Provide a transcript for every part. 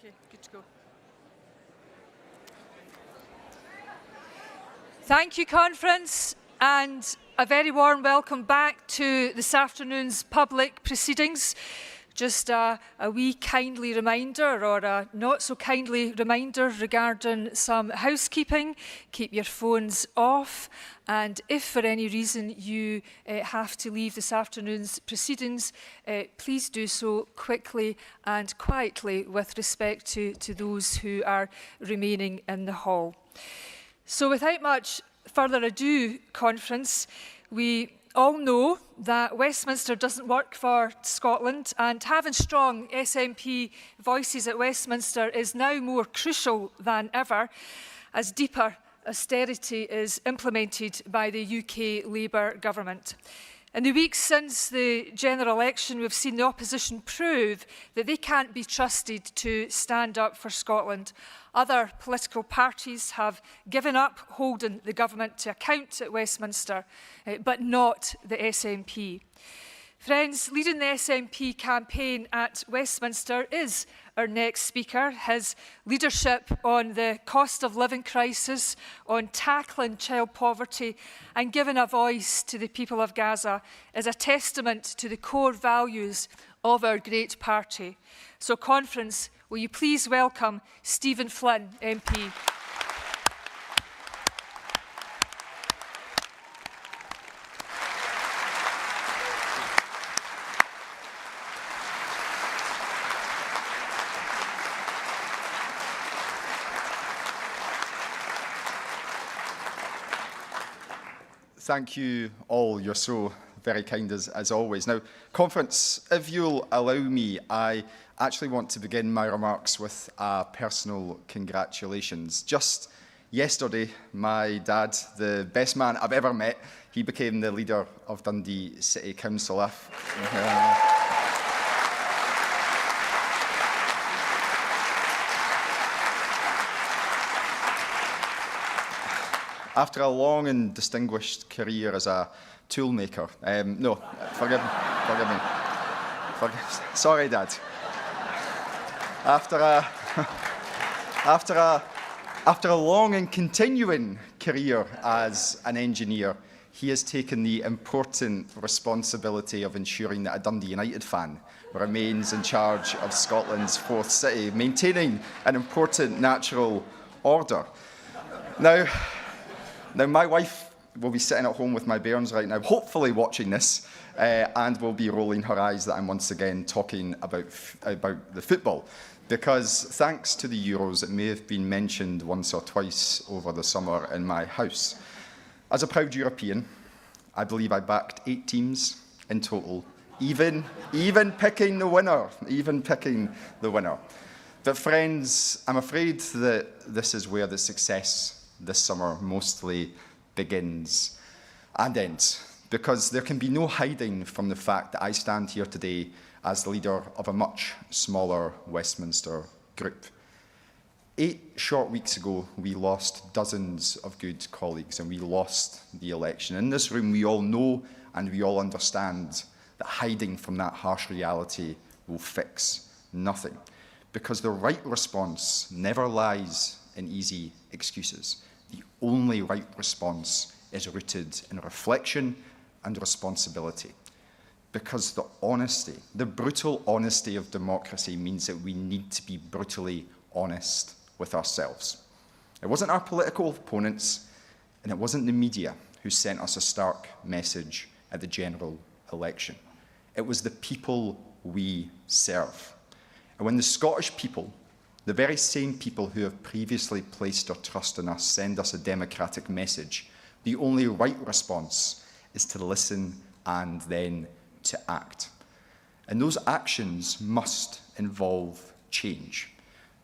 Okay, good to go. Thank you, conference, and a very warm welcome back to this afternoon's public proceedings. Just a wee kindly reminder, or a not so kindly reminder, regarding some housekeeping. Keep your phones off, and if for any reason you have to leave this afternoon's proceedings, please do so quickly and quietly with respect to those who are remaining in the hall. So without much further ado, conference, we all know that Westminster doesn't work for Scotland, and having strong SNP voices at Westminster is now more crucial than ever as deeper austerity is implemented by the UK Labour government. In the weeks since the general election, we've seen the opposition prove that they can't be trusted to stand up for Scotland. Other political parties have given up holding the government to account at Westminster, but not the SNP. Friends, leading the SNP campaign at Westminster is our next speaker. His leadership on the cost of living crisis, on tackling child poverty and giving a voice to the people of Gaza is a testament to the core values of our great party. So, conference, will you please welcome Stephen Flynn, MP. Thank you all. You're so very kind as always. Now, conference, if you'll allow me, I actually want to begin my remarks with a personal congratulations. Just yesterday, my dad, the best man I've ever met, he became the leader of Dundee City Council. After a long and distinguished career as a toolmaker. No, forgive me. Sorry, Dad. After a long and continuing career as an engineer, he has taken the important responsibility of ensuring that a Dundee United fan remains in charge of Scotland's fourth city, maintaining an important natural order. Now, my wife will be sitting at home with my bairns right now, hopefully watching this, and will be rolling her eyes that I'm once again talking about the football. Because thanks to the Euros, it may have been mentioned once or twice over the summer in my house. As a proud European, I believe I backed 8 teams in total, even picking the winner. But friends, I'm afraid that this is where the success this summer mostly begins and ends, because there can be no hiding from the fact that I stand here today as the leader of a much smaller Westminster group. 8 short weeks ago, we lost dozens of good colleagues and we lost the election. In this room, we all know and we all understand that hiding from that harsh reality will fix nothing, because the right response never lies in easy excuses. The only right response is rooted in reflection and responsibility. Because the brutal honesty of democracy means that we need to be brutally honest with ourselves. It wasn't our political opponents, and it wasn't the media who sent us a stark message at the general election. It was the people we serve. And when the Scottish people, the very same people who have previously placed their trust in us, send us a democratic message, the only right response is to listen and then to act. And those actions must involve change.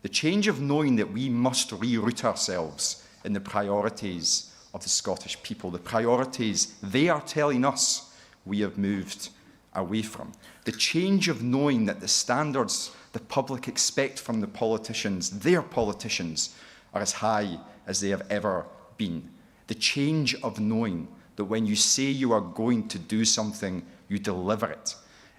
The change of knowing that we must reroute ourselves in the priorities of the Scottish people, the priorities they are telling us we have moved away from. The change of knowing that the standards the public expect from the politicians, their politicians, are as high as they have ever been. The change of knowing that when you say you are going to do something, you deliver it.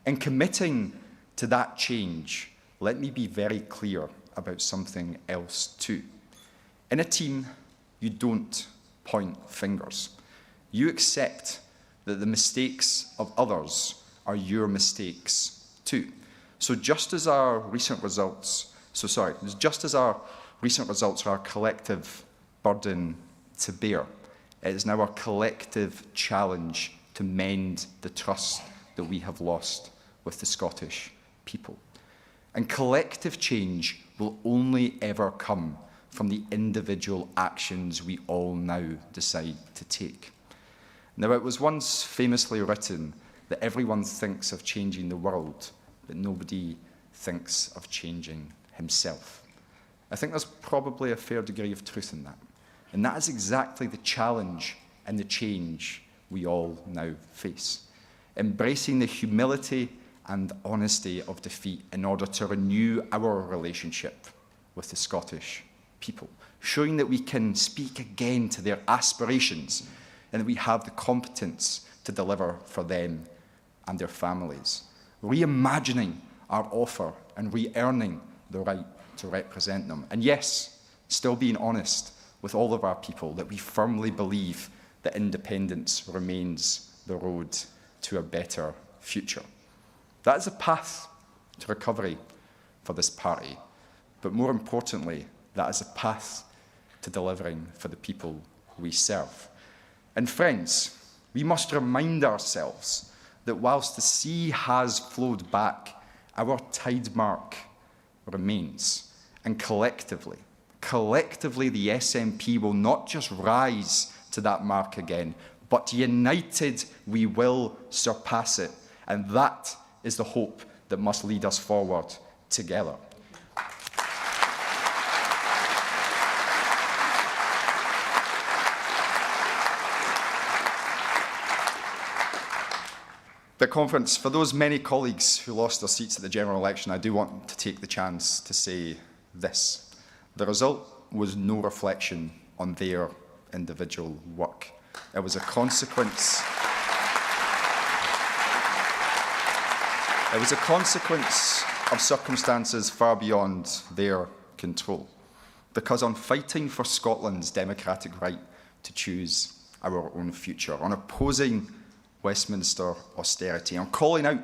And committing to that change, let me be very clear about something else too. In a team, you don't point fingers. You accept that the mistakes of others are your mistakes too. Just as our recent results are our collective burden to bear, it is now our collective challenge to mend the trust that we have lost with the Scottish people. And collective change will only ever come from the individual actions we all now decide to take. Now, it was once famously written that everyone thinks of changing the world, but nobody thinks of changing himself. I think there's probably a fair degree of truth in that. And that is exactly the challenge and the change we all now face. Embracing the humility and honesty of defeat in order to renew our relationship with the Scottish people, showing that we can speak again to their aspirations and that we have the competence to deliver for them and their families, reimagining our offer and re-earning the right to represent them. And yes, still being honest with all of our people that we firmly believe that independence remains the road to a better future. That is a path to recovery for this party, but more importantly, that is a path to delivering for the people we serve. And friends, we must remind ourselves that whilst the sea has flowed back, our tide mark remains. And collectively, the SNP will not just rise to that mark again, but united we will surpass it. And that is the hope that must lead us forward together. The conference, for those many colleagues who lost their seats at the general election, I do want to take the chance to say this. The result was no reflection on their individual work. It was a consequence of circumstances far beyond their control. Because on fighting for Scotland's democratic right to choose our own future, on opposing Westminster austerity, on calling out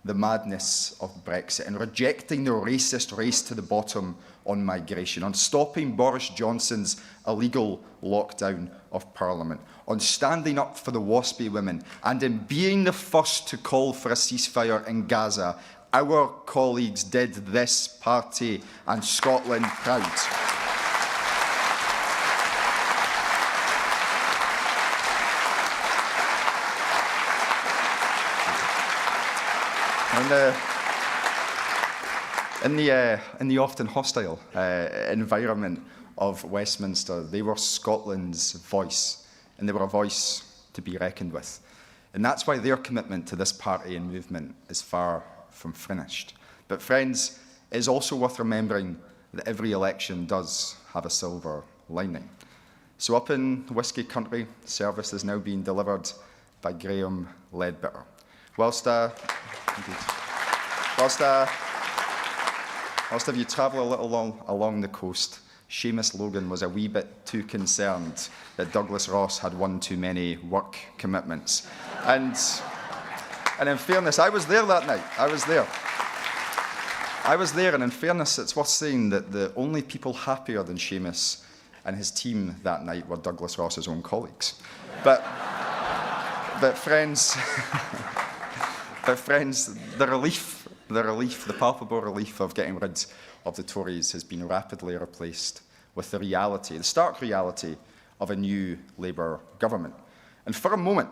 the madness of Brexit and rejecting the racist race to the bottom on migration, on stopping Boris Johnson's illegal lockdown of Parliament, on standing up for the WASPI women, and in being the first to call for a ceasefire in Gaza, our colleagues did this party and Scotland proud. In the often hostile environment of Westminster, they were Scotland's voice, and they were a voice to be reckoned with. And that's why their commitment to this party and movement is far from finished. But friends, it is also worth remembering that every election does have a silver lining. So up in Whisky Country, service is now being delivered by Graham Ledbetter. Whilst if you travel a little along the coast, Seamus Logan was a wee bit too concerned that Douglas Ross had one too many work commitments. And in fairness, I was there that night. I was there, and in fairness, it's worth saying that the only people happier than Seamus and his team that night were Douglas Ross's own colleagues. But friends, the palpable relief of getting rid of the Tories has been rapidly replaced with the stark reality of a new Labour government. And for a moment,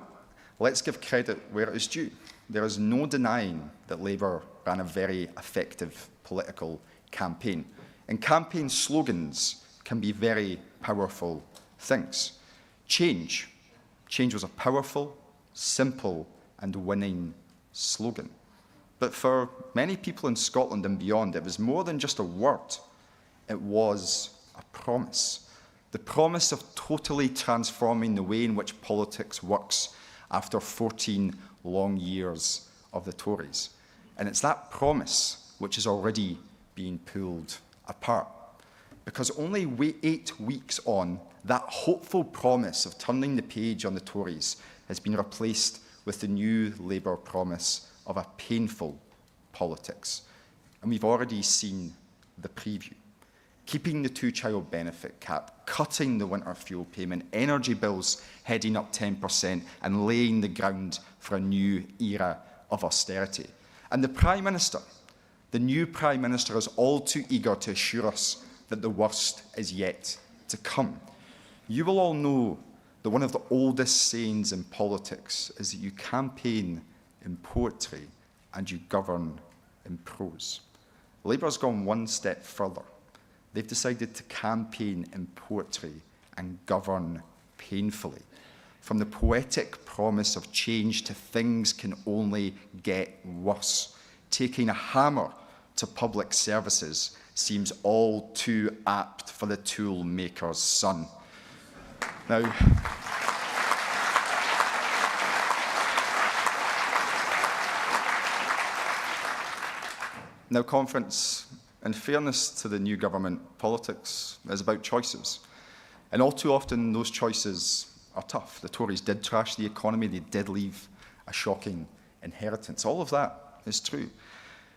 let's give credit where it is due. There is no denying that Labour ran a very effective political campaign. And campaign slogans can be very powerful things. Change was a powerful, simple, and winning slogan. But for many people in Scotland and beyond, it was more than just a word. It was a promise. The promise of totally transforming the way in which politics works after 14 long years of the Tories. And it's that promise which is already being pulled apart. Because only 8 weeks on, that hopeful promise of turning the page on the Tories has been replaced with the new Labour promise of a painful politics. And we've already seen the preview. Keeping the two-child benefit cap, cutting the winter fuel payment, energy bills heading up 10%, and laying the ground for a new era of austerity. And the Prime Minister, the new Prime Minister, is all too eager to assure us that the worst is yet to come. You will all know that one of the oldest sayings in politics is that you campaign in poetry and you govern in prose. Labour's gone one step further. They've decided to campaign in poetry and govern painfully. From the poetic promise of change to things can only get worse. Taking a hammer to public services seems all too apt for the tool maker's son. Now, Conference, in fairness to the new government, politics is about choices. And all too often, those choices are tough. The Tories did trash the economy. They did leave a shocking inheritance. All of that is true.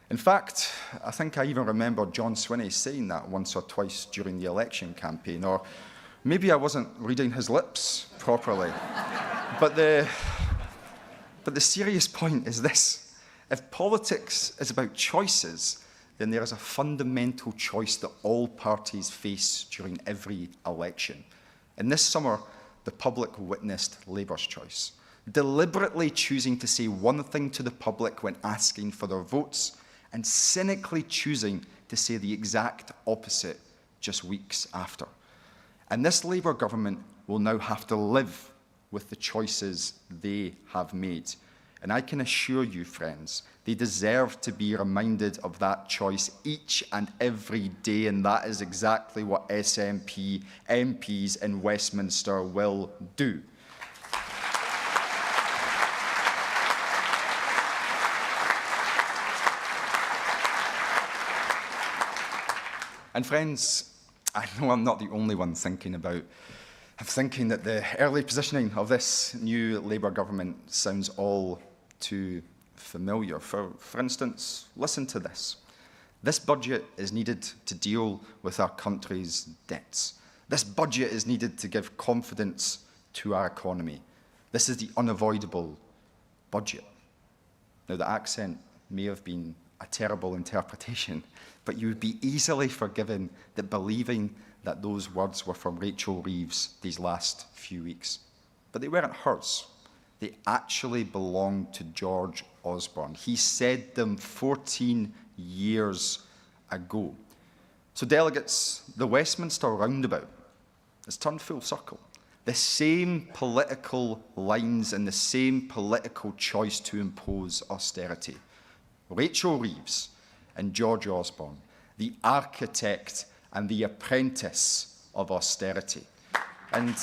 In fact, I think I even remember John Swinney saying that once or twice during the election campaign, or maybe I wasn't reading his lips properly. But the serious point is this. If politics is about choices, then there is a fundamental choice that all parties face during every election. And this summer, the public witnessed Labour's choice, deliberately choosing to say one thing to the public when asking for their votes, and cynically choosing to say the exact opposite just weeks after. And this Labour government will now have to live with the choices they have made. And I can assure you, friends, they deserve to be reminded of that choice each and every day, and that is exactly what SNP MPs in Westminster will do. And friends, I know I'm not the only one thinking that the early positioning of this new Labour government sounds all too familiar. For instance, listen to this. This budget is needed to deal with our country's debts. This budget is needed to give confidence to our economy. This is the unavoidable budget. Now, the accent may have been a terrible interpretation, but you would be easily forgiven that believing that those words were from Rachel Reeves these last few weeks. But they weren't hers. They actually belonged to George Osborne. He said them 14 years ago. So delegates, the Westminster roundabout has turned full circle. The same political lines and the same political choice to impose austerity. Rachel Reeves and George Osborne, the architect and the apprentice of austerity. And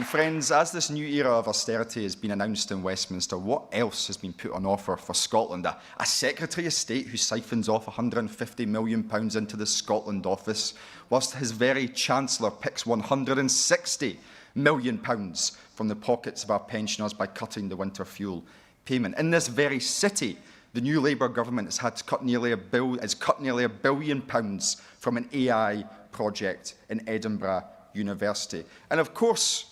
friends, as this new era of austerity has been announced in Westminster, what else has been put on offer for Scotland? A Secretary of State who siphons off £150 million into the Scotland office, whilst his very Chancellor picks £160 million from the pockets of our pensioners by cutting the winter fuel payment. In this very city, the new Labour government has had to cut nearly £1 billion from an AI project in Edinburgh University. And of course,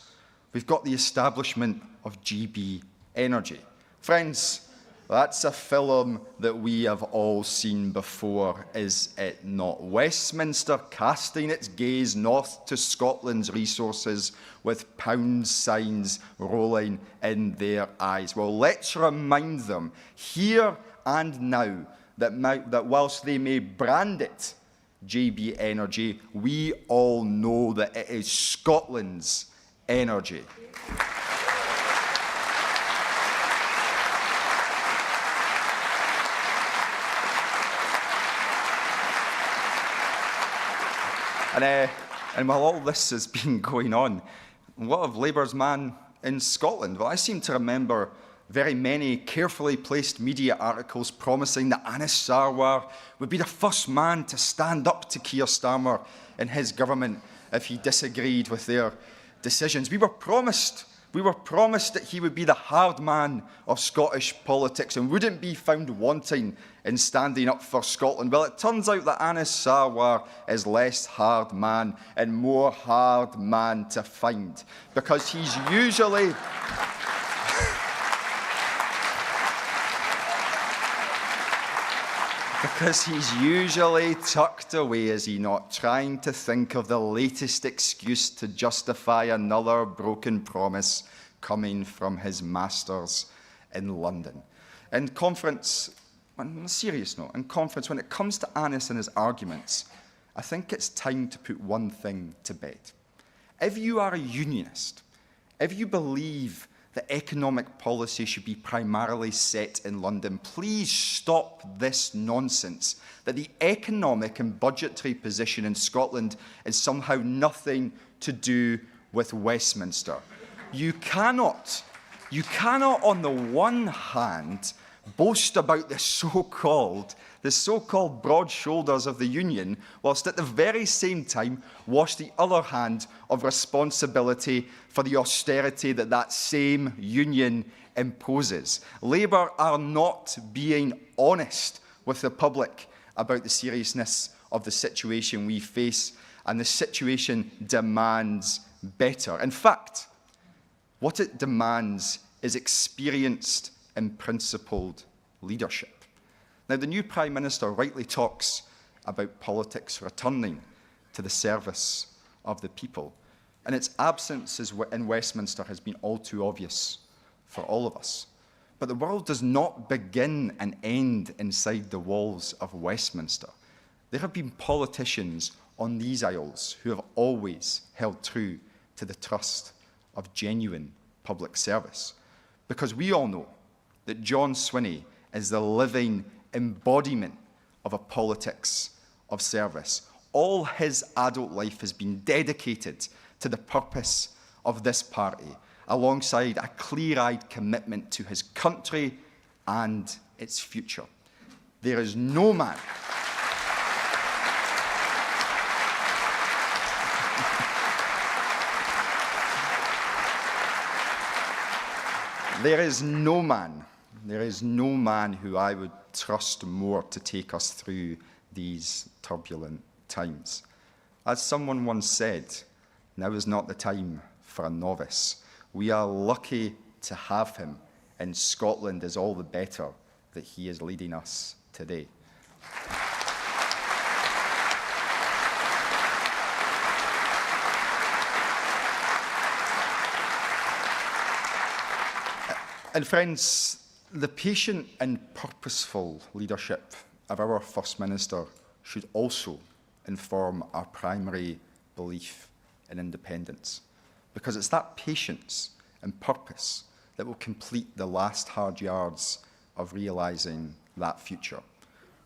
we've got the establishment of GB Energy. Friends, that's a film that we have all seen before, is it not? Westminster casting its gaze north to Scotland's resources with pound signs rolling in their eyes. Well, let's remind them here and now that whilst they may brand it GB Energy, we all know that it is Scotland's energy. And while all this has been going on, what of Labour's man in Scotland? Well, I seem to remember very many carefully placed media articles promising that Anis Sarwar would be the first man to stand up to Keir Starmer in his government if he disagreed with their decisions. We were promised that he would be the hard man of Scottish politics and wouldn't be found wanting in standing up for Scotland. Well, it turns out that Anis Sarwar is less hard man and more hard man to find, because he's usually tucked away, is he not, trying to think of the latest excuse to justify another broken promise coming from his masters in London. In conference, on a serious note, in conference, when it comes to Anis and his arguments, I think it's time to put one thing to bed. If you are a unionist, if you believe that economic policy should be primarily set in London, please stop this nonsense that the economic and budgetary position in Scotland is somehow nothing to do with Westminster. You cannot on the one hand boast about the so-called broad shoulders of the union, whilst at the very same time wash the other hand of responsibility for the austerity that same union imposes. Labour are not being honest with the public about the seriousness of the situation we face, and the situation demands better. In fact, what it demands is experienced and principled leadership. Now, the new Prime Minister rightly talks about politics returning to the service of the people, and its absence in Westminster has been all too obvious for all of us. But the world does not begin and end inside the walls of Westminster. There have been politicians on these aisles who have always held true to the trust of genuine public service, because we all know that John Swinney is the living embodiment of a politics of service. All his adult life has been dedicated to the purpose of this party, alongside a clear-eyed commitment to his country and its future. There is no man There is no man who I would trust more to take us through these turbulent times. As someone once said, now is not the time for a novice. We are lucky to have him, and Scotland is all the better that he is leading us today. And friends, the patient and purposeful leadership of our First Minister should also inform our primary belief in independence, because it's that patience and purpose that will complete the last hard yards of realising that future.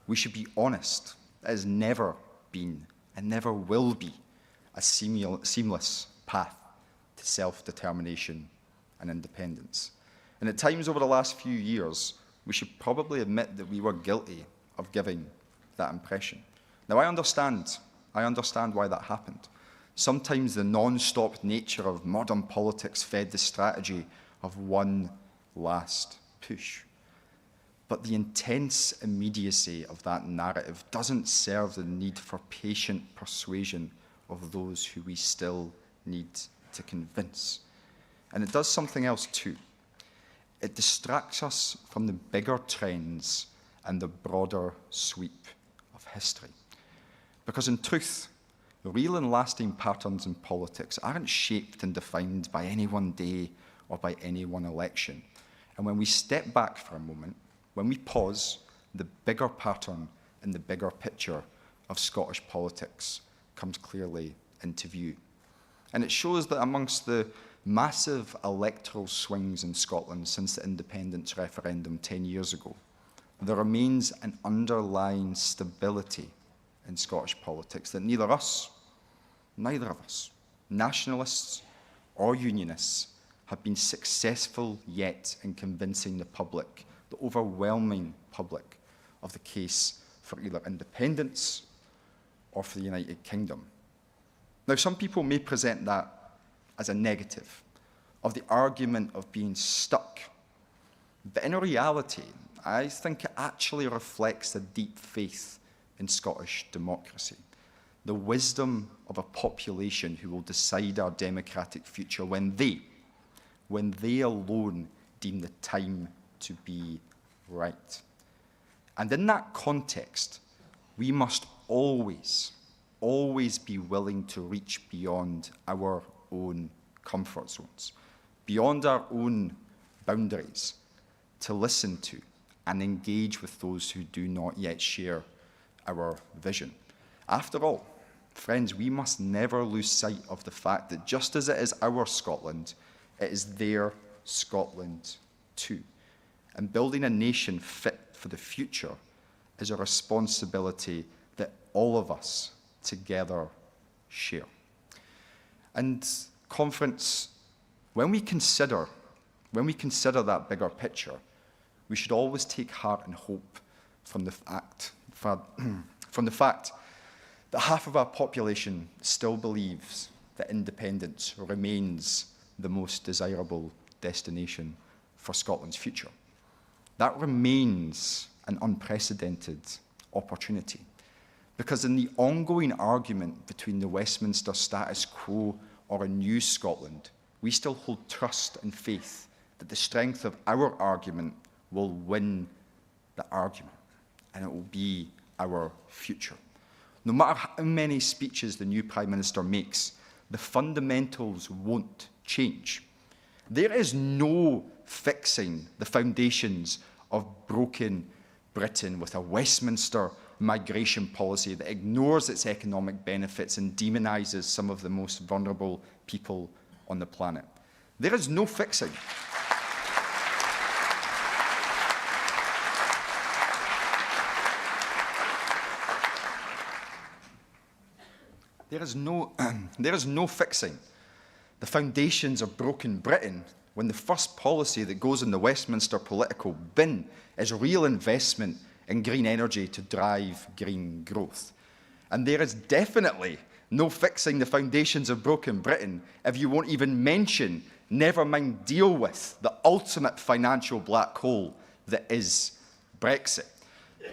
We should be honest. It has never been and never will be a seamless path to self-determination and independence. And at times over the last few years, we should probably admit that we were guilty of giving that impression. Now, I understand why that happened. Sometimes the non-stop nature of modern politics fed the strategy of one last push. But the intense immediacy of that narrative doesn't serve the need for patient persuasion of those who we still need to convince. And it does something else too. It distracts us from the bigger trends and the broader sweep of history. Because in truth, real and lasting patterns in politics aren't shaped and defined by any one day or by any one election. And when we step back for a moment, when we pause, the bigger pattern and the bigger picture of Scottish politics comes clearly into view. And it shows that amongst the massive electoral swings in Scotland since the independence referendum 10 years ago, there remains an underlying stability in Scottish politics that neither of us, nationalists or unionists, have been successful yet in convincing the public, the overwhelming public, of the case for either independence or for the United Kingdom. Now, some people may present that as a negative, of the argument of being stuck. But in reality, I think it actually reflects a deep faith in Scottish democracy, the wisdom of a population who will decide our democratic future when they alone deem the time to be right. And in that context, we must always be willing to reach beyond our own comfort zones, beyond our own boundaries, to listen to and engage with those who do not yet share our vision. After all, friends, we must never lose sight of the fact that just as it is our Scotland, it is their Scotland too. And building a nation fit for the future is a responsibility that all of us together share. And conference, when we consider that bigger picture, we should always take heart and hope from the fact that half of our population still believes that independence remains the most desirable destination for Scotland's future. That remains an unprecedented opportunity, because in the ongoing argument between the Westminster status quo or a new Scotland, we still hold trust and faith that the strength of our argument will win the argument, and it will be our future. No matter how many speeches the new Prime Minister makes, the fundamentals won't change. There is no fixing the foundations of broken Britain with a Westminster migration policy that ignores its economic benefits and demonises some of the most vulnerable people on the planet. There is no fixing. There is no fixing the foundations of broken Britain when the first policy that goes in the Westminster political bin is real investment in green energy to drive green growth. And there is definitely no fixing the foundations of broken Britain if you won't even mention, never mind deal with, the ultimate financial black hole that is Brexit.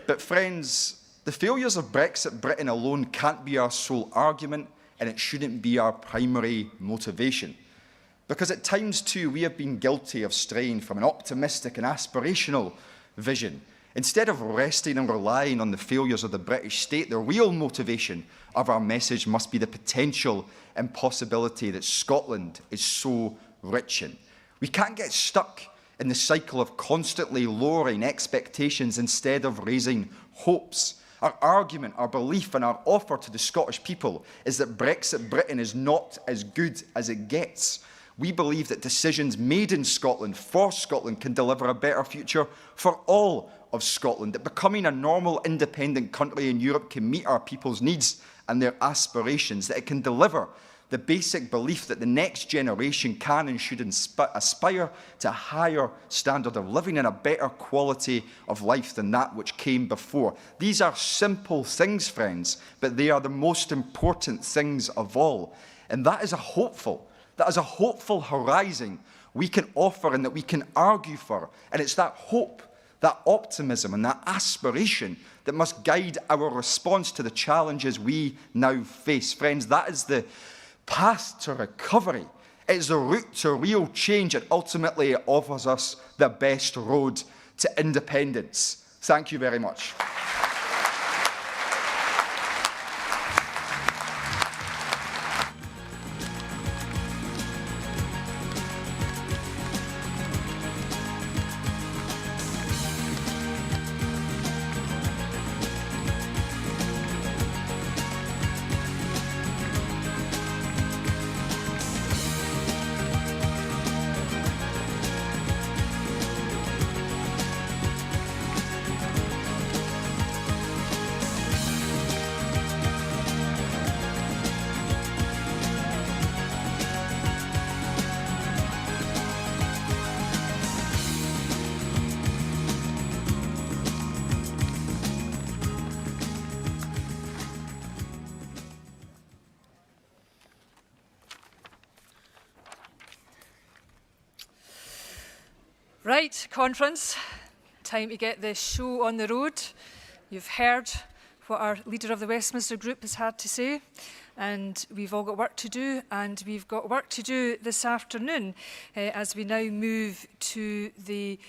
But friends, the failures of Brexit Britain alone can't be our sole argument, and it shouldn't be our primary motivation. Because at times, too, we have been guilty of straying from an optimistic and aspirational vision. Instead of resting and relying on the failures of the British state, the real motivation of our message must be the potential and possibility that Scotland is so rich in. We can't get stuck in the cycle of constantly lowering expectations instead of raising hopes. Our argument, our belief, and our offer to the Scottish people is that Brexit Britain is not as good as it gets. We believe that decisions made in Scotland for Scotland can deliver a better future for all of Scotland, that becoming a normal independent country in Europe can meet our people's needs and their aspirations, that it can deliver the basic belief that the next generation can and should aspire to a higher standard of living and a better quality of life than that which came before. These are simple things, friends, but they are the most important things of all. And that is a hopeful horizon we can offer and that we can argue for. And it's that hope, that optimism and that aspiration that must guide our response to the challenges we now face. Friends, that is the path to recovery. It is the route to real change, and ultimately it offers us the best road to independence. Thank you very much. Right, conference, time to get this show on the road. You've heard what our leader of the Westminster Group has had to say, and we've all got work to do, and we've got work to do this afternoon as we now move to the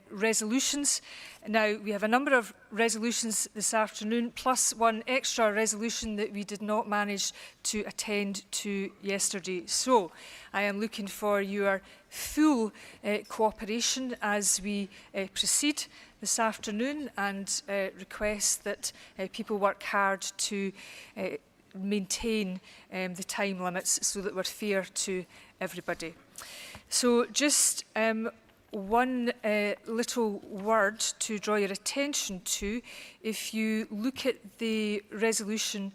resolutions. Now, we have a number of resolutions this afternoon, plus one extra resolution that we did not manage to attend to yesterday. So, I am looking for your full cooperation as we proceed this afternoon, and request that people work hard to maintain the time limits so that we're fair to everybody. So just one little word to draw your attention to. If you look at the resolution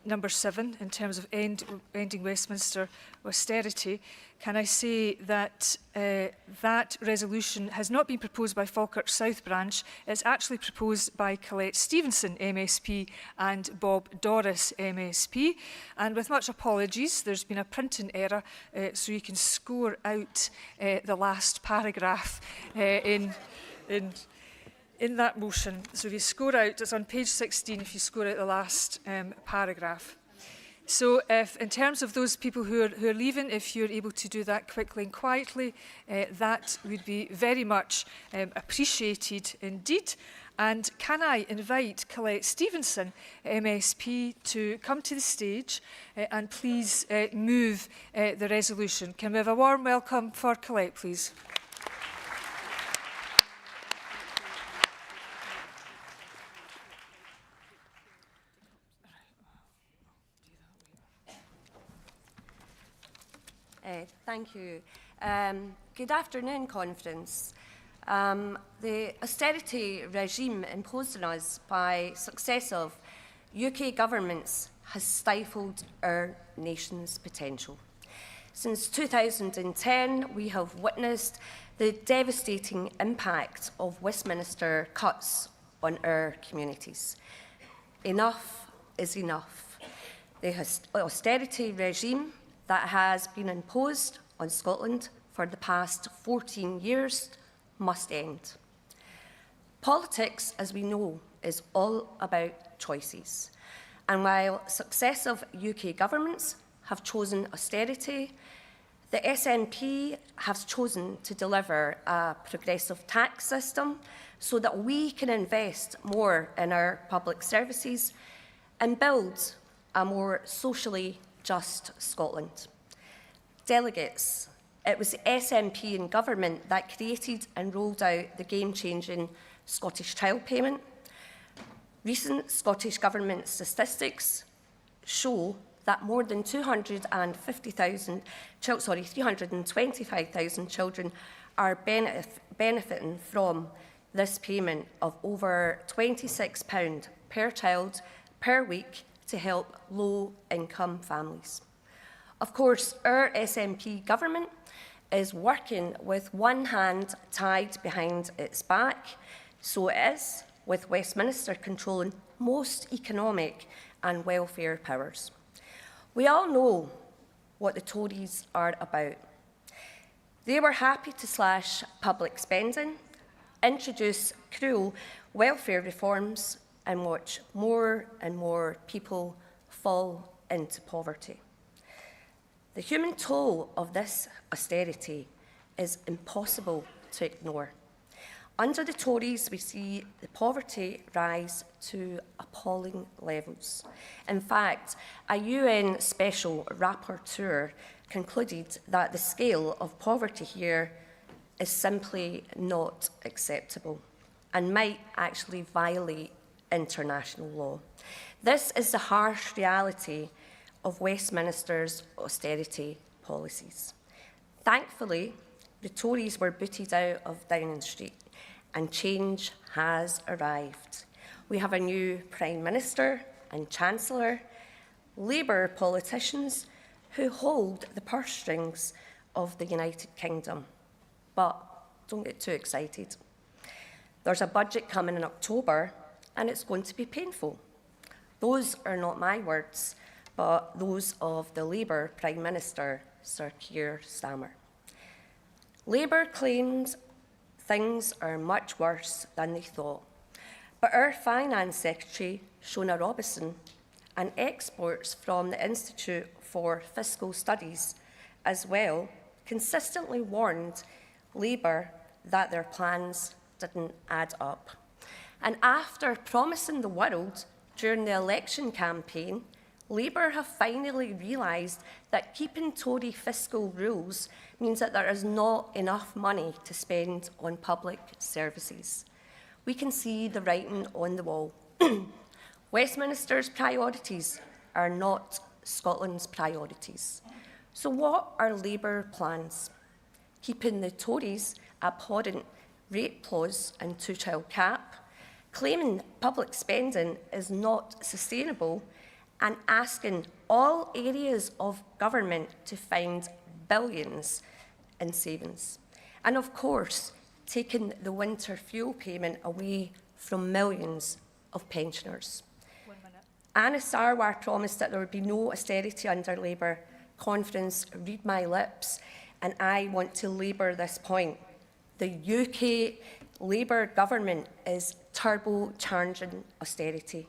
number 7 in terms of ending Westminster austerity, can I say that that resolution has not been proposed by Falkirk South Branch. It's actually proposed by Colette Stevenson, MSP, and Bob Doris, MSP. And with much apologies, there's been a printing error, so you can score out the last paragraph in that motion. So if you score out, it's on page 16, if you score out the last paragraph. So if, in terms of those people who are leaving, if you're able to do that quickly and quietly, that would be very much appreciated indeed. And can I invite Colette Stevenson, MSP, to come to the stage and please move the resolution. Can we have a warm welcome for Colette, please? Thank you. Good afternoon, conference. The austerity regime imposed on us by successive UK governments has stifled our nation's potential. Since 2010, we have witnessed the devastating impact of Westminster cuts on our communities. Enough is enough. The austerity regime that has been imposed on Scotland for the past 14 years must end. Politics, as we know, is all about choices. And while successive UK governments have chosen austerity, the SNP has chosen to deliver a progressive tax system so that we can invest more in our public services and build a more socially just Scotland. Delegates, it was the SNP in government that created and rolled out the game-changing Scottish Child Payment. Recent Scottish Government statistics show that more than 325,000 children are benefiting from this payment of over £26 per child per week to help low-income families. Of course, our SNP government is working with one hand tied behind its back, so it is, with Westminster controlling most economic and welfare powers. We all know what the Tories are about. They were happy to slash public spending, introduce cruel welfare reforms, and watch more and more people fall into poverty. The human toll of this austerity is impossible to ignore. Under the Tories, we see the poverty rise to appalling levels. In fact, a UN Special Rapporteur concluded that the scale of poverty here is simply not acceptable and might actually violate international law. This is the harsh reality of Westminster's austerity policies. Thankfully, the Tories were booted out of Downing Street and change has arrived. We have a new Prime Minister and Chancellor, Labour politicians who hold the purse strings of the United Kingdom. But don't get too excited. There's a budget coming in October and it's going to be painful. Those are not my words, but those of the Labour Prime Minister, Sir Keir Starmer. Labour claims things are much worse than they thought. But our Finance Secretary, Shona Robison, and experts from the Institute for Fiscal Studies as well consistently warned Labour that their plans didn't add up. And after promising the world during the election campaign, Labour have finally realised that keeping Tory fiscal rules means that there is not enough money to spend on public services. We can see the writing on the wall. Westminster's priorities are not Scotland's priorities. So what are Labour plans? Keeping the Tories' abhorrent rate clause and two-child cap, claiming public spending is not sustainable, and asking all areas of government to find billions in savings. And of course, taking the winter fuel payment away from millions of pensioners. 1 minute. Anna Sarwar promised that there would be no austerity under Labour conference. Read my lips, and I want to labour this point. The UK Labour government is turbocharging austerity.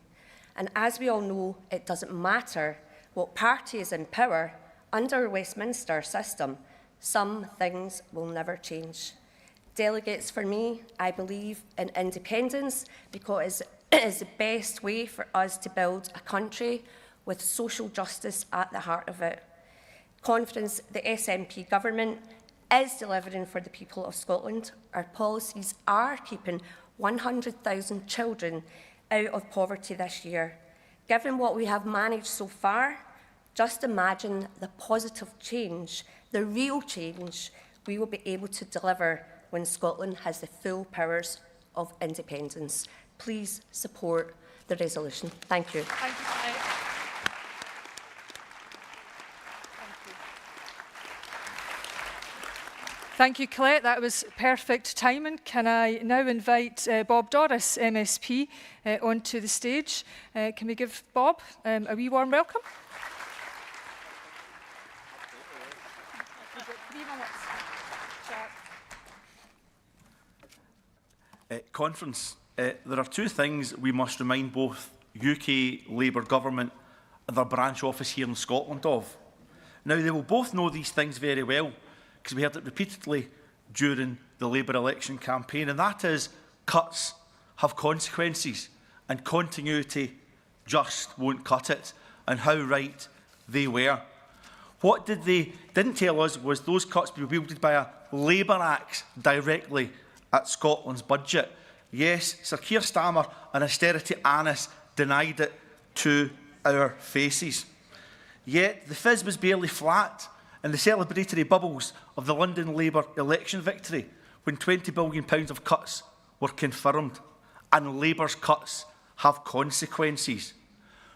And as we all know, it doesn't matter what party is in power under Westminster system, some things will never change. Delegates, for me, I believe in independence because it is the best way for us to build a country with social justice at the heart of it. Conference, the SNP government is delivering for the people of Scotland. Our policies are keeping 100,000 children out of poverty this year. Given what we have managed so far, just imagine the positive change, the real change we will be able to deliver when Scotland has the full powers of independence. Please support the resolution. Thank you. Thank you, Colette. Thank you, Colette. That was perfect timing. Can I now invite Bob Doris, MSP, onto the stage? Can we give Bob a wee warm welcome? You've got 3 minutes. Conference, there are two things we must remind both UK Labour government and their branch office here in Scotland of. Now, they will both know these things very well, because we heard it repeatedly during the Labour election campaign, and that is cuts have consequences and continuity just won't cut it, and how right they were. What they didn't tell us was those cuts would be wielded by a Labour axe directly at Scotland's budget. Yes, Sir Keir Starmer and austerity Annis denied it to our faces. Yet the fizz was barely flat in the celebratory bubbles of the London Labour election victory when £20 billion of cuts were confirmed, and Labour's cuts have consequences.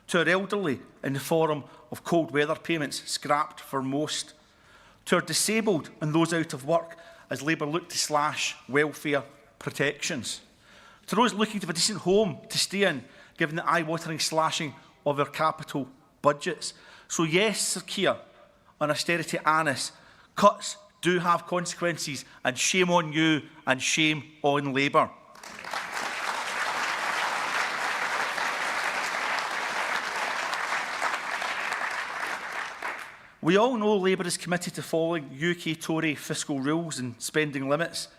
To our elderly in the form of cold weather payments scrapped for most, to our disabled and those out of work as Labour look to slash welfare protections, to those looking to have a decent home to stay in given the eye-watering slashing of our capital budgets. So yes, Sir Keir, on austerity Annis, cuts do have consequences, and shame on you and shame on Labour. We all know Labour is committed to following UK Tory fiscal rules and spending limits,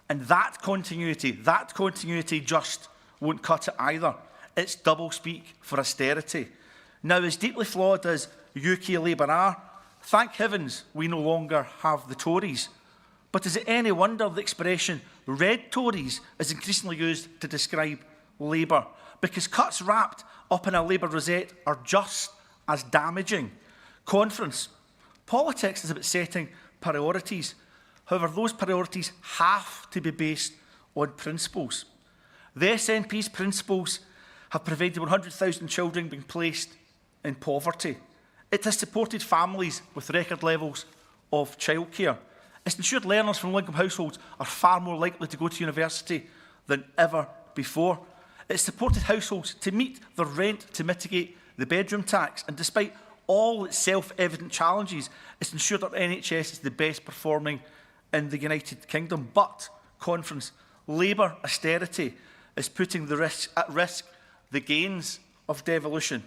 and that continuity just won't cut it either. It's double-speak for austerity. Now, as deeply flawed as UK Labour are, thank heavens we no longer have the Tories. But is it any wonder the expression red Tories is increasingly used to describe Labour? Because cuts wrapped up in a Labour rosette are just as damaging. Conference, politics is about setting priorities. However, those priorities have to be based on principles. The SNP's principles have prevented 100,000 children being placed in poverty. It has supported families with record levels of childcare. It's ensured learners from low-income households are far more likely to go to university than ever before. It's supported households to meet their rent to mitigate the bedroom tax. And despite all its self-evident challenges, it's ensured that NHS is the best performing in the United Kingdom. But, Conference, Labour austerity is putting at risk the gains of devolution.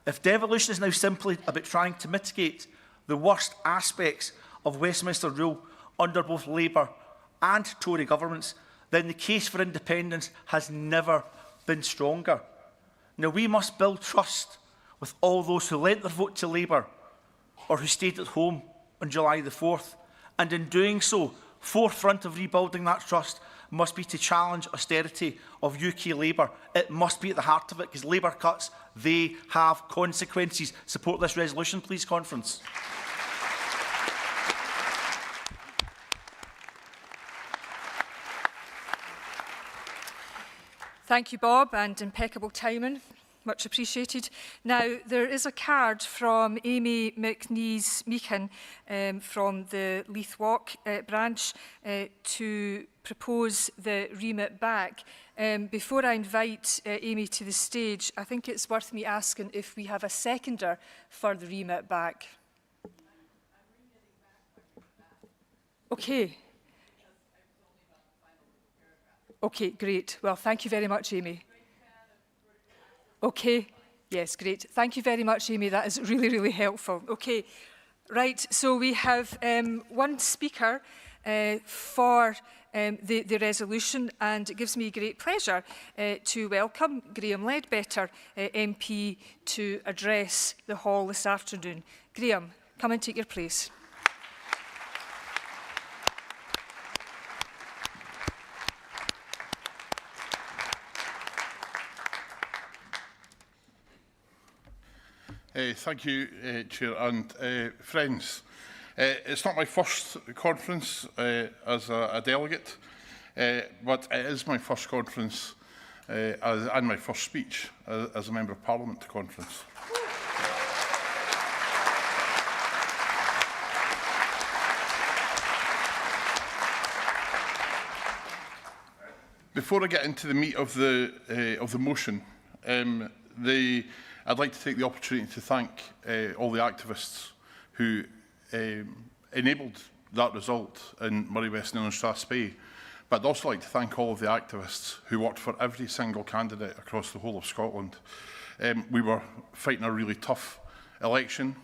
If devolution is now simply about trying to mitigate the worst aspects of Westminster rule under both Labour and Tory governments, then the case for independence has never been stronger. Now, we must build trust with all those who lent their vote to Labour or who stayed at home on July the 4th. And in doing so, forefront of rebuilding that trust must be to challenge austerity of UK Labour. It must be at the heart of it, because Labour cuts, they have consequences. Support this resolution, please, Conference. Thank you, Bob, and impeccable timing. Much appreciated. Now, there is a card from Amy McNees-Meekin from the Leith Walk branch to propose the remit back. Before I invite Amy to the stage, I think it's worth me asking if we have a seconder for the remit back. Okay. Okay, great. Well, thank you very much, Amy. Okay, yes, great. Thank you very much, Amy. That is really, really helpful. Okay, right, so we have one speaker for the resolution, and it gives me great pleasure to welcome Graham Ledbetter, MP, to address the hall this afternoon. Graham, come and take your place. Thank you, Chair, and friends. It's not my first conference as a delegate, but it is my first conference and my first speech as a Member of Parliament to conference. Before I get into the meat of the motion, I'd like to take the opportunity to thank all the activists who enabled that result in Murray West and Strathspey. But I'd also like to thank all of the activists who worked for every single candidate across the whole of Scotland. We were fighting a really tough election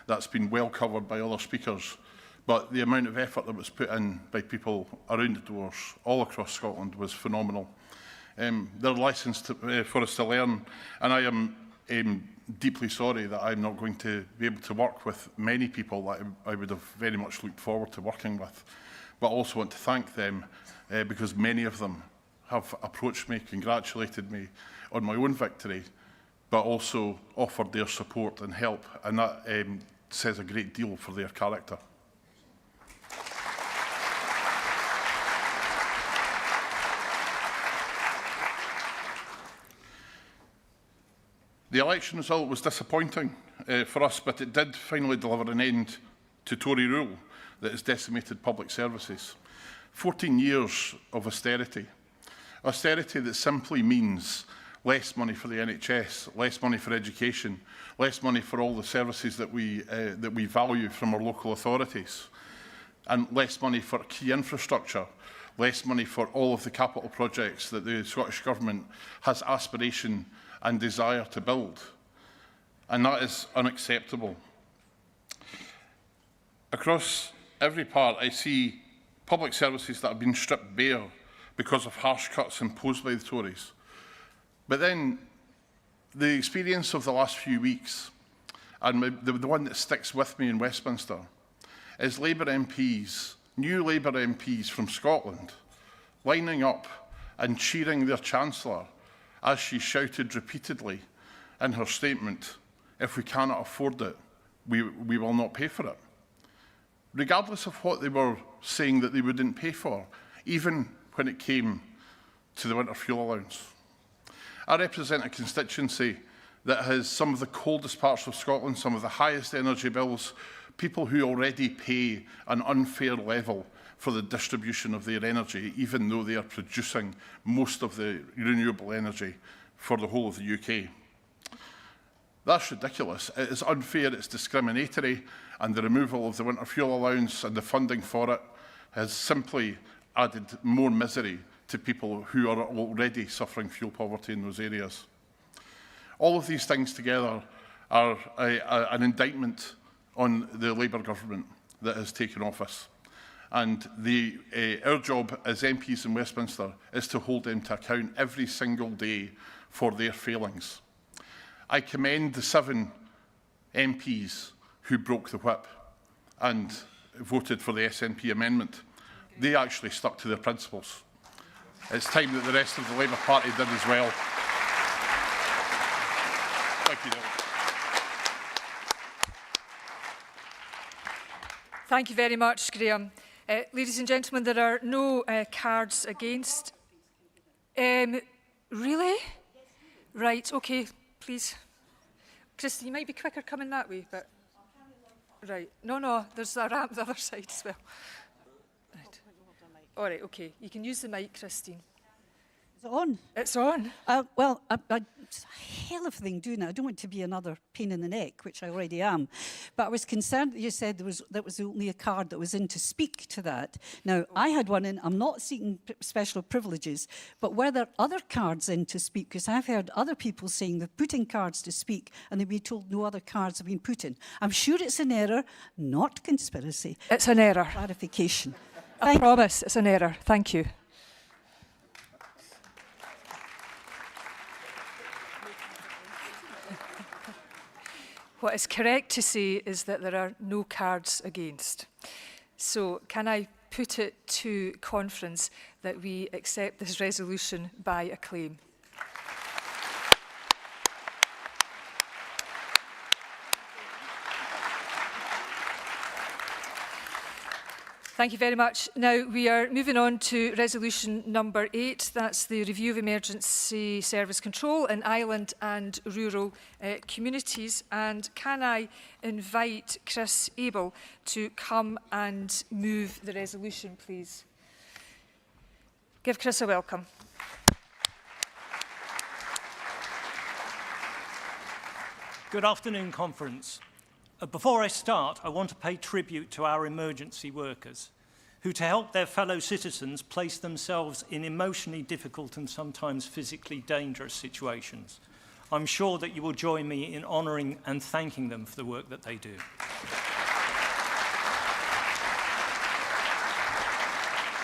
that's been well covered by other speakers, but the amount of effort that was put in by people around the doors all across Scotland was phenomenal. There are lessons for us to learn, and I am deeply sorry that I'm not going to be able to work with many people that I would have very much looked forward to working with. But I also want to thank them because many of them have approached me, congratulated me on my own victory, but also offered their support and help, and that says a great deal for their character. The election result was disappointing for us, but it did finally deliver an end to Tory rule that has decimated public services. 14 years of austerity. Austerity that simply means less money for the NHS, less money for education, less money for all the services that we value from our local authorities, and less money for key infrastructure, less money for all of the capital projects that the Scottish Government has aspiration and desire to build. And that is unacceptable. Across every part, I see public services that have been stripped bare because of harsh cuts imposed by the Tories. But then the experience of the last few weeks, and the one that sticks with me in Westminster, is Labour MPs, new Labour MPs from Scotland, lining up and cheering their Chancellor as she shouted repeatedly in her statement, "If we cannot afford it, we will not pay for it." Regardless of what they were saying that they wouldn't pay for, even when it came to the winter fuel allowance. I represent a constituency that has some of the coldest parts of Scotland, some of the highest energy bills, people who already pay an unfair level for the distribution of their energy, even though they are producing most of the renewable energy for the whole of the UK. That's ridiculous. It is unfair, it's discriminatory, and the removal of the winter fuel allowance and the funding for it has simply added more misery to people who are already suffering fuel poverty in those areas. All of these things together are an indictment on the Labour government that has taken office. And our job as MPs in Westminster is to hold them to account every single day for their failings. I commend the 7 MPs who broke the whip and voted for the SNP amendment. They actually stuck to their principles. It's time that the rest of the Labour Party did as well. Thank you, David. Thank you very much, Graham. Ladies and gentlemen, there are no cards against. Really? Right, okay, please. Christy, you might be quicker coming that way, but... Right, no, there's a ramp the other side as well. Right. All right, okay, you can use the mic, Christine. Is it on? It's on. Well, it's a hell of a thing doing it. I don't want to be another pain in the neck, which I already am. But I was concerned that you said that was only a card that was in to speak to that. Now, I had one in. I'm not seeking special privileges, but were there other cards in to speak? Because I've heard other people saying they're putting cards to speak and they've been told no other cards have been put in. I'm sure it's an error, not conspiracy. It's an error. Clarification. I promise it's an error. Thank you. What is correct to say is that there are no cards against. So can I put it to conference that we accept this resolution by acclaim? Thank you very much. Now we are moving on to resolution number 8. That's the review of emergency service control in island and rural communities. And can I invite Chris Abel to come and move the resolution, please? Give Chris a welcome. Good afternoon, conference. Before I start, I want to pay tribute to our emergency workers, who, to help their fellow citizens, place themselves in emotionally difficult and sometimes physically dangerous situations. I'm sure that you will join me in honouring and thanking them for the work that they do.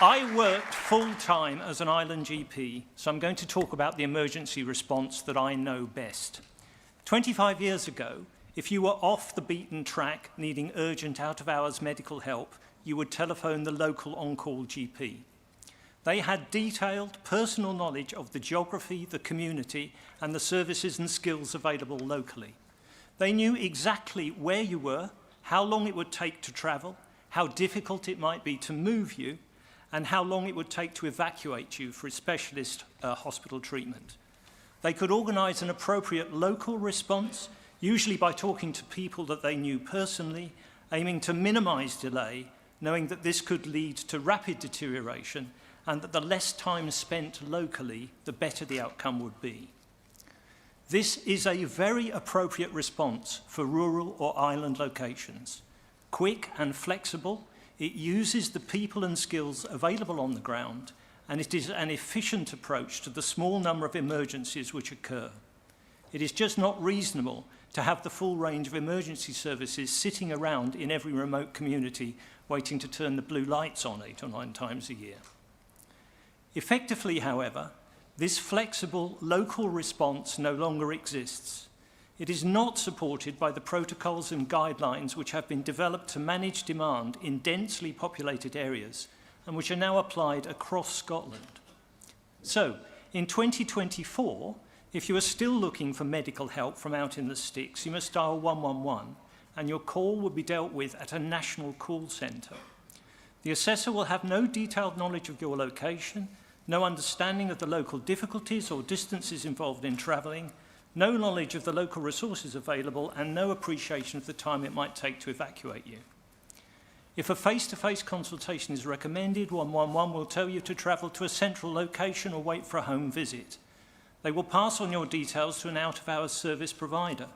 I worked full-time as an island GP, so I'm going to talk about the emergency response that I know best. 25 years ago, if you were off the beaten track needing urgent out-of-hours medical help, you would telephone the local on-call GP. They had detailed personal knowledge of the geography, the community, and the services and skills available locally. They knew exactly where you were, how long it would take to travel, how difficult it might be to move you, and how long it would take to evacuate you for a specialist hospital treatment. They could organise an appropriate local response, usually by talking to people that they knew personally, aiming to minimise delay, knowing that this could lead to rapid deterioration and that the less time spent locally, the better the outcome would be. This is a very appropriate response for rural or island locations. Quick and flexible, it uses the people and skills available on the ground, and it is an efficient approach to the small number of emergencies which occur. It is just not reasonable to have the full range of emergency services sitting around in every remote community waiting to turn the blue lights on 8 or 9 times a year. Effectively, however, this flexible local response no longer exists. It is not supported by the protocols and guidelines which have been developed to manage demand in densely populated areas and which are now applied across Scotland. So, in 2024, if you are still looking for medical help from out in the sticks, you must dial 111 and your call will be dealt with at a national call centre. The assessor will have no detailed knowledge of your location, no understanding of the local difficulties or distances involved in travelling, no knowledge of the local resources available, and no appreciation of the time it might take to evacuate you. If a face-to-face consultation is recommended, 111 will tell you to travel to a central location or wait for a home visit. They will pass on your details to an out-of-hours service provider.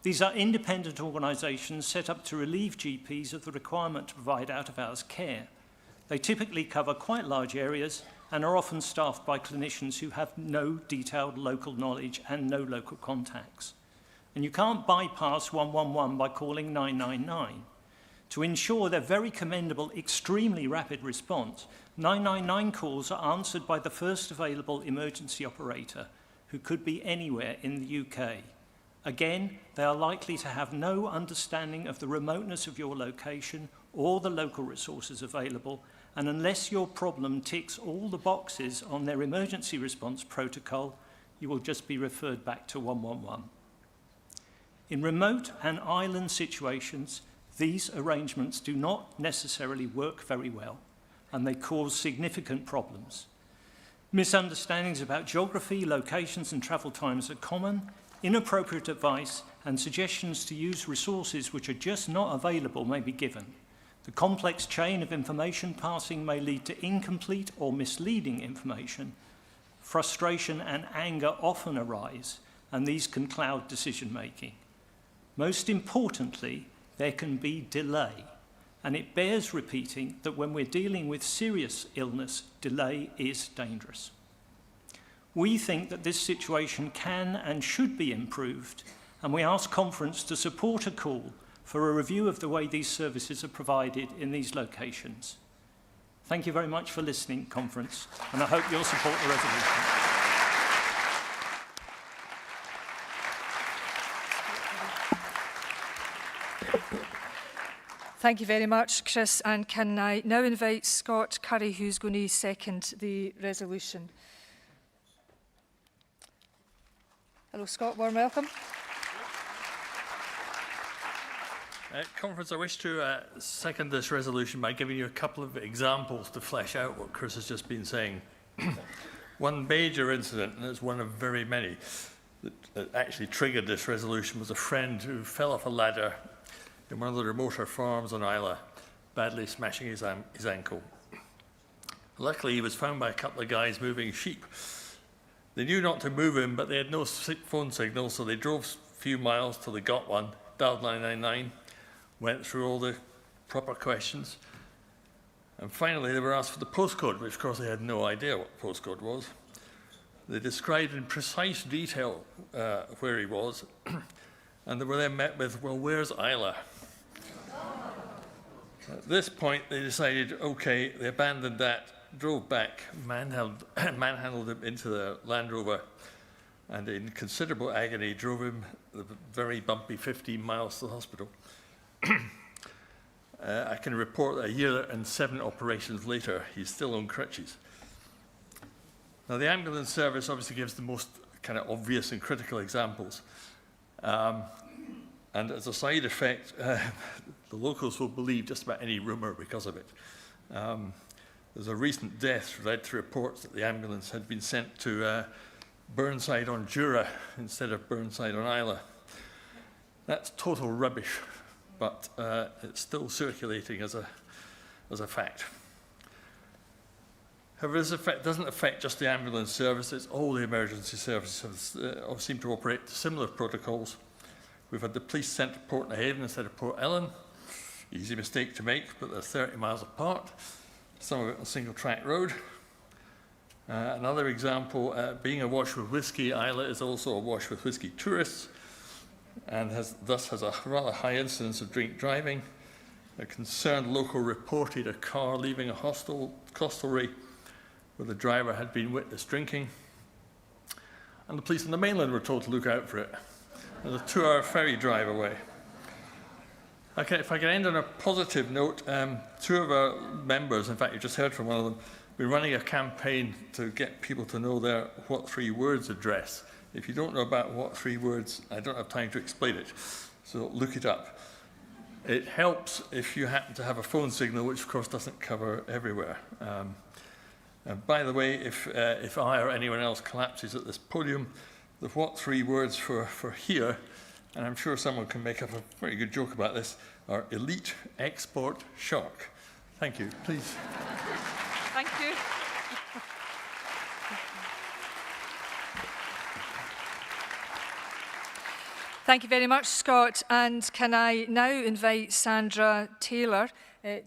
These are independent organisations set up to relieve GPs of the requirement to provide out-of-hours care. They typically cover quite large areas and are often staffed by clinicians who have no detailed local knowledge and no local contacts. And you can't bypass 111 by calling 999. To ensure their very commendable, extremely rapid response, 999 calls are answered by the first available emergency operator, who could be anywhere in the UK. Again, they are likely to have no understanding of the remoteness of your location or the local resources available, and unless your problem ticks all the boxes on their emergency response protocol, you will just be referred back to 111. In remote and island situations, these arrangements do not necessarily work very well, and they cause significant problems. Misunderstandings about geography, locations, and travel times are common. Inappropriate advice and suggestions to use resources which are just not available may be given. The complex chain of information passing may lead to incomplete or misleading information. Frustration and anger often arise, and these can cloud decision-making. Most importantly, there can be delay, and it bears repeating that when we're dealing with serious illness, delay is dangerous. We think that this situation can and should be improved, and we ask Conference to support a call for a review of the way these services are provided in these locations. Thank you very much for listening, Conference, and I hope you'll support the resolution. Thank you very much, Chris. And can I now invite Scott Curry, who's going to second the resolution. Hello, Scott. Warm welcome. Conference, I wish to second this resolution by giving you a couple of examples to flesh out what Chris has just been saying. One major incident, and it's one of very many, that actually triggered this resolution was a friend who fell off a ladder in one of the remoter farms on Islay, badly smashing his ankle. Luckily, he was found by a couple of guys moving sheep. They knew not to move him, but they had no phone signal, so they drove a few miles till they got one, dialed 999, went through all the proper questions, and finally they were asked for the postcode, which of course they had no idea what the postcode was. They described in precise detail where he was, and they were then met with, well, where's Islay? At this point, they decided, okay, they abandoned that, drove back, manhandled him into the Land Rover, and in considerable agony drove him the very bumpy 15 miles to the hospital. I can report that a year and 7 operations later, he's still on crutches. Now, the ambulance service obviously gives the most kind of obvious and critical examples. And as a side effect, the locals will believe just about any rumour because of it. There's a recent death led to reports that the ambulance had been sent to Burnside on Jura instead of Burnside on Islay. That's total rubbish, but it's still circulating as a fact. However, this doesn't affect just the ambulance services. All the emergency services seem to operate similar protocols. We've had the police sent to Portnahaven instead of Port Ellen. Easy mistake to make, but they're 30 miles apart. Some of it on a single track road. Another example, being awash with whiskey, Islay is also awash with whiskey tourists, and thus has a rather high incidence of drink driving. A concerned local reported a car leaving a hostelry where the driver had been witnessed drinking, and the police on the mainland were told to look out for it. There's a 2-hour ferry drive away. Okay, if I can end on a positive note, 2 of our members, in fact you just heard from one of them, we're running a campaign to get people to know their what 3 words address. If you don't know about what 3 words, I don't have time to explain it, so look it up. It helps if you happen to have a phone signal, which of course doesn't cover everywhere. And by the way, if I or anyone else collapses at this podium, the what 3 words for here, and I'm sure someone can make up a very good joke about this, are elite, export, shark. Thank you. Please. Thank you. Thank you very much, Scott. And can I now invite Sandra Taylor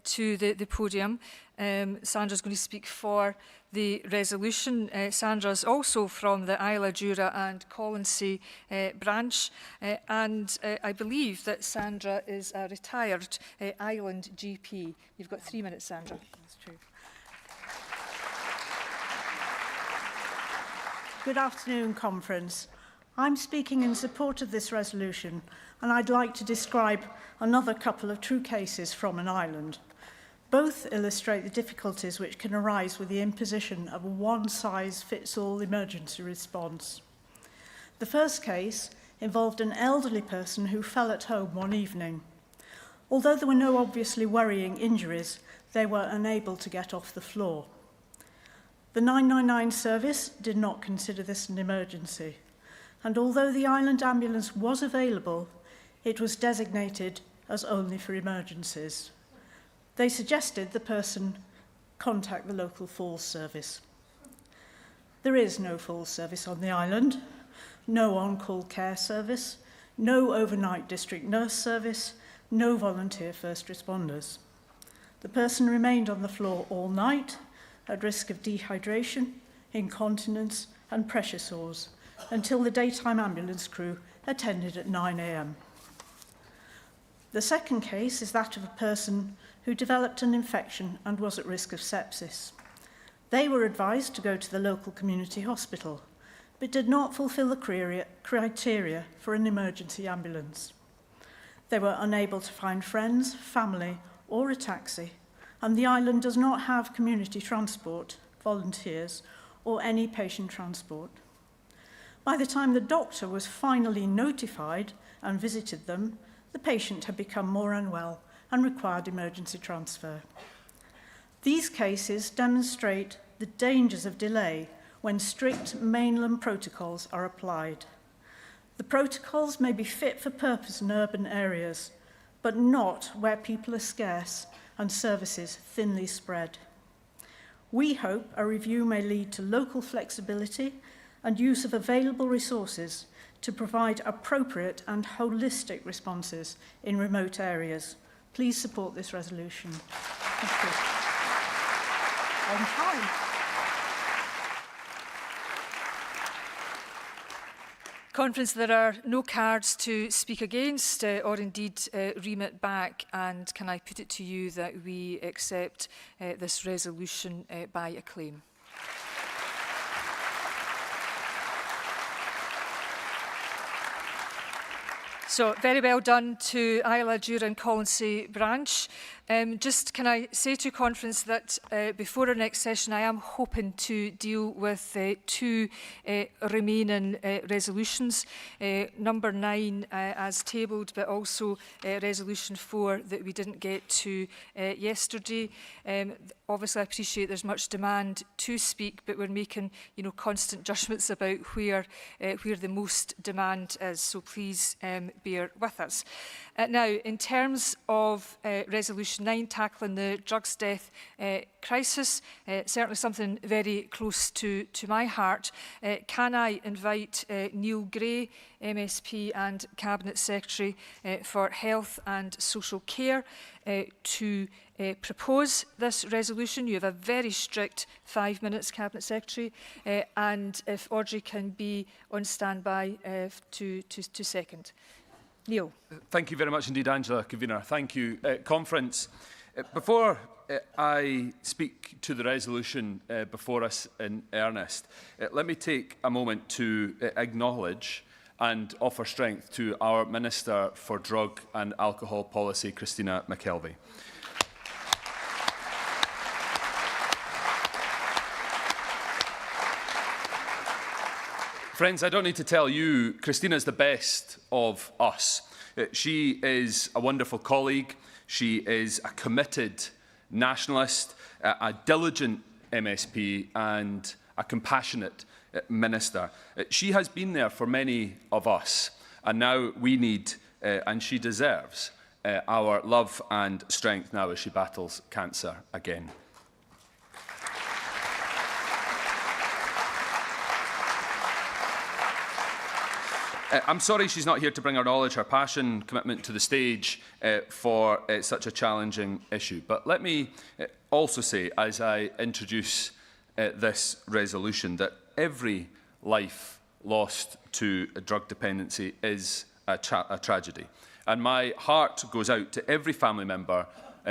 to the podium. Sandra's going to speak for the resolution. Sandra's also from the Isla Jura and Colonsay branch, and I believe that Sandra is a retired island GP. You've got 3 minutes, Sandra. That's true. Good afternoon, Conference. I'm speaking in support of this resolution, and I'd like to describe another couple of true cases from an island. Both illustrate the difficulties which can arise with the imposition of a one-size-fits-all emergency response. The first case involved an elderly person who fell at home one evening. Although there were no obviously worrying injuries, they were unable to get off the floor. The 999 service did not consider this an emergency, and although the island ambulance was available, it was designated as only for emergencies. They suggested the person contact the local falls service. There is no falls service on the island, no on-call care service, no overnight district nurse service, no volunteer first responders. The person remained on the floor all night at risk of dehydration, incontinence and pressure sores until the daytime ambulance crew attended at 9 a.m. The second case is that of a person who developed an infection and was at risk of sepsis. They were advised to go to the local community hospital, but did not fulfil the criteria for an emergency ambulance. They were unable to find friends, family, or a taxi, and the island does not have community transport, volunteers, or any patient transport. By the time the doctor was finally notified and visited them, the patient had become more unwell and required emergency transfer. These cases demonstrate the dangers of delay when strict mainland protocols are applied. The protocols may be fit for purpose in urban areas, but not where people are scarce and services thinly spread. We hope a review may lead to local flexibility and use of available resources to provide appropriate and holistic responses in remote areas. Please support this resolution. Thank you. On time. Conference, there are no cards to speak against or indeed remit back, and can I put it to you that we accept this resolution by acclaim? So, very well done to Isla Jura and Colonsay branch. Just can I say to Conference that before our next session I am hoping to deal with two remaining resolutions. Number 9 as tabled, but also resolution 4 that we didn't get to yesterday. Obviously I appreciate there's much demand to speak, but we're making constant judgments about where the most demand is, so please bear with us. Now, in terms of resolution 9, tackling the drugs death crisis, certainly something very close to my heart. Can I invite Neil Gray, MSP and Cabinet Secretary for Health and Social Care, to propose this resolution? You have a very strict 5 minutes, Cabinet Secretary, and if Audrey can be on standby to second. Neil. Thank you very much indeed, Angela, Convener. Thank you. Conference. Before I speak to the resolution before us in earnest, let me take a moment to acknowledge and offer strength to our Minister for Drug and Alcohol Policy, Christina McKelvey. Friends, I don't need to tell you, Christina is the best of us. She is a wonderful colleague. She is a committed nationalist, a diligent MSP and a compassionate minister. She has been there for many of us, and now we need, and she deserves, our love and strength now as she battles cancer again. I'm sorry she's not here to bring her knowledge, her passion, commitment to the stage for such a challenging issue. But let me also say, as I introduce this resolution, that every life lost to drug dependency is a tragedy. And my heart goes out to every family member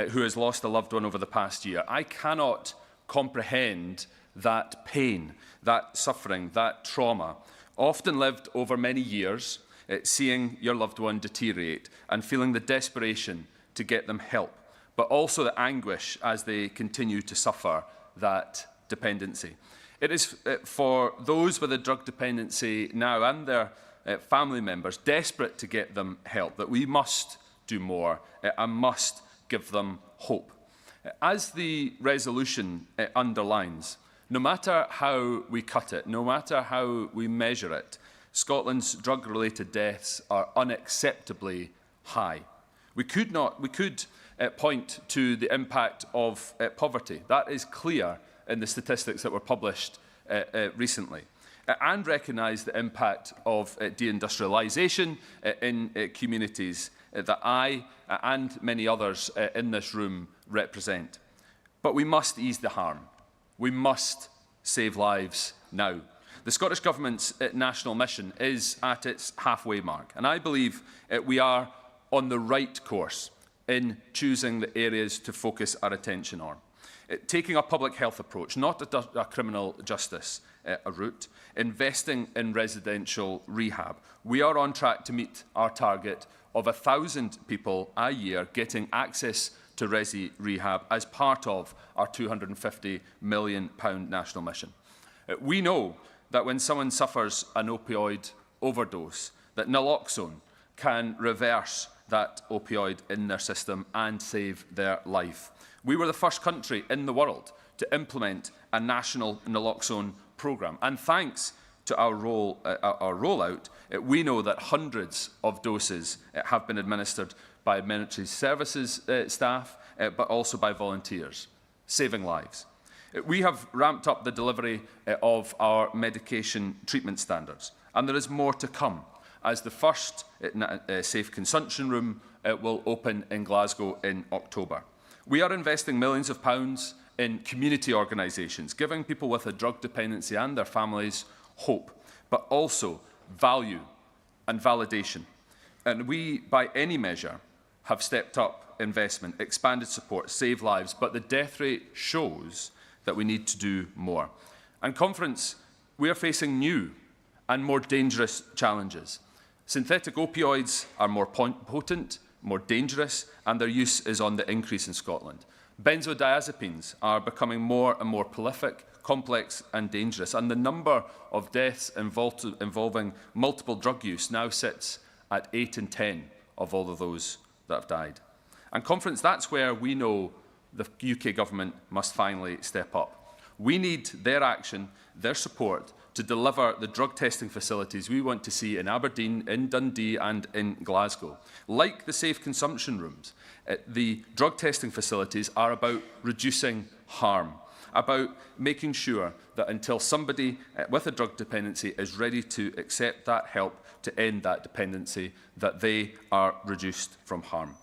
who has lost a loved one over the past year. I cannot comprehend that pain, that suffering, that trauma, often lived over many years, seeing your loved one deteriorate and feeling the desperation to get them help, but also the anguish as they continue to suffer that dependency. It is for those with a drug dependency now and their family members desperate to get them help that we must do more and must give them hope. As the resolution underlines, no matter how we cut it, no matter how we measure it, Scotland's drug-related deaths are unacceptably high. We could point to the impact of poverty. That is clear in the statistics that were published recently. And recognise the impact of deindustrialisation in communities that I and many others in this room represent. But we must ease the harm. We must save lives now. The Scottish Government's national mission is at its halfway mark, and I believe we are on the right course in choosing the areas to focus our attention on. Taking a public health approach, not a criminal justice route, investing in residential rehab. We are on track to meet our target of 1,000 people a year getting access to resi rehab as part of our £250 million national mission. We know that when someone suffers an opioid overdose, that naloxone can reverse that opioid in their system and save their life. We were the first country in the world to implement a national naloxone programme, and thanks to our rollout, we know that hundreds of doses have been administered by military services staff, but also by volunteers, saving lives. We have ramped up the delivery of our medication treatment standards, and there is more to come, as the first safe consumption room will open in Glasgow in October. We are investing millions of pounds in community organisations, giving people with a drug dependency and their families hope, but also value and validation. And we, by any measure, have stepped up investment, expanded support, saved lives, but the death rate shows that we need to do more. And Conference, we are facing new and more dangerous challenges. Synthetic opioids are more potent, more dangerous, and their use is on the increase in Scotland. Benzodiazepines are becoming more and more prolific, complex and dangerous, and the number of deaths involving multiple drug use now sits at 8 in 10 of all of those that have died. And Conference, that's where we know the UK Government must finally step up. We need their action, their support, to deliver the drug testing facilities we want to see in Aberdeen, in Dundee and in Glasgow. Like the safe consumption rooms, the drug testing facilities are about reducing harm, about making sure that until somebody with a drug dependency is ready to accept that help to end that dependency, that they are reduced from harm.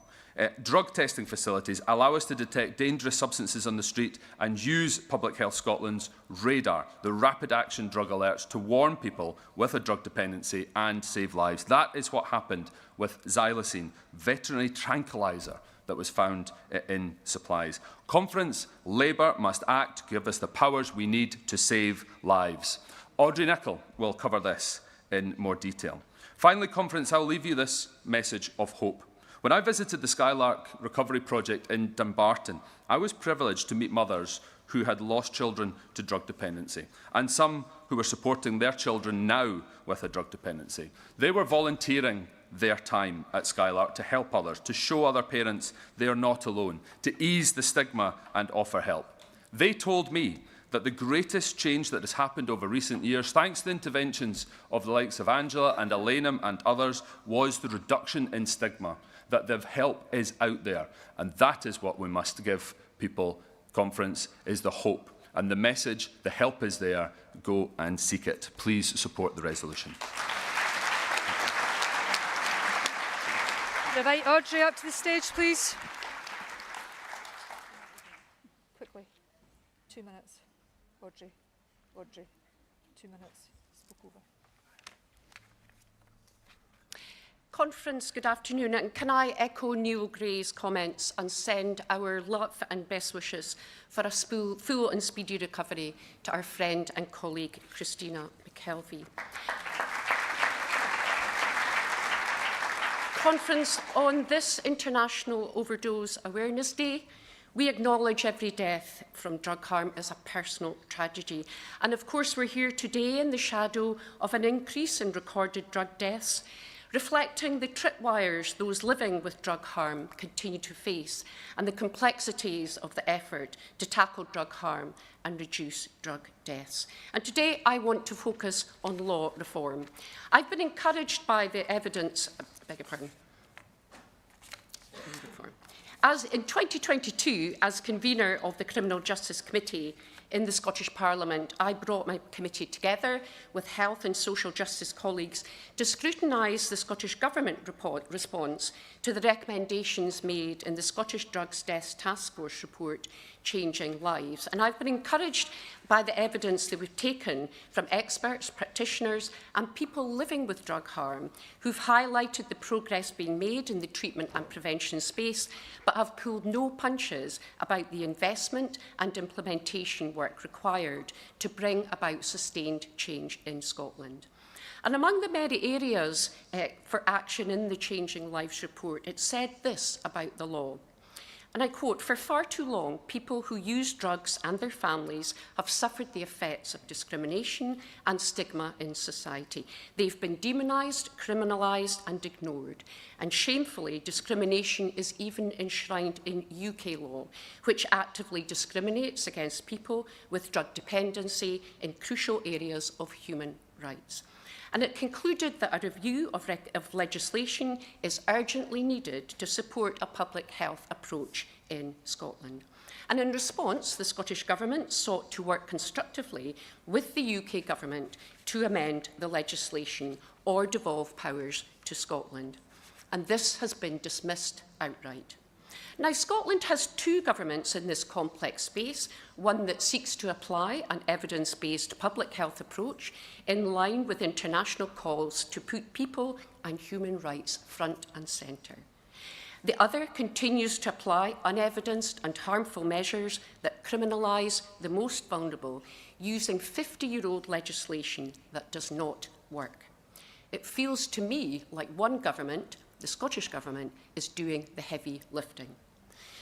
Drug testing facilities allow us to detect dangerous substances on the street and use Public Health Scotland's radar, the rapid action drug alerts, to warn people with a drug dependency and save lives. That is what happened with xylazine, veterinary tranquilizer that was found in supplies. Conference, Labour must act to give us the powers we need to save lives. Audrey Nicholl will cover this in more detail. Finally, Conference, I will leave you this message of hope. When I visited the Skylark Recovery Project in Dumbarton, I was privileged to meet mothers who had lost children to drug dependency, and some who were supporting their children now with a drug dependency. They were volunteering their time at Skylark to help others, to show other parents they are not alone, to ease the stigma and offer help. They told me that the greatest change that has happened over recent years, thanks to the interventions of the likes of Angela and Elaine and others, was the reduction in stigma, that the help is out there. And that is what we must give people. Conference is the hope and the message, the help is there, go and seek it. Please support the resolution. Invite Audrey up to the stage, please. Quickly. 2 minutes. Audrey. 2 minutes. Spoke over. Conference, good afternoon, and can I echo Neil Gray's comments and send our love and best wishes for a full and speedy recovery to our friend and colleague Christina McKelvey. Conference, on this International Overdose Awareness Day, we acknowledge every death from drug harm as a personal tragedy. And of course, we're here today in the shadow of an increase in recorded drug deaths, reflecting the tripwires those living with drug harm continue to face and the complexities of the effort to tackle drug harm and reduce drug deaths. And today I want to focus on law reform. I've been encouraged by the evidence, As in 2022, as convener of the Criminal Justice Committee in the Scottish Parliament, I brought my committee together with health and social justice colleagues to scrutinise the Scottish Government response to the recommendations made in the Scottish Drugs Deaths Task Force report, Changing Lives. And I've been encouraged by the evidence that we've taken from experts, practitioners and people living with drug harm who've highlighted the progress being made in the treatment and prevention space, but have pulled no punches about the investment and implementation work required to bring about sustained change in Scotland. And among the many areas for action in the Changing Lives report, it said this about the law. And I quote, "For far too long, people who use drugs and their families have suffered the effects of discrimination and stigma in society. They've been demonised, criminalised and ignored. And shamefully, discrimination is even enshrined in UK law, which actively discriminates against people with drug dependency in crucial areas of human rights." And it concluded that a review of legislation is urgently needed to support a public health approach in Scotland. And in response, the Scottish Government sought to work constructively with the UK Government to amend the legislation or devolve powers to Scotland. And this has been dismissed outright. Now, Scotland has two governments in this complex space, one that seeks to apply an evidence-based public health approach in line with international calls to put people and human rights front and centre. The other continues to apply unevidenced and harmful measures that criminalise the most vulnerable, using 50-year-old legislation that does not work. It feels to me like one government, the Scottish Government, is doing the heavy lifting.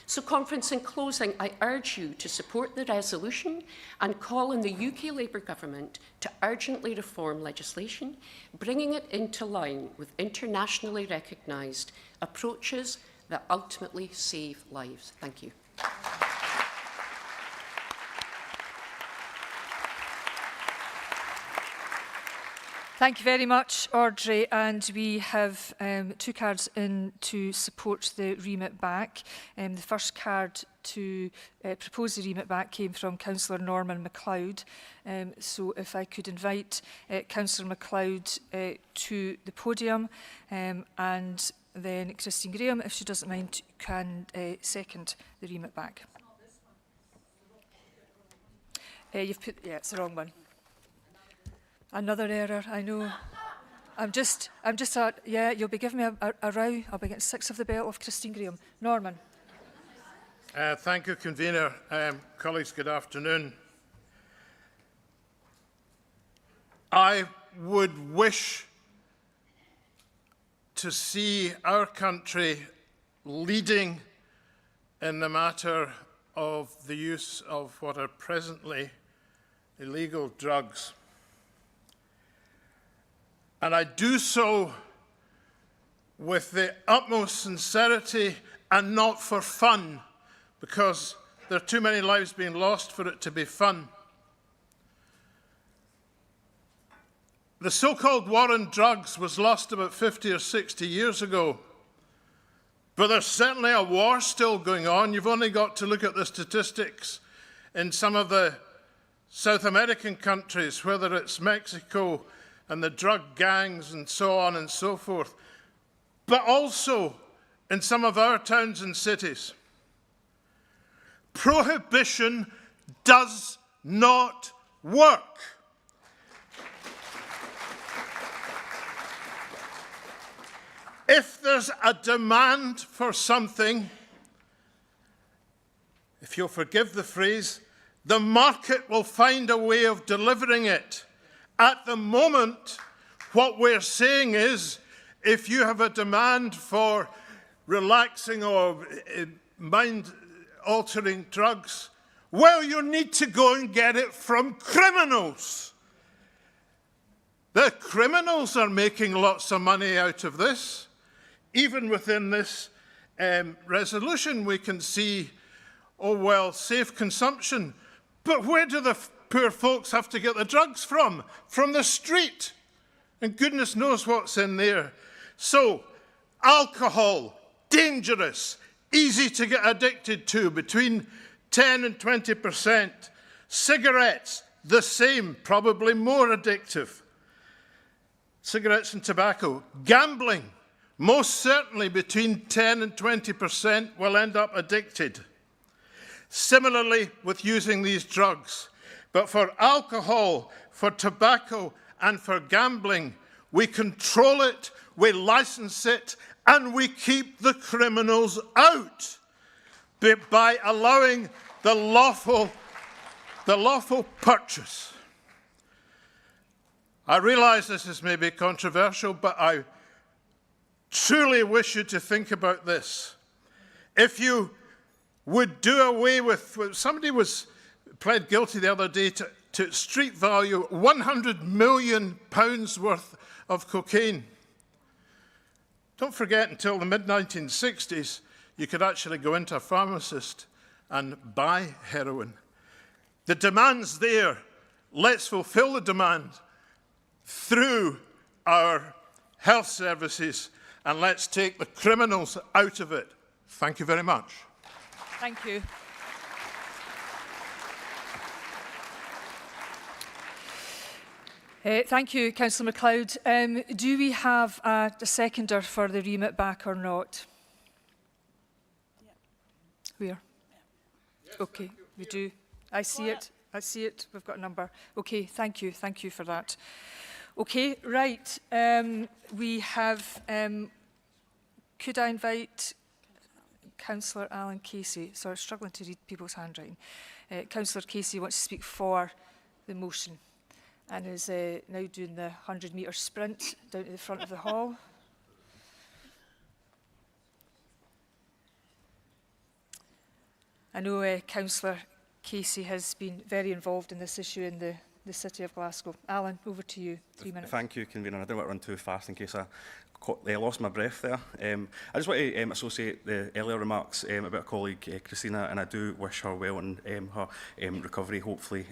So, Conference, in closing, I urge you to support the resolution and call on the UK Labour Government to urgently reform legislation, bringing it into line with internationally recognised approaches that ultimately save lives. Thank you. Thank you very much, Audrey. And we have 2 cards in to support the remit back. The first card to propose the remit back came from Councillor Norman MacLeod. So if I could invite Councillor MacLeod to the podium, and then Christine Graham, if she doesn't mind, can second the remit back. You've put, yeah, it's the wrong one. Another error, I know. Yeah, you'll be giving me a row. I'll be getting 6 of the belt off Christine Graham. Norman. Thank you, Convener. Colleagues, good afternoon. I would wish to see our country leading in the matter of the use of what are presently illegal drugs. And I do so with the utmost sincerity and not for fun, because there are too many lives being lost for it to be fun. The so-called war on drugs was lost about 50 or 60 years ago. But there's certainly a war still going on. You've only got to look at the statistics in some of the South American countries, whether it's Mexico and the drug gangs and so on and so forth, but also in some of our towns and cities. Prohibition does not work. If there's a demand for something, if you'll forgive the phrase, the market will find a way of delivering it. At the moment, what we're saying is, if you have a demand for relaxing or mind-altering drugs, well, you need to go and get it from criminals. The criminals are making lots of money out of this. Even within this resolution, we can see, oh, well, safe consumption. But where do the poor folks have to get the drugs from? From the street. And goodness knows what's in there. So, alcohol, dangerous, easy to get addicted to, between 10 and 20%. Cigarettes, the same, probably more addictive. Cigarettes and tobacco. Gambling, most certainly between 10 and 20% will end up addicted. Similarly with using these drugs. But for alcohol, for tobacco, and for gambling, we control it, we license it, and we keep the criminals out by allowing the lawful purchase. I realise this is maybe controversial, but I truly wish you to think about this. If you would do away with, somebody pled guilty the other day to street value £100 million worth of cocaine. Don't forget, until the mid-1960s, you could actually go into a pharmacist and buy heroin. The demand's there. Let's fulfill the demand through our health services, and let's take the criminals out of it. Thank you very much. Thank you. Thank you, Councillor MacLeod. Do we have a seconder for the remit back or not? Yeah. Where? Yeah. OK, we do. I see it. I see it. We've got a number. OK, thank you. Thank you for that. OK, right. We have... could I invite Councillor Alan Casey? Sorry, struggling to read people's handwriting. Councillor Casey wants to speak for the motion and is now doing the 100-metre sprint down to the front of the hall. I know Councillor Casey has been very involved in this issue in the City of Glasgow. Alan, over to you. 3 minutes. Thank you, Convener. I don't want to run too fast in case I lost my breath there. I just want to associate the earlier remarks about a colleague, Christina, and I do wish her well in her recovery, hopefully,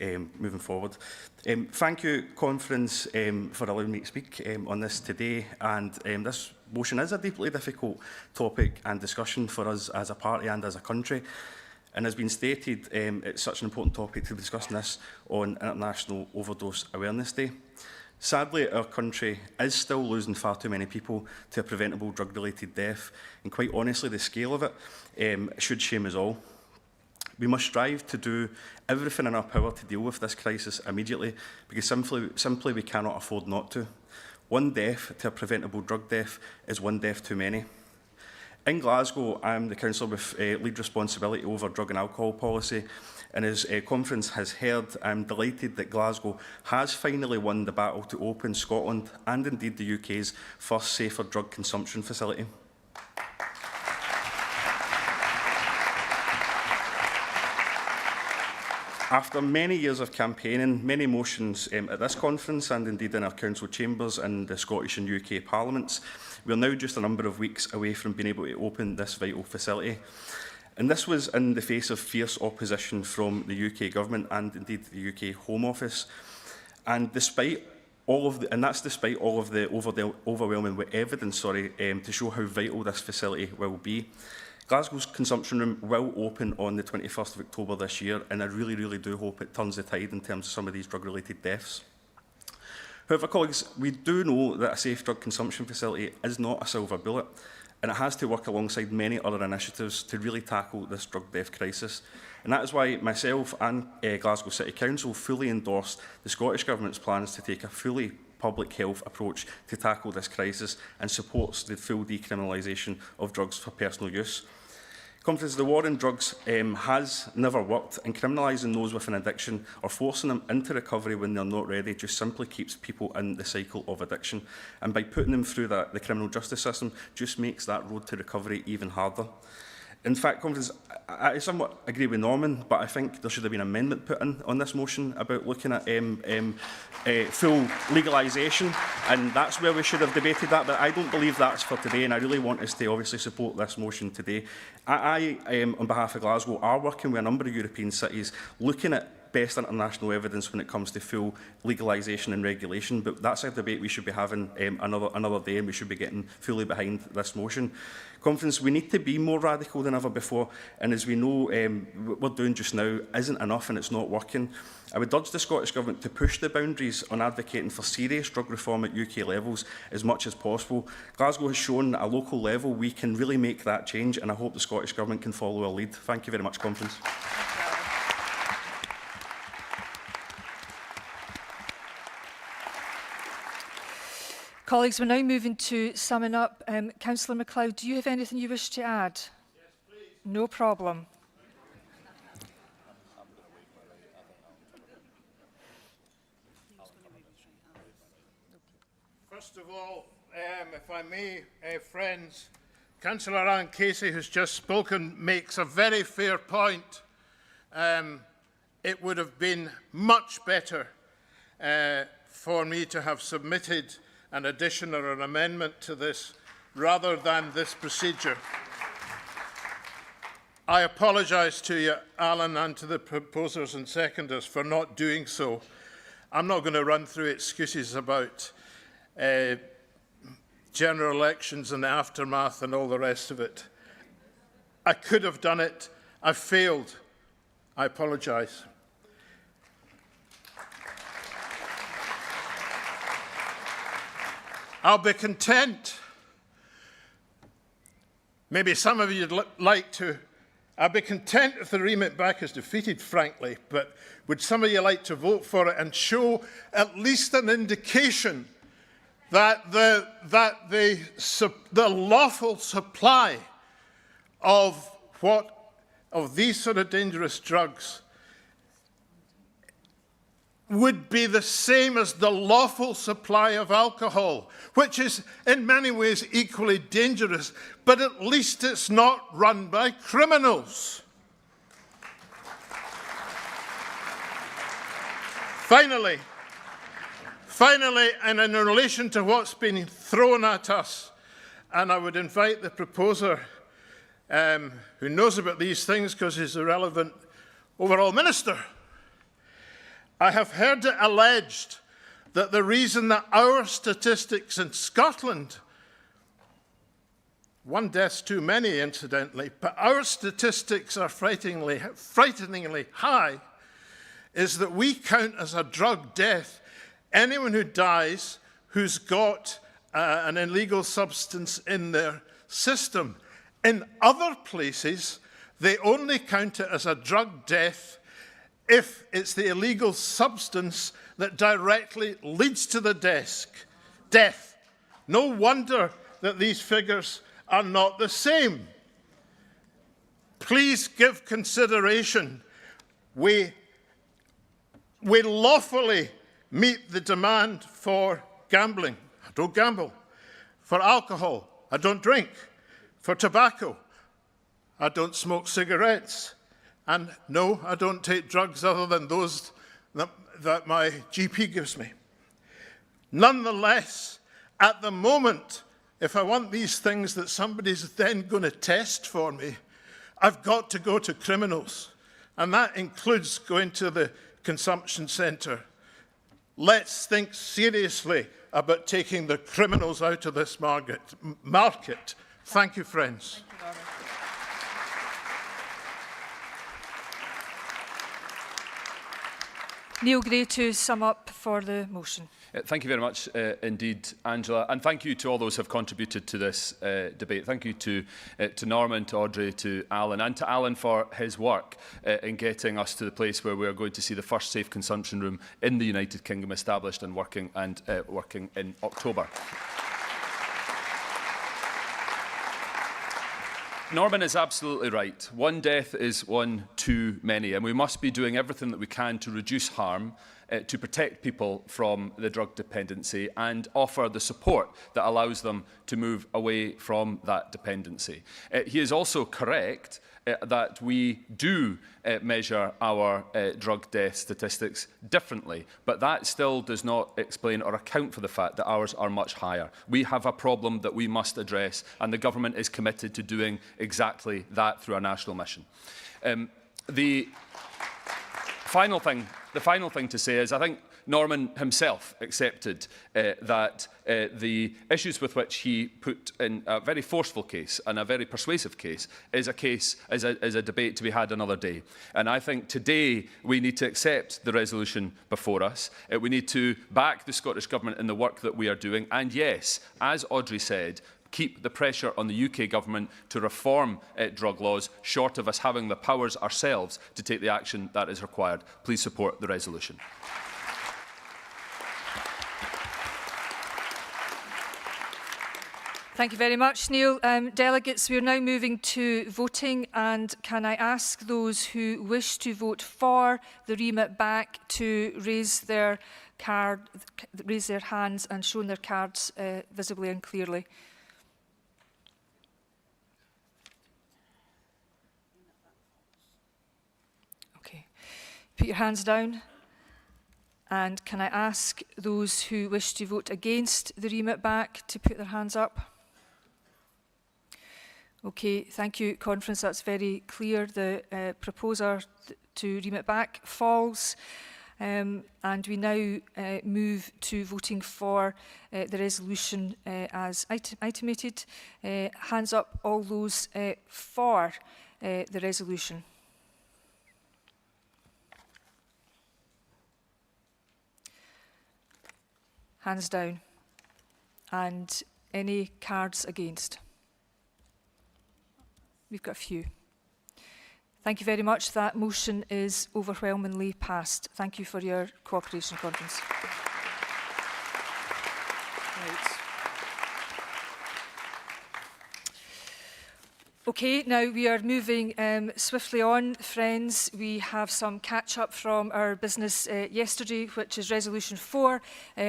moving forward. Thank you, Conference, for allowing me to speak on this today. And this motion is a deeply difficult topic and discussion for us as a party and as a country. And as been stated, it's such an important topic to be discussing this on International Overdose Awareness Day. Sadly, our country is still losing far too many people to a preventable drug-related death, and quite honestly, the scale of it should shame us all. We must strive to do everything in our power to deal with this crisis immediately, because simply we cannot afford not to. One death to a preventable drug death is one death too many. In Glasgow, I am the councillor with lead responsibility over drug and alcohol policy, and as Conference has heard, I am delighted that Glasgow has finally won the battle to open Scotland and indeed the UK's first safer drug consumption facility. After many years of campaigning, many motions at this conference and indeed in our council chambers and the Scottish and UK parliaments, we are now just a number of weeks away from being able to open this vital facility. And this was in the face of fierce opposition from the UK government and indeed the UK Home Office. And despite all of the overwhelming evidence, to show how vital this facility will be, Glasgow's consumption room will open on the 21st of October this year, and I really, really do hope it turns the tide in terms of some of these drug-related deaths. However, colleagues, we do know that a safe drug consumption facility is not a silver bullet, and it has to work alongside many other initiatives to really tackle this drug death crisis. And that is why myself and Glasgow City Council fully endorse the Scottish Government's plans to take a fully public health approach to tackle this crisis and supports the full decriminalisation of drugs for personal use. Conference, the war on drugs has never worked, and criminalising those with an addiction or forcing them into recovery when they're not ready just simply keeps people in the cycle of addiction. And by putting them through the criminal justice system just makes that road to recovery even harder. In fact, Conference, I somewhat agree with Norman, but I think there should have been an amendment put in on this motion about looking at full legalisation, and that's where we should have debated that, but I don't believe that's for today, and I really want us to obviously support this motion today. I on behalf of Glasgow, are working with a number of European cities looking at best international evidence when it comes to full legalisation and regulation, but that's a debate we should be having another day, and we should be getting fully behind this motion. Conference, we need to be more radical than ever before, and as we know, what we're doing just now isn't enough and it's not working. I would urge the Scottish Government to push the boundaries on advocating for serious drug reform at UK levels as much as possible. Glasgow has shown that at a local level we can really make that change, and I hope the Scottish Government can follow our lead. Thank you very much, Conference. Colleagues, we're now moving to summing up. Councillor MacLeod, do you have anything you wish to add? Yes, please. No problem. First of all, if I may, friends, Councillor Anne Casey, who's just spoken, makes a very fair point. It would have been much better for me to have submitted an addition or an amendment to this rather than this procedure. I apologise to you, Alan, and to the proposers and seconders for not doing so. I'm not going to run through excuses about general elections and the aftermath and all the rest of it. I could have done it. I failed. I apologise. I'll be content. Maybe some of you would like to. I'll be content if the remit back is defeated, frankly, but would some of you like to vote for it and show at least an indication that the lawful supply of these sort of dangerous drugs would be the same as the lawful supply of alcohol, which is in many ways equally dangerous, but at least it's not run by criminals. Finally, and in relation to what's been thrown at us, and I would invite the proposer, who knows about these things because he's the relevant overall minister. I have heard it alleged that the reason that our statistics in Scotland, one death's too many, incidentally, but our statistics are frighteningly high, is that we count as a drug death anyone who dies who's got an illegal substance in their system. In other places, they only count it as a drug death if it's the illegal substance that directly leads to the death. No wonder that these figures are not the same. Please give consideration. We lawfully meet the demand for gambling. I don't gamble. For alcohol, I don't drink. For tobacco, I don't smoke cigarettes. And no, I don't take drugs other than those that my GP gives me. Nonetheless, at the moment, if I want these things that somebody's then going to test for me, I've got to go to criminals. And that includes going to the consumption centre. Let's think seriously about taking the criminals out of this market. Thank you, friends. Thank you, Norman. Neil Gray to sum up for the motion. Thank you very much indeed, Angela, and thank you to all those who have contributed to this debate. Thank you to Norman, to Audrey, to Alan, and to Alan for his work in getting us to the place where we are going to see the first safe consumption room in the United Kingdom established and working in October. Norman is absolutely right. One death is one too many, and we must be doing everything that we can to reduce harm, to protect people from the drug dependency and offer the support that allows them to move away from that dependency. He is also correct that we do measure our drug death statistics differently, but that still does not explain or account for the fact that ours are much higher. We have a problem that we must address, and the government is committed to doing exactly that through our national mission. The final thing to say is I think Norman himself accepted that the issues with which he put in a very forceful case and a very persuasive case is a debate to be had another day. And I think today we need to accept the resolution before us. We need to back the Scottish Government in the work that we are doing. And yes, as Audrey said, keep the pressure on the UK Government to reform drug laws, short of us having the powers ourselves to take the action that is required. Please support the resolution. Thank you very much, Neil. Delegates, we are now moving to voting, and can I ask those who wish to vote for the remit back to raise their hands and show their cards visibly and clearly. Okay. Put your hands down. And can I ask those who wish to vote against the remit back to put their hands up? Okay, thank you, Conference. That's very clear. The proposer to remit back falls. And we now move to voting for the resolution as itimated. Hands up, all those for the resolution. Hands down. And any cards against? We've got a few. Thank you very much. That motion is overwhelmingly passed. Thank you for your cooperation, Conference. Right. Okay, now we are moving swiftly on, friends. We have some catch-up from our business yesterday, which is Resolution 4,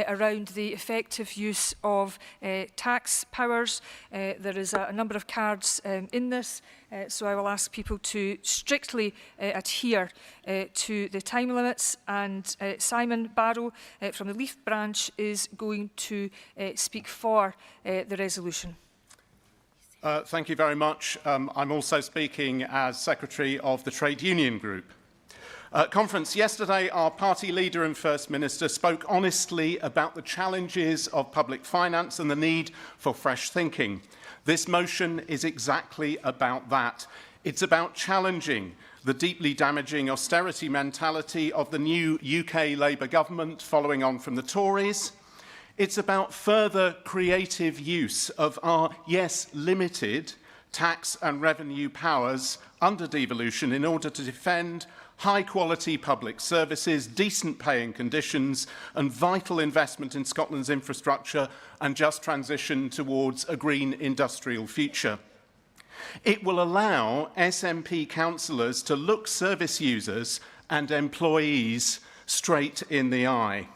around the effective use of tax powers. There is a number of cards in this, so I will ask people to strictly adhere to the time limits. And Simon Barrow from the Leaf branch is going to speak for the resolution. Thank you very much. I'm also speaking as Secretary of the Trade Union Group. Conference, yesterday our party leader and First Minister spoke honestly about the challenges of public finance and the need for fresh thinking. This motion is exactly about that. It's about challenging the deeply damaging austerity mentality of the new UK Labour government following on from the Tories. It's about further creative use of our, yes, limited tax and revenue powers under devolution in order to defend high-quality public services, decent paying conditions and vital investment in Scotland's infrastructure and just transition towards a green industrial future. It will allow SNP councillors to look service users and employees straight in the eye.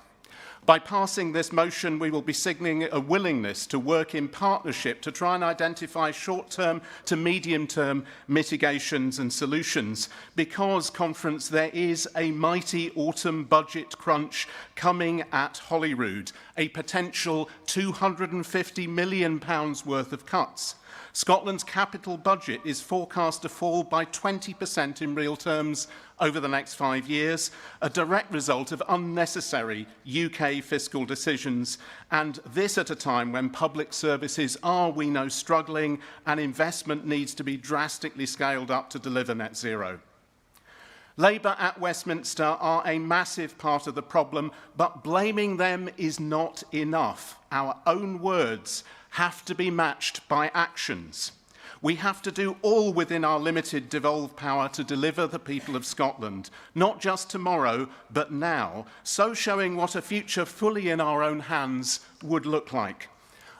By passing this motion, we will be signalling a willingness to work in partnership to try and identify short-term to medium-term mitigations and solutions. Because, Conference, there is a mighty autumn budget crunch coming at Holyrood, a potential £250 million worth of cuts. Scotland's capital budget is forecast to fall by 20% in real terms over the next 5 years, a direct result of unnecessary UK fiscal decisions, and this at a time when public services are, we know, struggling and investment needs to be drastically scaled up to deliver net zero. Labour at Westminster are a massive part of the problem, but blaming them is not enough. Our own words have to be matched by actions. We have to do all within our limited devolved power to deliver the people of Scotland, not just tomorrow, but now, so showing what a future fully in our own hands would look like.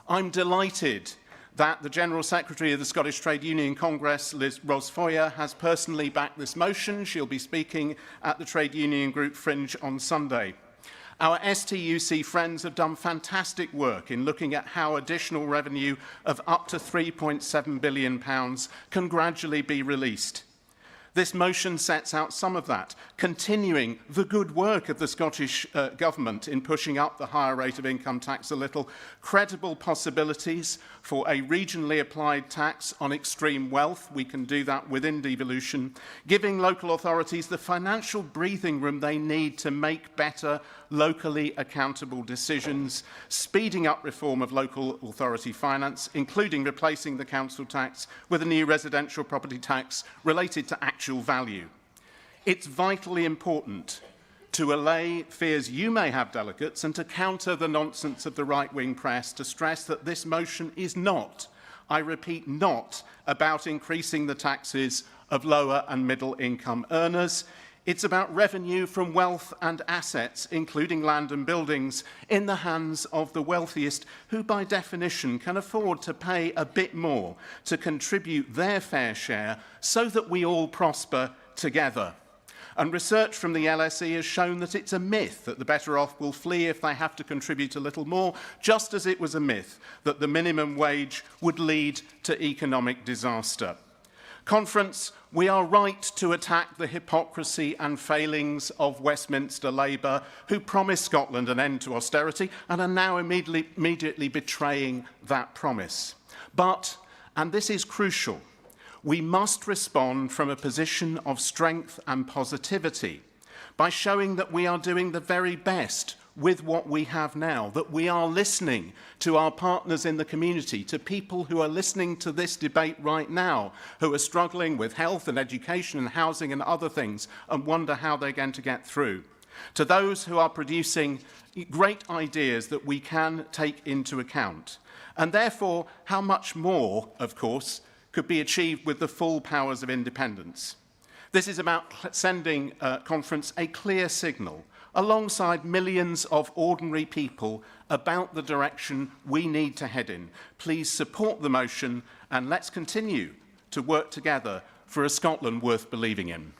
I'm delighted that the General Secretary of the Scottish Trade Union Congress, Liz Ros-Foyer, has personally backed this motion. She'll be speaking at the Trade Union Group Fringe on Sunday. Our STUC friends have done fantastic work in looking at how additional revenue of up to £3.7 billion can gradually be released. This motion sets out some of that, continuing the good work of the Scottish Government in pushing up the higher rate of income tax a little, credible possibilities for a regionally applied tax on extreme wealth. We can do that within devolution, giving local authorities the financial breathing room they need to make better locally accountable decisions, speeding up reform of local authority finance, including replacing the council tax with a new residential property tax related to actual value. It's vitally important to allay fears you may have, delegates, and to counter the nonsense of the right-wing press, to stress that this motion is not, I repeat, not about increasing the taxes of lower and middle income earners. It's about revenue from wealth and assets, including land and buildings, in the hands of the wealthiest, who by definition can afford to pay a bit more to contribute their fair share so that we all prosper together. And research from the LSE has shown that it's a myth that the better off will flee if they have to contribute a little more, just as it was a myth that the minimum wage would lead to economic disaster. Conference, we are right to attack the hypocrisy and failings of Westminster Labour, who promised Scotland an end to austerity and are now immediately betraying that promise. But, and this is crucial, we must respond from a position of strength and positivity by showing that we are doing the very best with what we have now, that we are listening to our partners in the community, to people who are listening to this debate right now, who are struggling with health and education and housing and other things and wonder how they're going to get through, to those who are producing great ideas that we can take into account, and therefore how much more, of course, could be achieved with the full powers of independence. This is about sending Conference a clear signal alongside millions of ordinary people about the direction we need to head in. Please support the motion and let's continue to work together for a Scotland worth believing in.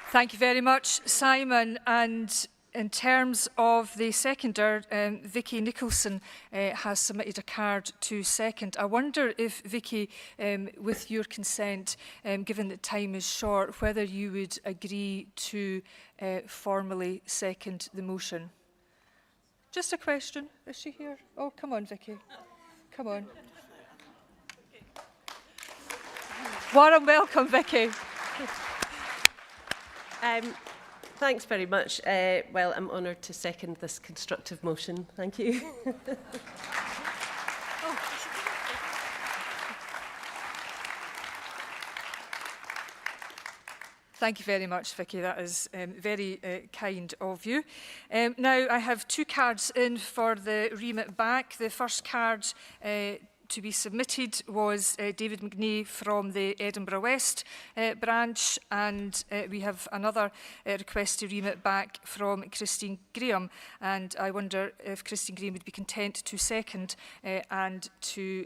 Thank you very much, Simon. And in terms of the seconder, Vicky Nicholson has submitted a card to second. I wonder if, Vicky, with your consent, given that time is short, whether you would agree to formally second the motion. Just a question. Is she here? Oh, come on, Vicky. Come on. Warm welcome, Vicky. Thanks very much. Well, I'm honoured to second this constructive motion. Thank you. Thank you very much, Vicky. That is very kind of you. Now, I have two cards in for the remit back. The first card to be submitted was David McNee from the Edinburgh West branch, and we have another request to remit back from Christine Graham, and I wonder if Christine Graham would be content to second and to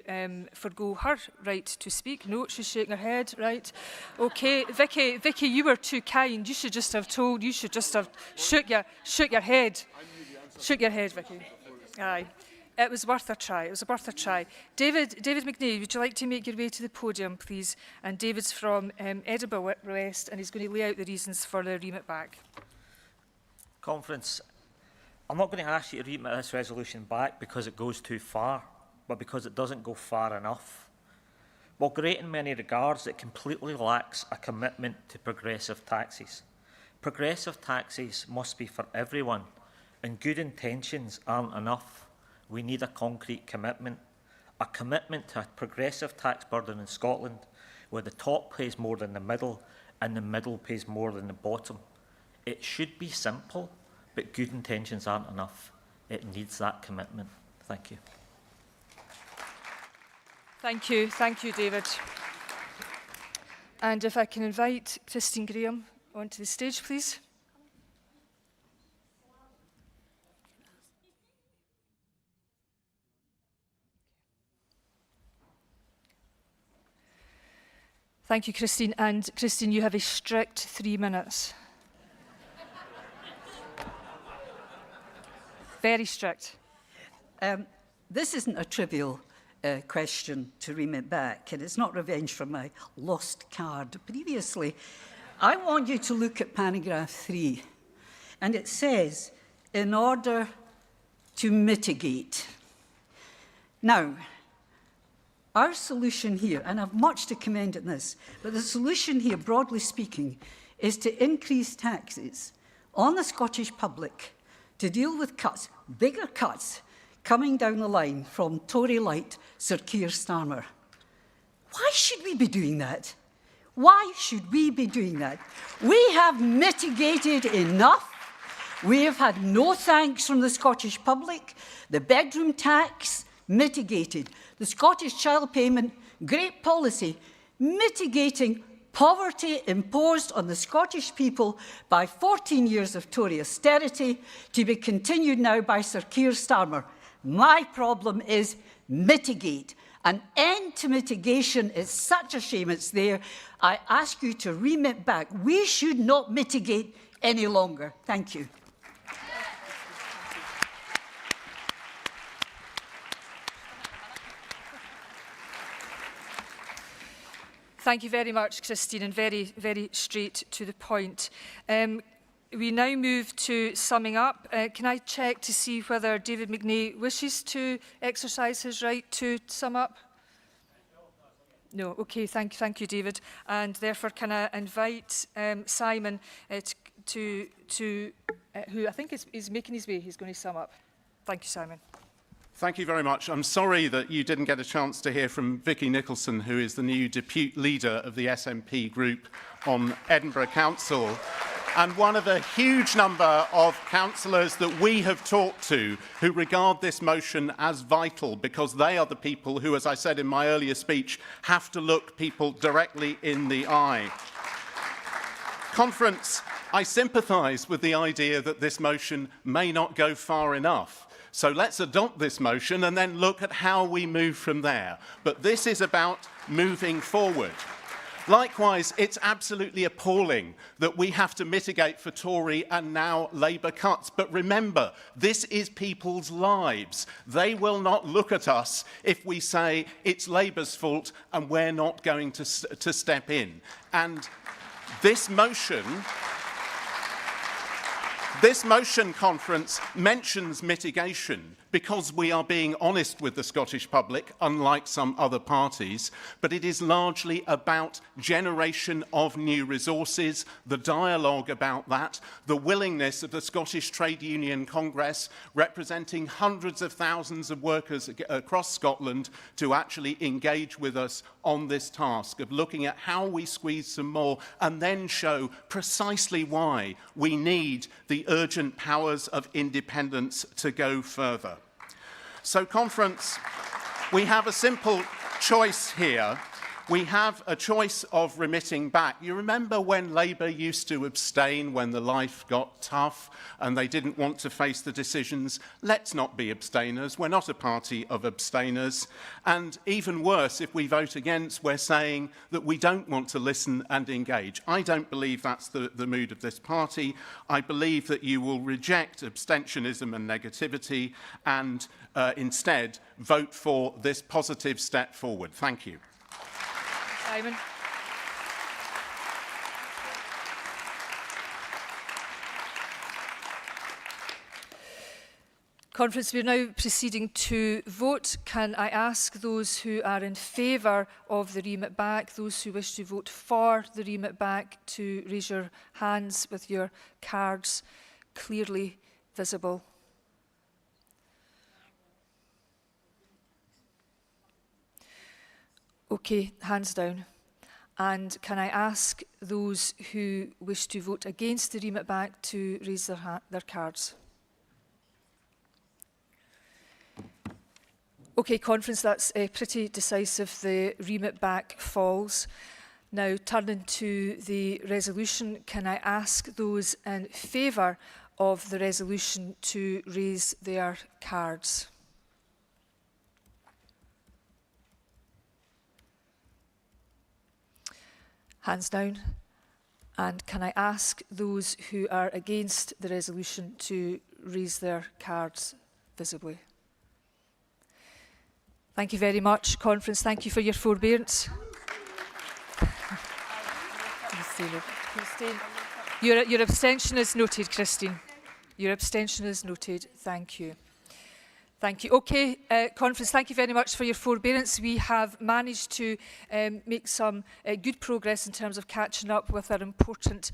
forgo her right to speak. No, she's shaking her head, right. Okay, Vicky, you were too kind. You should just have told, you should just have shook your head. Shook your head, Vicky. Aye. It was worth a try. It was worth a try. David McNee, would you like to make your way to the podium, please? And David's from Edinburgh West, and he's going to lay out the reasons for the remit back. Conference, I'm not going to ask you to remit this resolution back because it goes too far, but because it doesn't go far enough. While great in many regards, it completely lacks a commitment to progressive taxes. Progressive taxes must be for everyone, and good intentions aren't enough. We need a concrete commitment. A commitment to a progressive tax burden in Scotland, where the top pays more than the middle and the middle pays more than the bottom. It should be simple, but good intentions aren't enough. It needs that commitment. Thank you. Thank you. Thank you, David. And if I can invite Christine Graham onto the stage, please. Thank you, Christine. And Christine, you have a strict 3 minutes. Very strict. This isn't a trivial question to remit back, and it's not revenge for my lost card previously. I want you to look at paragraph 3, and it says, in order to mitigate. Now, our solution here, and I've much to commend in this, but the solution here, broadly speaking, is to increase taxes on the Scottish public to deal with cuts, bigger cuts, coming down the line from Tory-light Sir Keir Starmer. Why should we be doing that? Why should we be doing that? We have mitigated enough. We have had no thanks from the Scottish public. The bedroom tax, mitigated. The Scottish child payment, great policy, mitigating poverty imposed on the Scottish people by 14 years of Tory austerity, to be continued now by Sir Keir Starmer. My problem is mitigate. An end to mitigation is such a shame it's there. I ask you to remit back. We should not mitigate any longer. Thank you. Thank you very much, Christine, and very, very straight to the point. We now move to summing up. Can I check to see whether David McNay wishes to exercise his right to sum up? No. Okay, thank you, David. And therefore, can I invite Simon who I think is making his way. He's going to sum up. Thank you, Simon. Thank you very much. I'm sorry that you didn't get a chance to hear from Vicky Nicholson, who is the new depute leader of the SNP group on Edinburgh Council, and one of a huge number of councillors that we have talked to who regard this motion as vital, because they are the people who, as I said in my earlier speech, have to look people directly in the eye. Conference, I sympathise with the idea that this motion may not go far enough. So let's adopt this motion and then look at how we move from there. But this is about moving forward. Likewise, it's absolutely appalling that we have to mitigate for Tory and now Labour cuts. But remember, this is people's lives. They will not look at us if we say it's Labour's fault and we're not going to step in. And this motion, Conference, mentions mitigation because we are being honest with the Scottish public, unlike some other parties, but it is largely about generation of new resources, the dialogue about that, the willingness of the Scottish Trade Union Congress, representing hundreds of thousands of workers across Scotland, to actually engage with us on this task of looking at how we squeeze some more and then show precisely why we need the urgent powers of independence to go further. So, Conference, we have a simple choice here. We have a choice of remitting back. You remember when Labour used to abstain when the life got tough and they didn't want to face the decisions? Let's not be abstainers. We're not a party of abstainers. And even worse, if we vote against, we're saying that we don't want to listen and engage. I don't believe that's the mood of this party. I believe that you will reject abstentionism and negativity and instead vote for this positive step forward. Thank you. Simon. Conference, we are now proceeding to vote. Can I ask those who are in favour of the remit back, those who wish to vote for the remit back, to raise your hands with your cards clearly visible? Okay, hands down. And can I ask those who wish to vote against the remit back to raise their cards? Okay, conference, that's pretty decisive. The remit back falls. Now, turning to the resolution, can I ask those in favour of the resolution to raise their cards? Hands down. And can I ask those who are against the resolution to raise their cards visibly? Thank you very much, conference. Thank you for your forbearance. Christine. Your abstention is noted, Christine. Your abstention is noted. Thank you. Thank you. Okay, conference, thank you very much for your forbearance. We have managed to make some good progress in terms of catching up with our important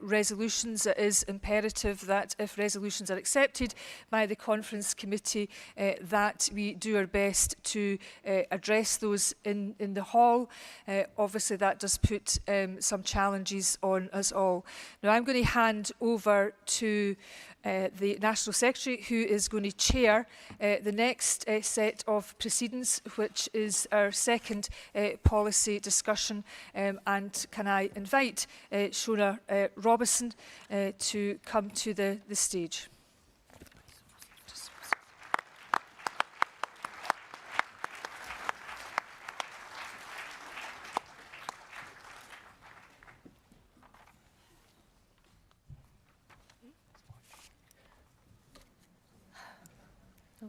resolutions. It is imperative that if resolutions are accepted by the conference committee, that we do our best to address those in the hall. Obviously, that does put some challenges on us all. Now, I'm going to hand over to the National Secretary, who is going to chair the next set of proceedings, which is our second policy discussion. And can I invite Shona Robison to come to the stage.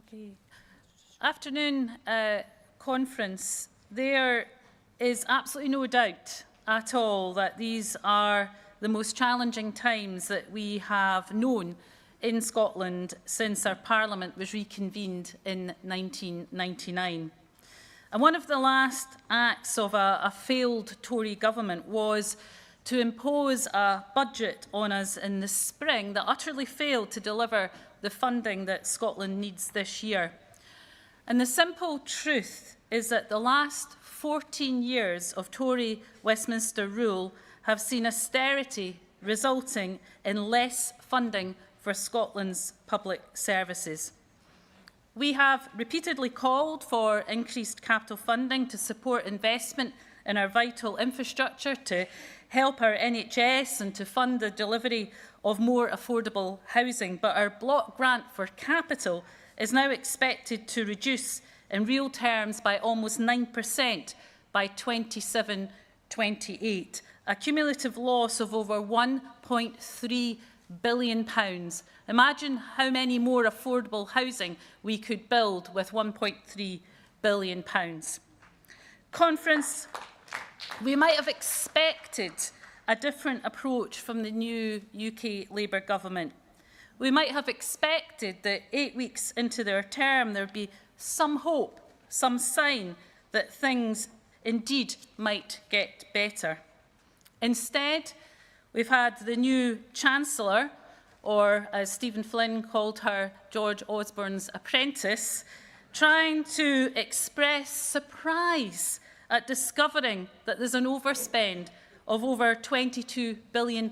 Okay. Afternoon conference. There is absolutely no doubt at all that these are the most challenging times that we have known in Scotland since our Parliament was reconvened in 1999. And one of the last acts of a failed Tory government was to impose a budget on us in the spring that utterly failed to deliver the funding that Scotland needs this year. And the simple truth is that the last 14 years of Tory Westminster rule have seen austerity resulting in less funding for Scotland's public services. We have repeatedly called for increased capital funding to support investment in our vital infrastructure, to help our NHS and to fund the delivery of more affordable housing. But our block grant for capital is now expected to reduce in real terms by almost 9% by 27-28, a cumulative loss of over £1.3 billion. Imagine how many more affordable housing we could build with £1.3 billion. Conference, we might have expected a different approach from the new UK Labour government. We might have expected that 8 weeks into their term there would be some hope, some sign that things indeed might get better. Instead, we've had the new Chancellor, or as Stephen Flynn called her, George Osborne's apprentice, trying to express surprise at discovering that there's an overspend of over £22 billion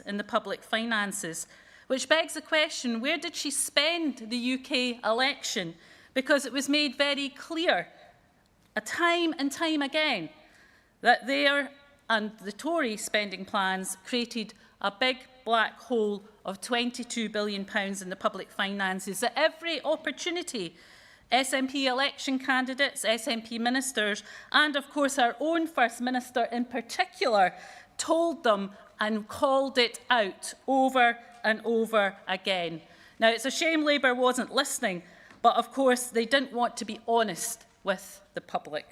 in the public finances, which begs the question, where did she spend the UK election? Because it was made very clear, time and time again, that their and the Tory spending plans created a big black hole of £22 billion in the public finances. At every opportunity, SNP election candidates, SNP ministers, and of course our own First Minister in particular, told them and called it out over and over again. Now, it's a shame Labour wasn't listening, but of course they didn't want to be honest with the public.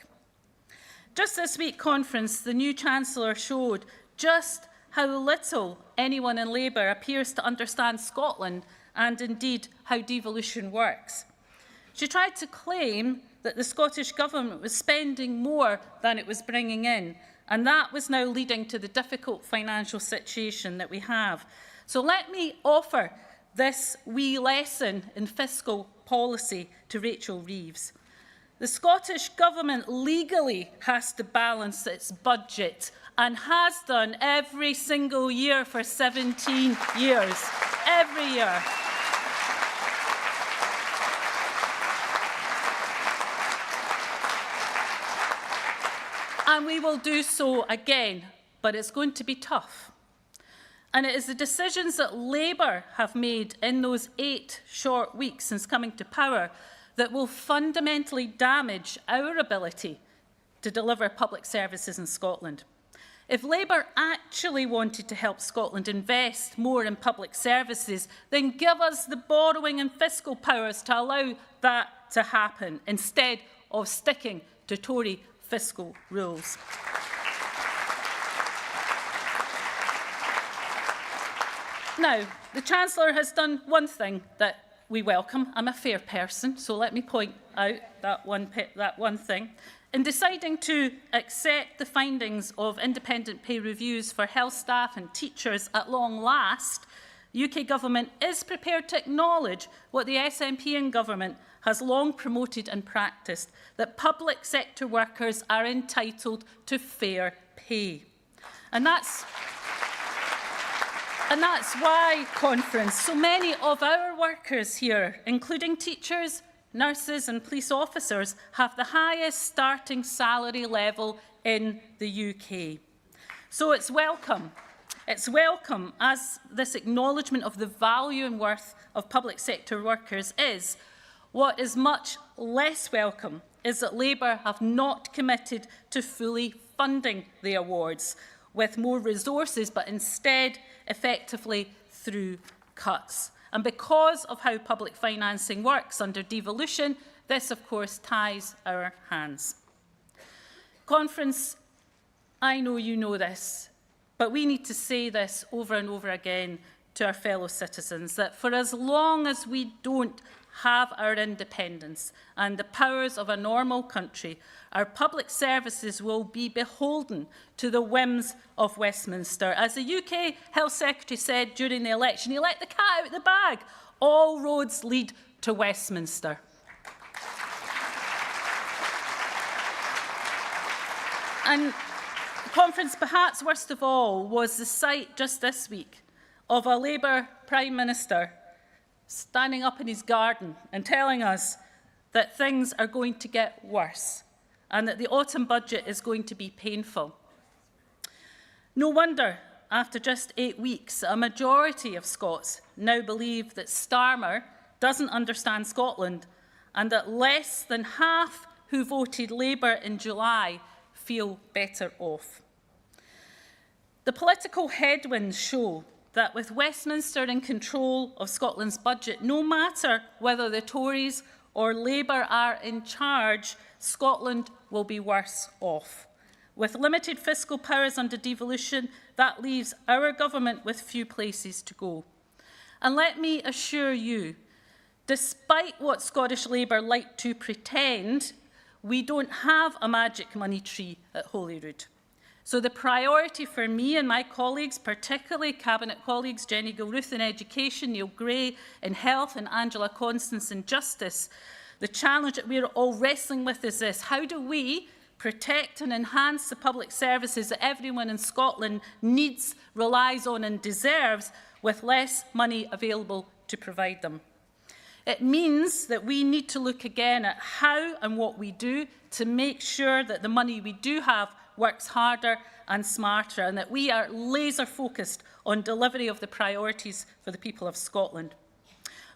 Just this week, conference, the new Chancellor showed just how little anyone in Labour appears to understand Scotland and indeed how devolution works. She tried to claim that the Scottish Government was spending more than it was bringing in, and that was now leading to the difficult financial situation that we have. So let me offer this wee lesson in fiscal policy to Rachel Reeves. The Scottish Government legally has to balance its budget and has done every single year for 17 years. Every year. And we will do so again, but it's going to be tough. And it is the decisions that Labour have made in those 8 short weeks since coming to power that will fundamentally damage our ability to deliver public services in Scotland. If Labour actually wanted to help Scotland invest more in public services, then give us the borrowing and fiscal powers to allow that to happen, instead of sticking to Tory fiscal rules. Now, the Chancellor has done one thing that we welcome. I'm a fair person, so let me point out that one thing. In deciding to accept the findings of independent pay reviews for health staff and teachers at long last, the UK Government is prepared to acknowledge what the SNP Government has long promoted and practised, that public sector workers are entitled to fair pay. And that's why, Conference, so many of our workers here, including teachers, nurses and police officers, have the highest starting salary level in the UK. So it's welcome. It's welcome, as this acknowledgement of the value and worth of public sector workers is. What is much less welcome is that Labour have not committed to fully funding the awards with more resources, but instead effectively through cuts. And because of how public financing works under devolution, this, of course, ties our hands. Conference, I know you know this, but we need to say this over and over again to our fellow citizens, that for as long as we don't have our independence and the powers of a normal country, our public services will be beholden to the whims of Westminster. As the UK Health Secretary said during the election, he let the cat out of the bag. All roads lead to Westminster. And Conference, perhaps worst of all, was the sight just this week of a Labour Prime Minister standing up in his garden and telling us that things are going to get worse and that the autumn budget is going to be painful. No wonder, after just 8 weeks, a majority of Scots now believe that Starmer doesn't understand Scotland and that less than half who voted Labour in July feel better off. The political headwinds show that with Westminster in control of Scotland's budget, no matter whether the Tories or Labour are in charge, Scotland will be worse off. With limited fiscal powers under devolution, that leaves our government with few places to go. And let me assure you, despite what Scottish Labour like to pretend, we don't have a magic money tree at Holyrood. So the priority for me and my colleagues, particularly Cabinet colleagues Jenny Gilruth in Education, Neil Gray in Health and Angela Constance in Justice, the challenge that we're all wrestling with is this: how do we protect and enhance the public services that everyone in Scotland needs, relies on and deserves, with less money available to provide them? It means that we need to look again at how and what we do to make sure that the money we do have works harder and smarter, and that we are laser focused on delivery of the priorities for the people of Scotland.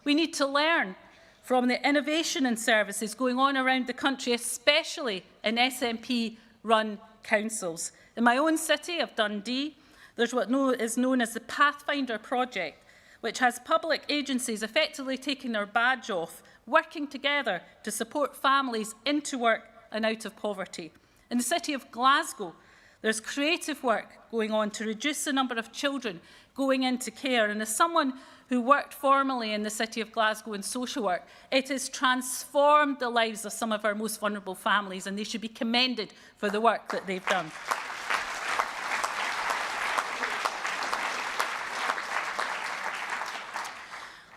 We need to learn from the innovation in services going on around the country, especially in SNP-run councils. In my own city of Dundee, there's what is known as the Pathfinder project, which has public agencies effectively taking their badge off, working together to support families into work and out of poverty. In the city of Glasgow, there's creative work going on to reduce the number of children going into care. And as someone who worked formerly in the city of Glasgow in social work, it has transformed the lives of some of our most vulnerable families, and they should be commended for the work that they've done.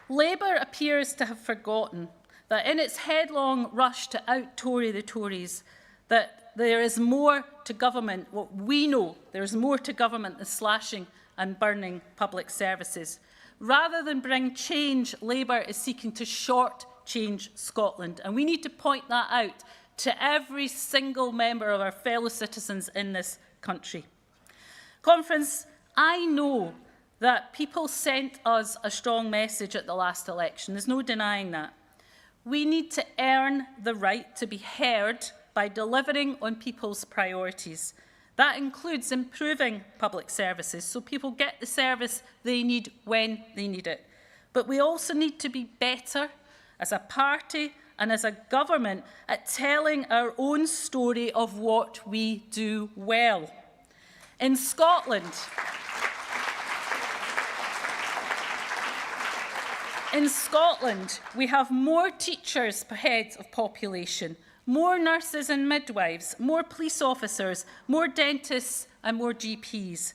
Labour appears to have forgotten that in its headlong rush to out-Tory the Tories, that there is more to government, what we know, there is more to government than slashing and burning public services. Rather than bring change, Labour is seeking to short-change Scotland, and we need to point that out to every single member of our fellow citizens in this country. Conference, I know that people sent us a strong message at the last election. There's no denying that. We need to earn the right to be heard by delivering on people's priorities. That includes improving public services so people get the service they need when they need it. But we also need to be better as a party and as a government at telling our own story of what we do well. In Scotland, we have more teachers per head of population, more nurses and midwives, more police officers, more dentists and more GPs.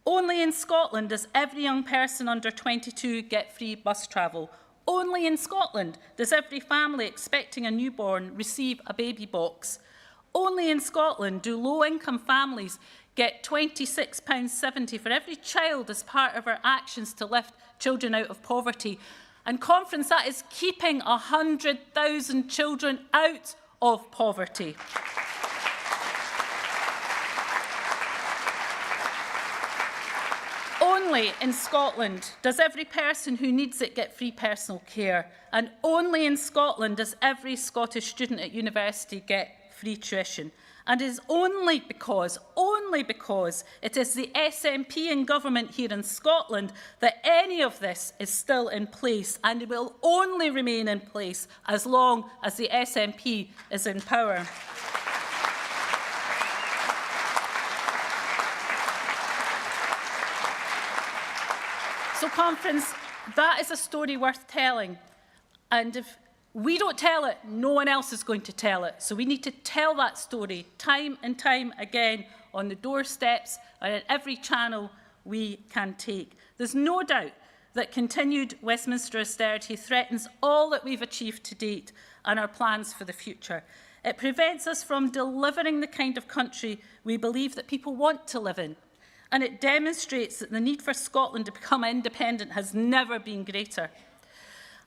Only in Scotland does every young person under 22 get free bus travel. Only in Scotland does every family expecting a newborn receive a baby box. Only in Scotland do low-income families get £26.70 for every child as part of our actions to lift children out of poverty. And Conference, that is keeping 100,000 children out of poverty. Only in Scotland does every person who needs it get free personal care, and only in Scotland does every Scottish student at university get free tuition. And it is only because it is the SNP in government here in Scotland that any of this is still in place, and it will only remain in place as long as the SNP is in power. So, Conference, that is a story worth telling. And if we don't tell it, no one else is going to tell it. So we need to tell that story time and time again on the doorsteps and in every channel we can take. There's no doubt that continued Westminster austerity threatens all that we've achieved to date and our plans for the future. It prevents us from delivering the kind of country we believe that people want to live in. And it demonstrates that the need for Scotland to become independent has never been greater.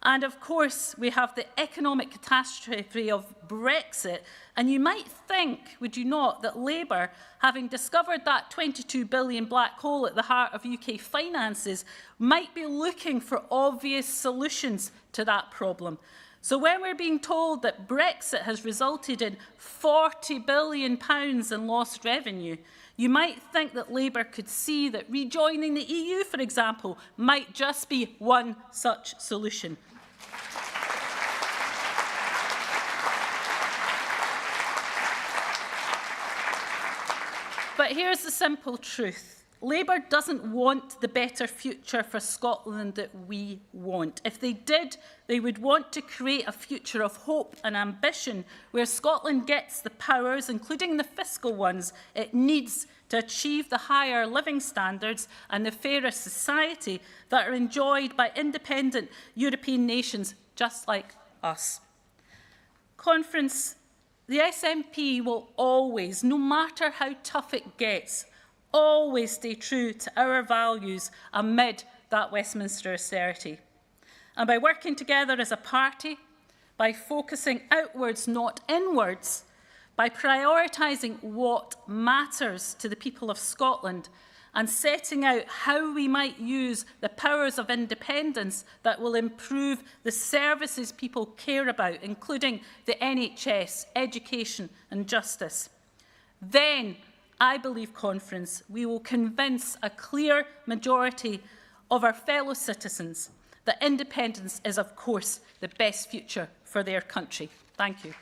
And of course, we have the economic catastrophe of Brexit. And you might think, would you not, that Labour, having discovered that £22 billion black hole at the heart of UK finances, might be looking for obvious solutions to that problem. So when we're being told that Brexit has resulted in £40 billion in lost revenue, you might think that Labour could see that rejoining the EU, for example, might just be one such solution. But here's the simple truth. Labour doesn't want the better future for Scotland that we want. If they did, they would want to create a future of hope and ambition where Scotland gets the powers, including the fiscal ones, it needs to achieve the higher living standards and the fairer society that are enjoyed by independent European nations just like us. Conference, the SNP will always, no matter how tough it gets, always stay true to our values amid that Westminster austerity. And by working together as a party, by focusing outwards, not inwards, by prioritising what matters to the people of Scotland and setting out how we might use the powers of independence that will improve the services people care about, including the NHS, education and justice. Then, I believe, Conference, we will convince a clear majority of our fellow citizens that independence is, of course, the best future for their country. Thank you.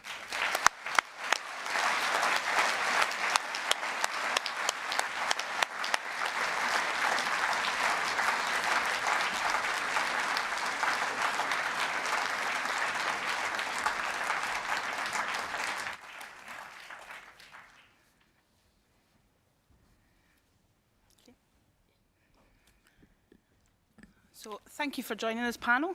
So thank you for joining this panel.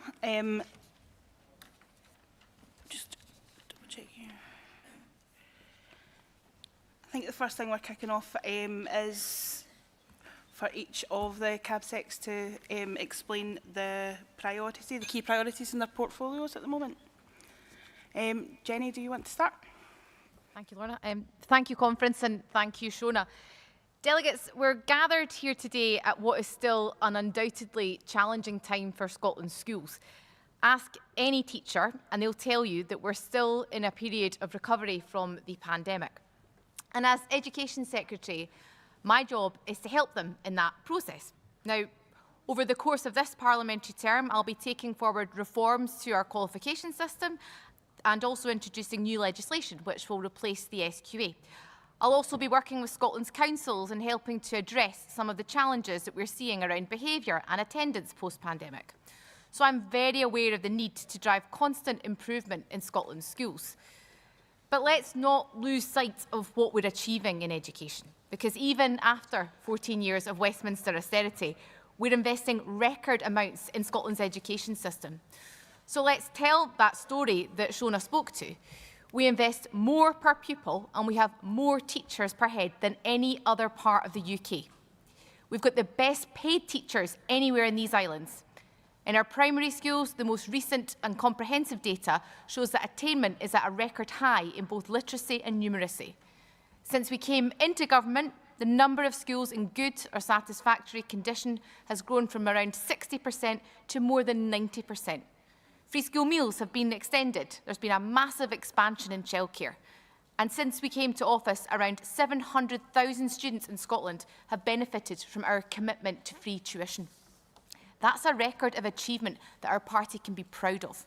first thing we're kicking off is for each of the CABSECs to explain the priorities, the key priorities in their portfolios at the moment. Jenny, do you want to start? Thank you, Lorna. Thank you, Conference, and thank you, Shona. Delegates, we're gathered here today at what is still an undoubtedly challenging time for Scotland's schools. Ask any teacher and they'll tell you that we're still in a period of recovery from the pandemic. And as Education Secretary, my job is to help them in that process. Now, over the course of this parliamentary term, I'll be taking forward reforms to our qualification system and also introducing new legislation which will replace the SQA. I'll also be working with Scotland's councils and helping to address some of the challenges that we're seeing around behaviour and attendance post-pandemic. So I'm very aware of the need to drive constant improvement in Scotland's schools. But let's not lose sight of what we're achieving in education, because even after 14 years of Westminster austerity, we're investing record amounts in Scotland's education system. So let's tell that story that Shona spoke to. We invest more per pupil and we have more teachers per head than any other part of the UK. We've got the best paid teachers anywhere in these islands. In our primary schools, the most recent and comprehensive data shows that attainment is at a record high in both literacy and numeracy. Since we came into government, the number of schools in good or satisfactory condition has grown from around 60% to more than 90%. Free school meals have been extended. There's been a massive expansion in childcare. And since we came to office, around 700,000 students in Scotland have benefited from our commitment to free tuition. That's a record of achievement that our party can be proud of.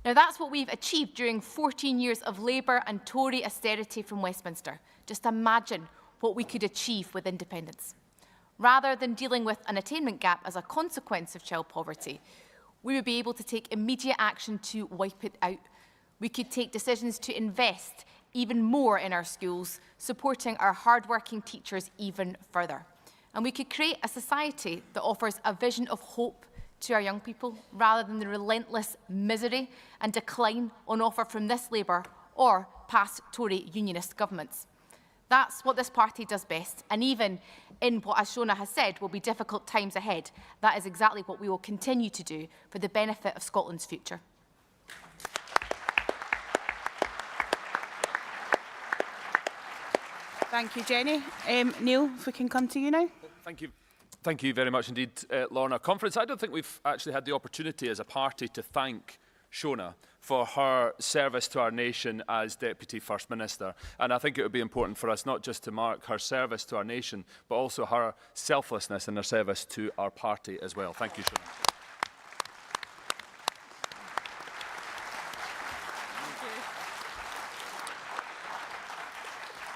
Now, that's what we've achieved during 14 years of Labour and Tory austerity from Westminster. Just imagine what we could achieve with independence. Rather than dealing with an attainment gap as a consequence of child poverty, we would be able to take immediate action to wipe it out. We could take decisions to invest even more in our schools, supporting our hard-working teachers even further. And we could create a society that offers a vision of hope to our young people, rather than the relentless misery and decline on offer from this Labour or past Tory unionist governments. That's what this party does best, and even in what, as Shona has said, will be difficult times ahead, that is exactly what we will continue to do for the benefit of Scotland's future. Thank you, Jenny. Neil, if we can come to you now. Thank you. Thank you very much indeed, Lorna. Conference, I don't think we've actually had the opportunity as a party to thank Shona for her service to our nation as Deputy First Minister. And I think it would be important for us not just to mark her service to our nation, but also her selflessness in her service to our party as well. Thank you, Shona.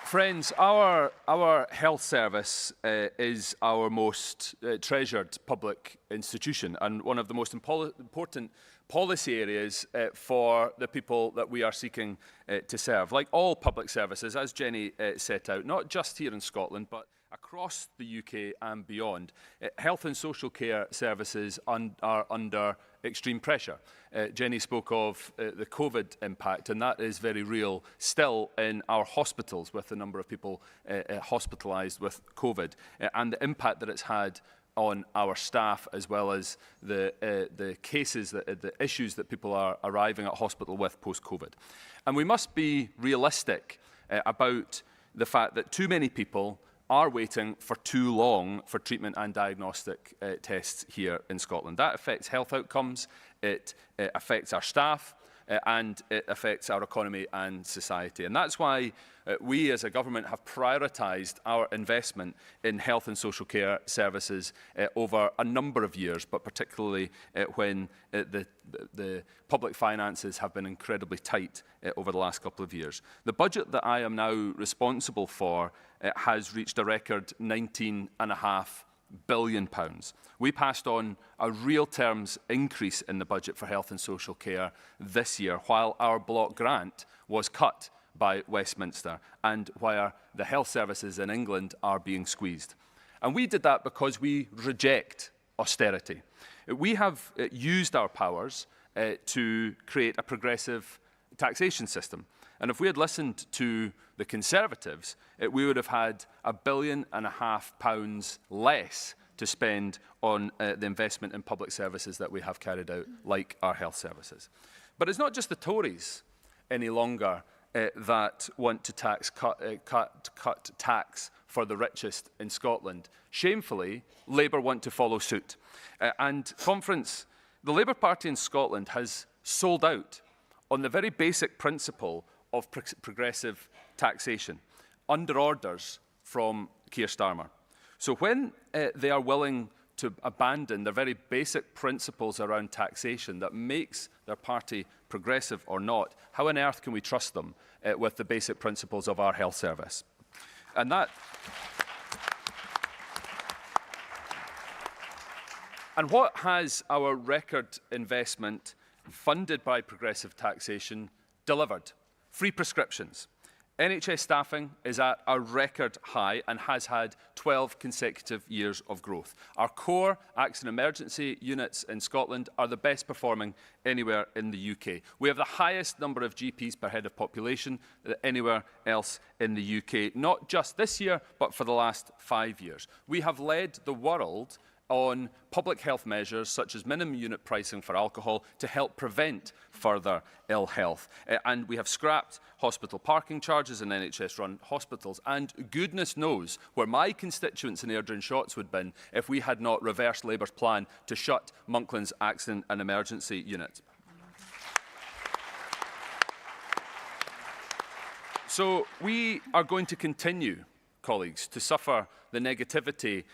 Friends, our health service is our most treasured public institution and one of the most important policy areas for the people that we are seeking to serve. Like all public services, as Jenny set out, not just here in Scotland, but across the UK and beyond, health and social care services are under extreme pressure. Jenny spoke of the COVID impact, and that is very real still in our hospitals, with the number of people hospitalised with COVID, and the impact that it's had on our staff, as well as the cases, the issues that people are arriving at hospital with post-COVID. And we must be realistic about the fact that too many people are waiting for too long for treatment and diagnostic tests here in Scotland. That affects health outcomes, it affects our staff, and it affects our economy and society. And that's why we as a government have prioritised our investment in health and social care services over a number of years, but particularly when the public finances have been incredibly tight over the last couple of years. The budget that I am now responsible for has reached a record £19.5 billion. We passed on a real terms increase in the budget for health and social care this year, while our block grant was cut by Westminster and where the health services in England are being squeezed. And we did that because we reject austerity. We have used our powers to create a progressive taxation system. And if we had listened to the Conservatives, we would have had £1.5 billion less to spend on the investment in public services that we have carried out, like our health services. But it's not just the Tories any longer that want to cut tax for the richest in Scotland. Shamefully, Labour want to follow suit. And Conference, the Labour Party in Scotland has sold out on the very basic principle of progressive taxation, under orders from Keir Starmer. So when they are willing to abandon the very basic principles around taxation that makes their party progressive or not, how on earth can we trust them with the basic principles of our health service? And what has our record investment funded by progressive taxation delivered? Free prescriptions. NHS staffing is at a record high and has had 12 consecutive years of growth. Our core accident emergency units in Scotland are the best performing anywhere in the UK. We have the highest number of GPs per head of population than anywhere else in the UK, not just this year, but for the last 5 years. We have led the world on public health measures such as minimum unit pricing for alcohol to help prevent further ill health. And we have scrapped hospital parking charges in NHS-run hospitals. And goodness knows where my constituents in Airdrie and Shotts would have been if we had not reversed Labour's plan to shut Monkland's accident and emergency unit. So we are going to continue, colleagues, to suffer the negativity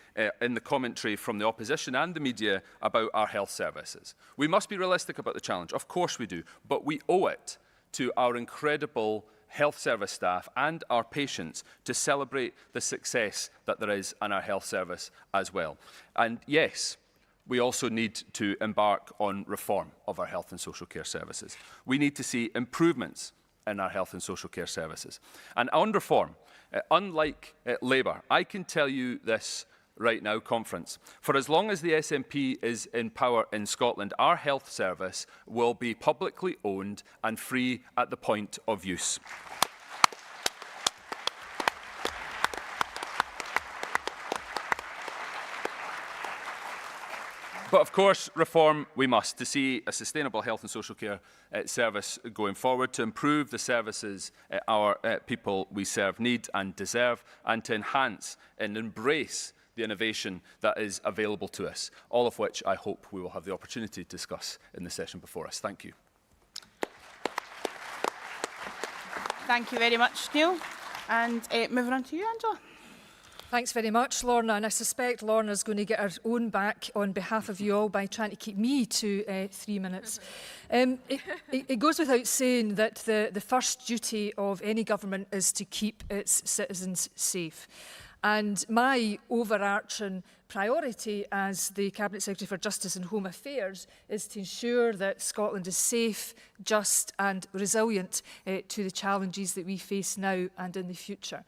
in the commentary from the opposition and the media about our health services. We must be realistic about the challenge, of course we do, but we owe it to our incredible health service staff and our patients to celebrate the success that there is in our health service as well. And yes, we also need to embark on reform of our health and social care services. We need to see improvements in our health and social care services. And on reform, unlike Labour, I can tell you this right now, Conference. For as long as the SNP is in power in Scotland, our health service will be publicly owned and free at the point of use. But of course, reform we must to see a sustainable health and social care service going forward, to improve the services our people we serve need and deserve, and to enhance and embrace the innovation that is available to us, all of which I hope we will have the opportunity to discuss in the session before us. Thank you. Thank you very much, Neil. And moving on to you, Angela. Thanks very much, Lorna, and I suspect Lorna's going to get her own back on behalf of you all by trying to keep me to 3 minutes. It goes without saying that the first duty of any government is to keep its citizens safe. And my overarching priority as the Cabinet Secretary for Justice and Home Affairs is to ensure that Scotland is safe, just and resilient to the challenges that we face now and in the future.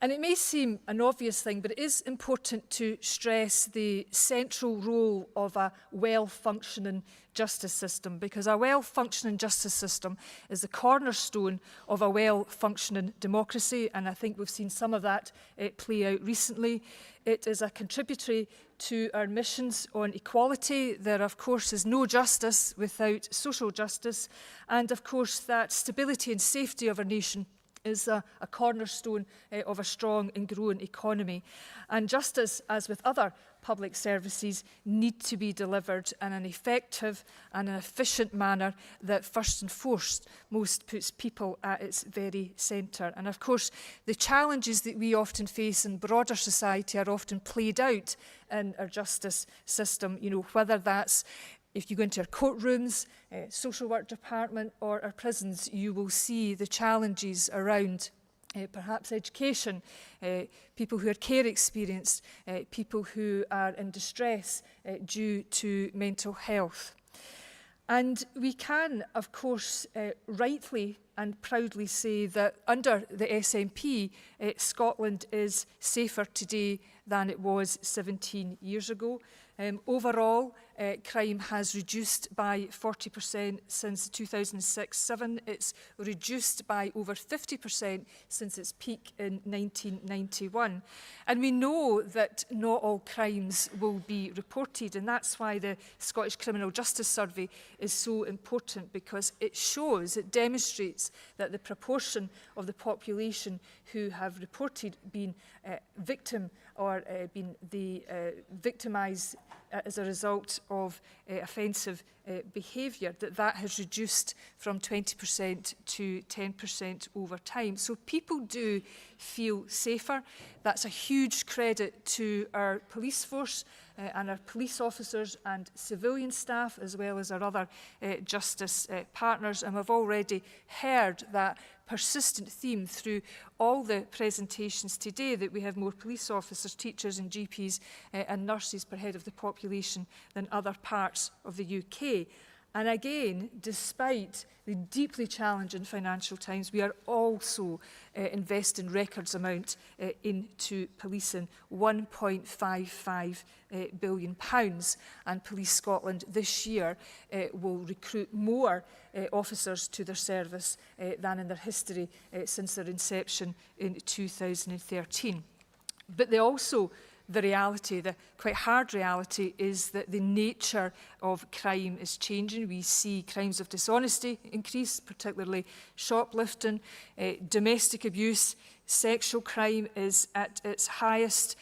And it may seem an obvious thing, but it is important to stress the central role of a well-functioning justice system, because a well-functioning justice system is the cornerstone of a well-functioning democracy, and I think we've seen some of that play out recently. It is a contributory to our missions on equality. There, of course, is no justice without social justice, and, of course, that stability and safety of our nation is a cornerstone of a strong and growing economy. And justice, as with other public services, need to be delivered in an effective and an efficient manner that first and foremost puts people at its very centre. And of course, the challenges that we often face in broader society are often played out in our justice system, you know, whether that's if you go into our courtrooms, social work department or our prisons, you will see the challenges around perhaps education, people who are care experienced, people who are in distress due to mental health. And we can, of course, rightly and proudly say that under the SNP, Scotland is safer today than it was 17 years ago. Overall, crime has reduced by 40% since 2006-07. It's reduced by over 50% since its peak in 1991. And we know that not all crimes will be reported, and that's why the Scottish Criminal Justice Survey is so important, because it shows, it demonstrates that the proportion of the population who have reported being victim or been victimised as a result of offensive behaviour, that has reduced from 20% to 10% over time. So people do feel safer. That's a huge credit to our police force and our police officers and civilian staff, as well as our other justice partners. And we've already heard that persistent theme through all the presentations today, that we have more police officers, teachers and GPs and nurses per head of the population than other parts of the UK. And again, despite the deeply challenging financial times, we are also investing records amount into policing, £1.55 billion. And Police Scotland this year will recruit more officers to their service than in their history since their inception in 2013. But the reality, the quite hard reality, is that the nature of crime is changing. We see crimes of dishonesty increase, particularly shoplifting, domestic abuse, sexual crime is at its highest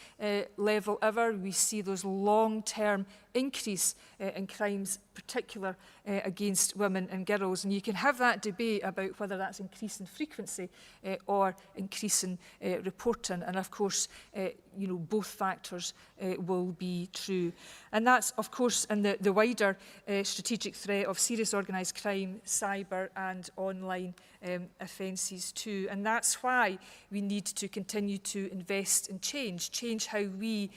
level ever. We see those long-term increase in crimes, particular against women and girls. And you can have that debate about whether that's increasing frequency or increasing reporting. And of course, both factors will be true. And that's, of course, in the wider strategic threat of serious organised crime, cyber and online offences too. And that's why we need to continue to invest in change how we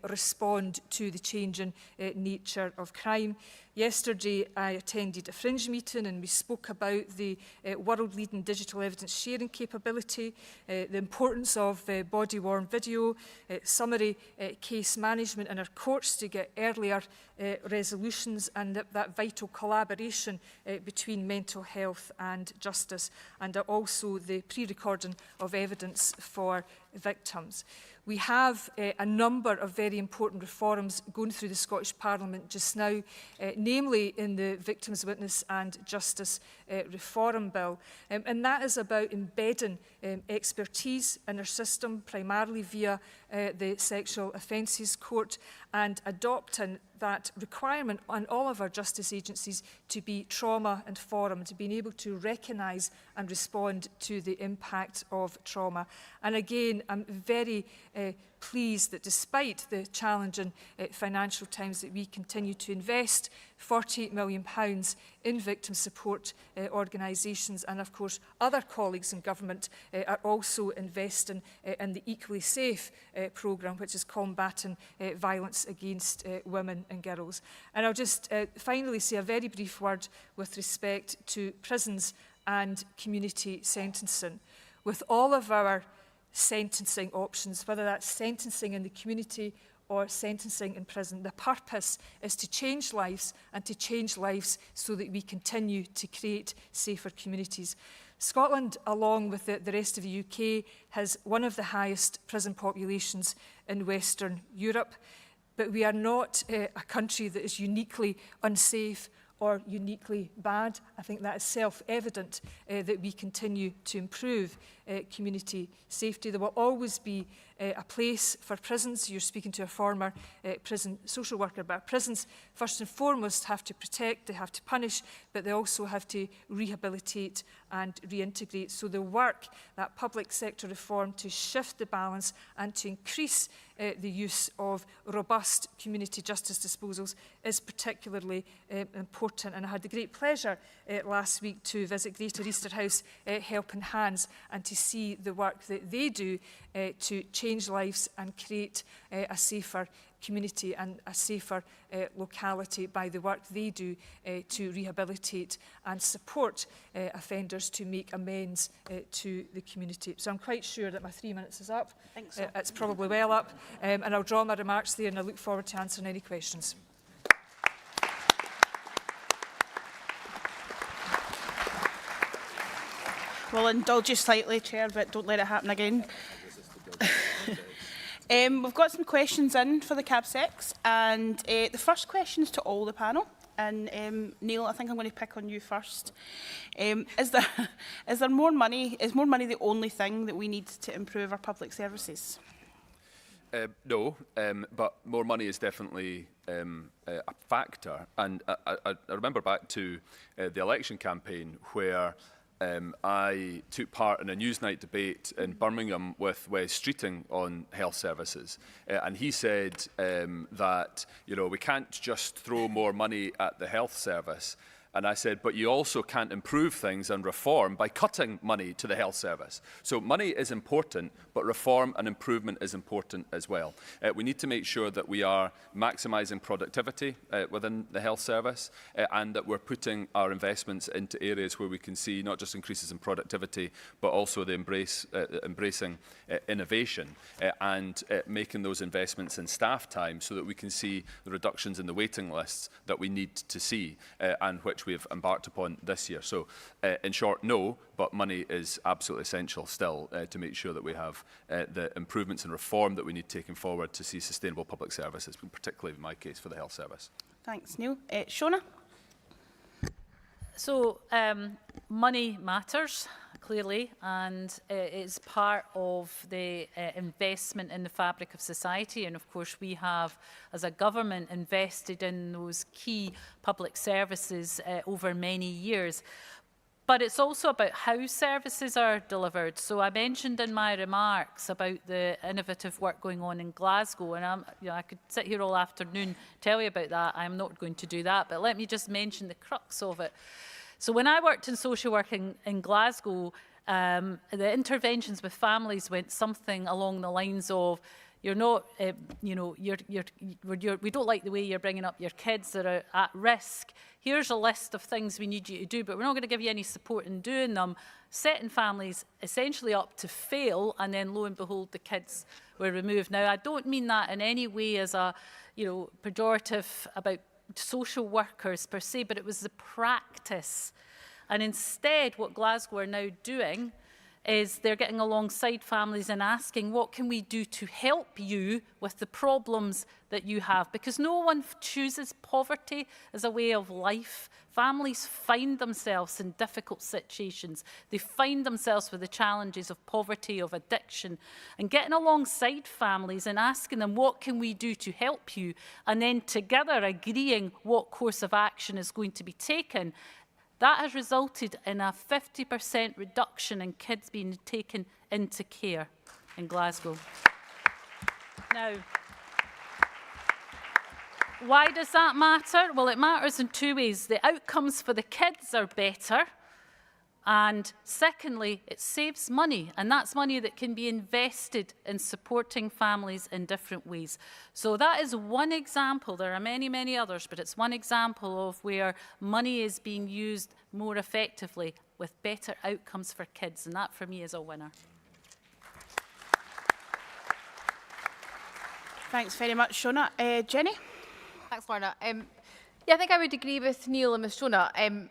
respond to the changing nature of crime. Yesterday, I attended a fringe meeting and we spoke about the world-leading digital evidence sharing capability, the importance of body-worn video, summary case management in our courts to get earlier resolutions, and that vital collaboration between mental health and justice, and also the pre-recording of evidence for victims. We have a number of very important reforms going through the Scottish Parliament just now, namely in the Victims' Witness and Justice Reform Bill. And that is about embedding expertise in our system, primarily via the Sexual Offences Court, and adopting that requirement on all of our justice agencies to be trauma-informed, to being able to recognise and respond to the impact of trauma. And again, I'm very pleased that despite the challenging financial times, that we continue to invest £48 million in victim support organisations, and of course other colleagues in government are also investing in the Equally Safe programme, which is combating violence against women and girls. And I'll just finally say a very brief word with respect to prisons and community sentencing. With all of our sentencing options, whether that's sentencing in the community or sentencing in prison, the purpose is to change lives, and to change lives so that we continue to create safer communities. Scotland, along with the rest of the UK, has one of the highest prison populations in Western Europe, but we are not a country that is uniquely unsafe or uniquely bad. I think that is self-evident that we continue to improve community safety. There will always be a place for prisons. You're speaking to a former prison social worker, but prisons first and foremost have to protect, they have to punish, but they also have to rehabilitate and reintegrate. So the work, that public sector reform to shift the balance and to increase the use of robust community justice disposals is particularly important. And I had the great pleasure last week to visit Greater Easterhouse Helping Hands and to see the work that they do to change change lives and create a safer community and a safer locality by the work they do to rehabilitate and support offenders to make amends to the community. So I'm quite sure that my 3 minutes is up. I think so. It's probably well up, and I'll draw my remarks there, and I look forward to answering any questions. Well, indulge you slightly, Chair, but don't let it happen again. We've got some questions in for the CAB6, and the first question is to all the panel. And Neil, I think I'm going to pick on you first. Is there more money? Is more money the only thing that we need to improve our public services? No, but more money is definitely a factor. And I remember back to the election campaign where I took part in a Newsnight debate in Birmingham with Wes Streeting on health services. And he said that, you know, we can't just throw more money at the health service. And I said, but you also can't improve things and reform by cutting money to the health service. So money is important, but reform and improvement is important as well. We need to make sure that we are maximising productivity within the health service and that we're putting our investments into areas where we can see not just increases in productivity, but also the embracing innovation and making those investments in staff time so that we can see the reductions in the waiting lists that we need to see and which we have embarked upon this year. So, in short, no, but money is absolutely essential still to make sure that we have the improvements and reform that we need taken forward to see sustainable public services, particularly in my case for the health service. Thanks, Neil. Shona? So, money matters, clearly, and it's part of the investment in the fabric of society. And of course, we have, as a government, invested in those key public services over many years. But it's also about how services are delivered. So I mentioned in my remarks about the innovative work going on in Glasgow, and I could sit here all afternoon tell you about that. I'm not going to do that, but let me just mention the crux of it. So when I worked in social work in Glasgow, the interventions with families went something along the lines of, you're not, we don't like the way you're bringing up your kids that are at risk. Here's a list of things we need you to do, but we're not going to give you any support in doing them, setting families essentially up to fail, and then lo and behold, the kids were removed. Now, I don't mean that in any way as a, pejorative about social workers per se, but it was the practice. And instead, what Glasgow are now doing is they're getting alongside families and asking, what can we do to help you with the problems that you have? Because no one chooses poverty as a way of life. Families find themselves in difficult situations. They find themselves with the challenges of poverty, of addiction. And getting alongside families and asking them, what can we do to help you? And then together agreeing what course of action is going to be taken. That has resulted in a 50% reduction in kids being taken into care in Glasgow. Now, why does that matter? Well, it matters in two ways. The outcomes for the kids are better. And secondly, it saves money, and that's money that can be invested in supporting families in different ways. So that is one example. There are many, many others, but it's one example of where money is being used more effectively with better outcomes for kids, and that for me is a winner. Thanks very much, Shona. Jenny? Thanks, Lorna. Yeah, I think I would agree with Neil and Ms Shona.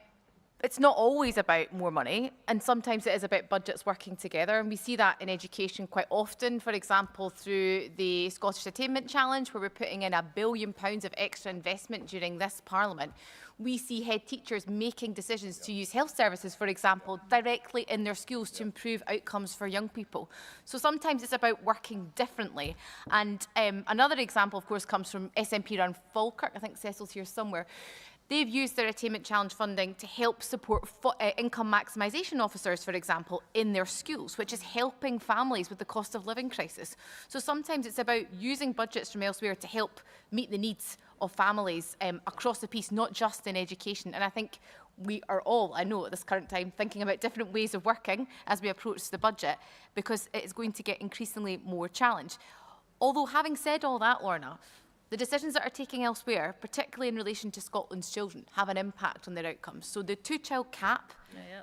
It's not always about more money, and sometimes it is about budgets working together, and we see that in education quite often, for example, through the Scottish Attainment Challenge, where we're putting in £1 billion of extra investment during this Parliament. We see head teachers making decisions to use health services, for example, directly in their schools to improve outcomes for young people. So sometimes it's about working differently. And another example, of course, comes from SNP around Falkirk. I think Cecil's here somewhere. They've used their Attainment Challenge funding to help support income maximisation officers, for example, in their schools, which is helping families with the cost of living crisis. So sometimes it's about using budgets from elsewhere to help meet the needs of families across the piece, not just in education. And I think we are all, I know at this current time, thinking about different ways of working as we approach the budget, because it is going to get increasingly more challenged. Although, having said all that, Lorna, the decisions that are taken elsewhere, particularly in relation to Scotland's children, have an impact on their outcomes. So the two-child cap,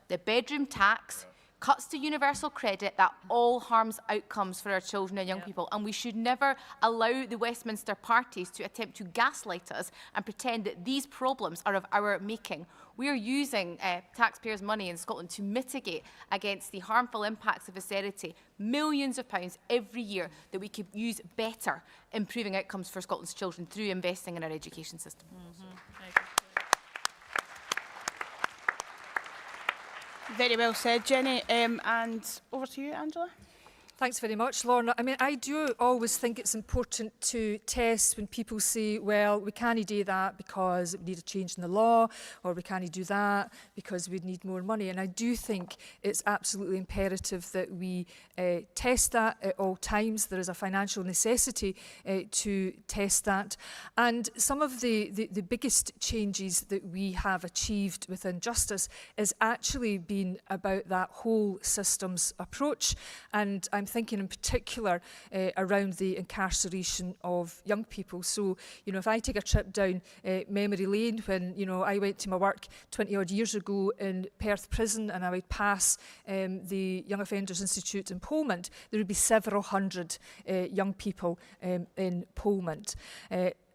the bedroom tax, cuts to universal credit, that all harms outcomes for our children and young people. And we should never allow the Westminster parties to attempt to gaslight us and pretend that these problems are of our making. We are using taxpayers' money in Scotland to mitigate against the harmful impacts of austerity, millions of pounds every year that we could use better improving outcomes for Scotland's children through investing in our education system. Very well said, Jenny. And over to you, Angela. Thanks very much, Lorna. I mean, I do always think it's important to test when people say, well, we can't do that because we need a change in the law, or we can't do that because we need more money. And I do think it's absolutely imperative that we test that at all times. There is a financial necessity to test that. And some of the biggest changes that we have achieved within justice has actually been about that whole systems approach. And I'm thinking in particular around the incarceration of young people. So, you know, if I take a trip down memory lane when, you know, I went to my work 20 odd years ago in Perth Prison, and I would pass the Young Offenders Institute in Polmont, there would be several hundred young people in Polmont.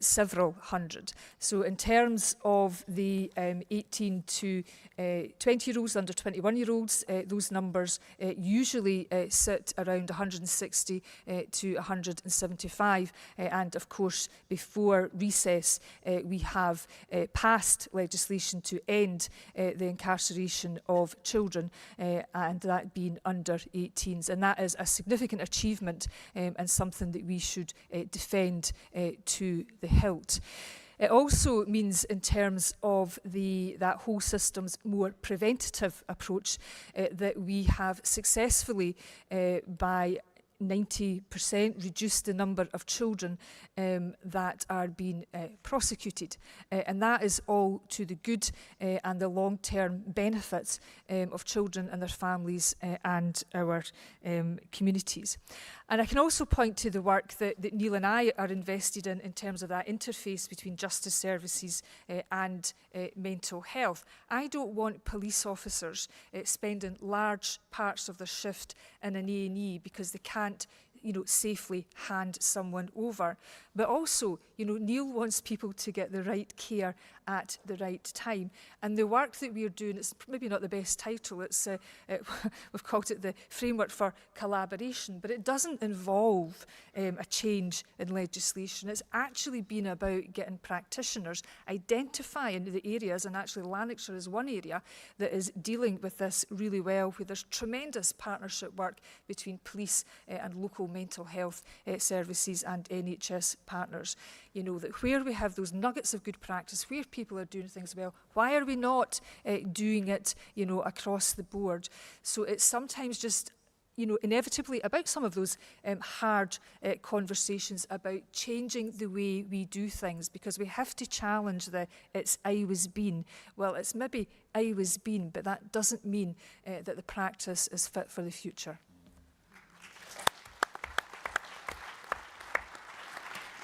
Several hundred. So in terms of the 18 to 20-year-olds, under 21-year-olds, those numbers usually sit around 160 to 175. And of course, before recess, we have passed legislation to end the incarceration of children, and that being under 18s. And that is a significant achievement and something that we should defend to the hilt. It also means, in terms of that whole system's more preventative approach, that we have successfully, by 90% reduced the number of children that are being prosecuted. And that is all to the good and the long-term benefits of children and their families and our communities. And I can also point to the work that Neil and I are invested in terms of that interface between justice services and mental health. I don't want police officers spending large parts of their shift in an A&E because they can't, you know, safely hand someone over. But also, you know, Neil wants people to get the right care at the right time. And the work that we are doing, it's maybe not the best title, it's we've called it the Framework for Collaboration, but it doesn't involve a change in legislation. It's actually been about getting practitioners, identifying the areas, and actually Lanarkshire is one area that is dealing with this really well, where there's tremendous partnership work between police and local mental health services and NHS partners. You know, that where we have those nuggets of good practice, where people are doing things well, why are we not doing it, you know, across the board? So it's sometimes just, you know, inevitably about some of those hard conversations about changing the way we do things, because we have to challenge it's I was been. Well, it's maybe I was been, but that doesn't mean that the practice is fit for the future.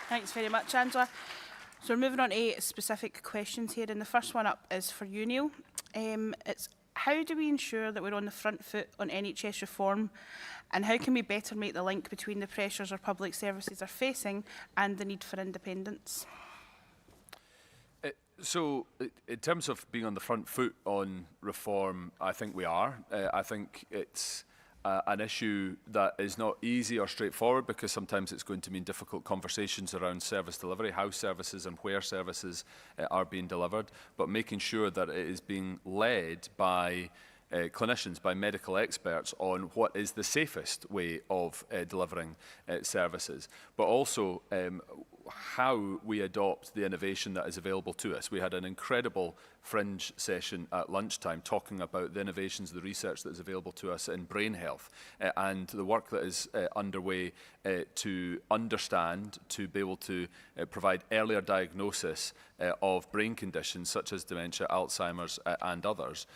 Thanks very much, Angela. So we're moving on to specific questions here, and the first one up is for you, Neil. It's how do we ensure that we're on the front foot on NHS reform, and how can we better make the link between the pressures our public services are facing and the need for independence? So, in terms of being on the front foot on reform, I think we are. I think it's an issue that is not easy or straightforward, because sometimes it's going to mean difficult conversations around service delivery, how services and where services are being delivered, but making sure that it is being led by clinicians, by medical experts on what is the safest way of delivering services, but also how we adopt the innovation that is available to us. We had an incredible fringe session at lunchtime talking about the innovations, the research that is available to us in brain health and the work that is underway to understand, to be able to provide earlier diagnosis of brain conditions such as dementia, Alzheimer's and others.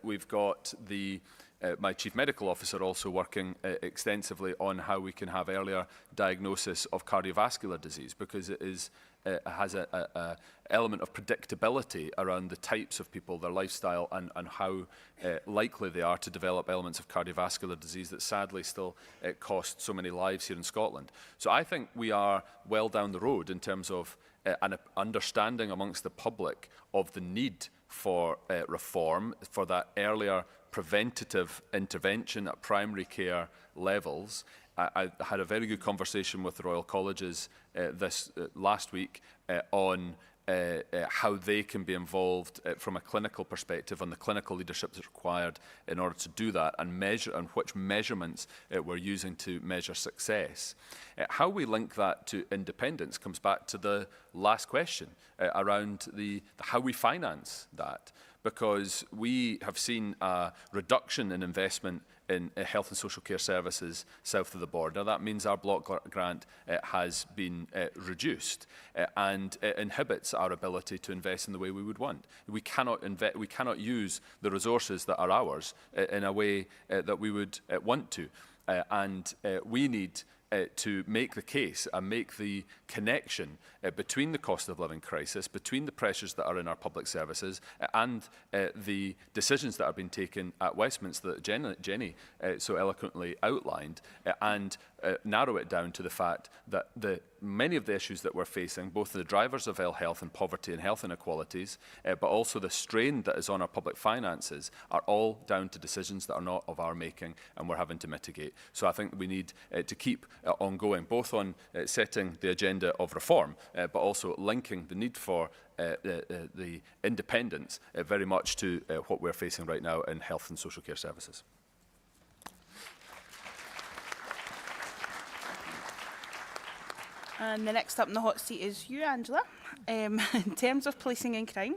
We've got my Chief Medical Officer also working extensively on how we can have earlier diagnosis of cardiovascular disease, because it has an element of predictability around the types of people, their lifestyle, and how likely they are to develop elements of cardiovascular disease that sadly still cost so many lives here in Scotland. So I think we are well down the road in terms of an understanding amongst the public of the need for reform, for that earlier preventative intervention at primary care levels. I had a very good conversation with the Royal Colleges last week on how they can be involved from a clinical perspective on the clinical leadership that's required in order to do that, and which measurements we're using to measure success. How we link that to independence comes back to the last question around how we finance that, because we have seen a reduction in investment in health and social care services south of the border. That means our block grant has been reduced and inhibits our ability to invest in the way we would want. We cannot use the resources that are ours in a way that we would want to. We need to make the case and make the connection between the cost of living crisis, between the pressures that are in our public services and the decisions that are being taken at Westminster that Jenny so eloquently outlined, and narrow it down to the fact that many of the issues that we're facing, both the drivers of ill health and poverty and health inequalities, but also the strain that is on our public finances, are all down to decisions that are not of our making and we're having to mitigate. So I think we need to keep ongoing, both on setting the agenda of reform, but also linking the need for the independence very much to what we're facing right now in health and social care services. And the next up in the hot seat is you, Angela. In terms of policing and crime,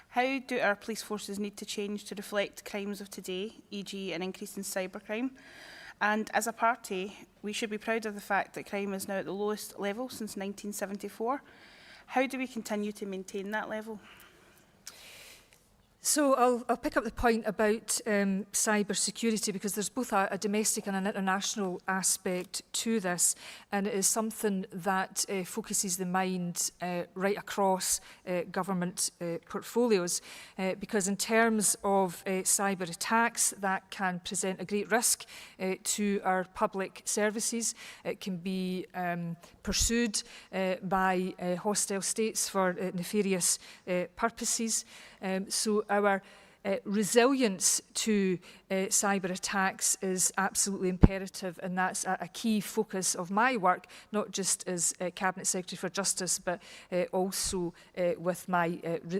how do our police forces need to change to reflect crimes of today, e.g. an increase in cybercrime? And as a party, we should be proud of the fact that crime is now at the lowest level since 1974. How do we continue to maintain that level? So I'll pick up the point about cyber security, because there's both a domestic and an international aspect to this, and it is something that focuses the mind right across government portfolios, because in terms of cyber attacks, that can present a great risk to our public services. It can be pursued by hostile states for nefarious purposes. So our resilience to cyber attacks is absolutely imperative, and that's a key focus of my work, not just as Cabinet Secretary for Justice, but also with my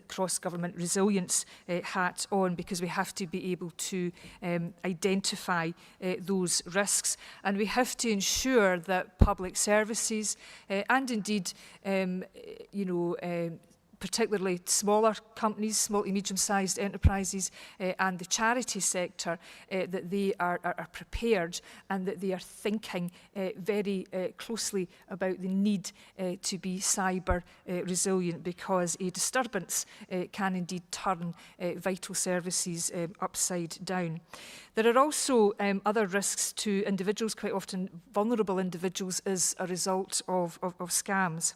cross-government resilience hat on, because we have to be able to identify those risks, and we have to ensure that public services and indeed, particularly smaller companies, small to medium-sized enterprises and the charity sector, that they are prepared and that they are thinking very closely about the need to be cyber resilient, because a disturbance can indeed turn vital services upside down. There are also other risks to individuals, quite often vulnerable individuals, as a result of scams.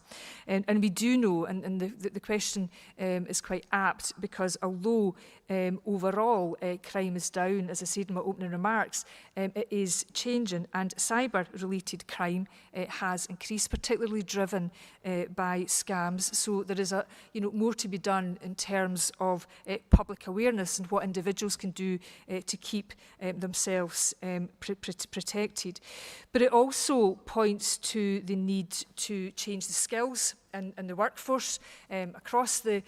And we do know, and the question is quite apt, because although overall crime is down, as I said in my opening remarks, it is changing, and cyber-related crime has increased, particularly driven by scams. So there is more to be done in terms of public awareness and what individuals can do to keep themselves protected. But it also points to the need to change the skills the workforce across the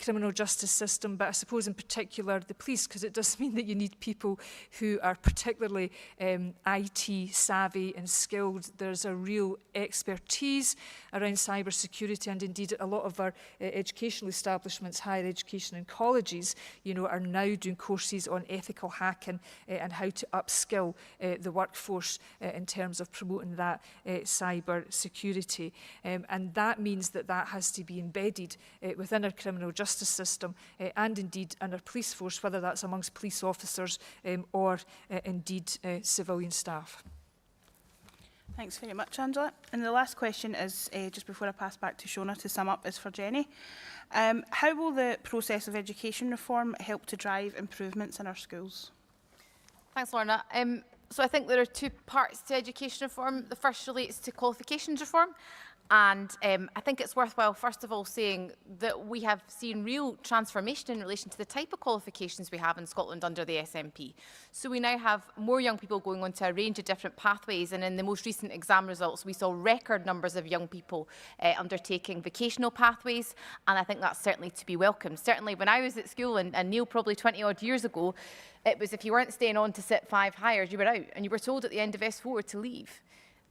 criminal justice system, but I suppose in particular the police, because it does mean that you need people who are particularly IT savvy and skilled. There's a real expertise around cyber security, and indeed a lot of our educational establishments, higher education and colleges, are now doing courses on ethical hacking and how to upskill the workforce in terms of promoting that cyber security. And that means that has to be embedded within our criminal justice system and indeed in our police force, whether that's amongst police officers or indeed civilian staff. Thanks very much, Angela. And the last question is, just before I pass back to Shona to sum up, is for Jenny. How will the process of education reform help to drive improvements in our schools? Thanks, Lorna. So I think there are two parts to education reform. The first relates to qualifications reform. And I think it's worthwhile, first of all, saying that we have seen real transformation in relation to the type of qualifications we have in Scotland under the SNP. So we now have more young people going on to a range of different pathways, and in the most recent exam results, we saw record numbers of young people undertaking vocational pathways, and I think that's certainly to be welcomed. Certainly when I was at school, and Neil probably 20 odd years ago, it was if you weren't staying on to sit 5 hires, you were out, and you were told at the end of S4 to leave.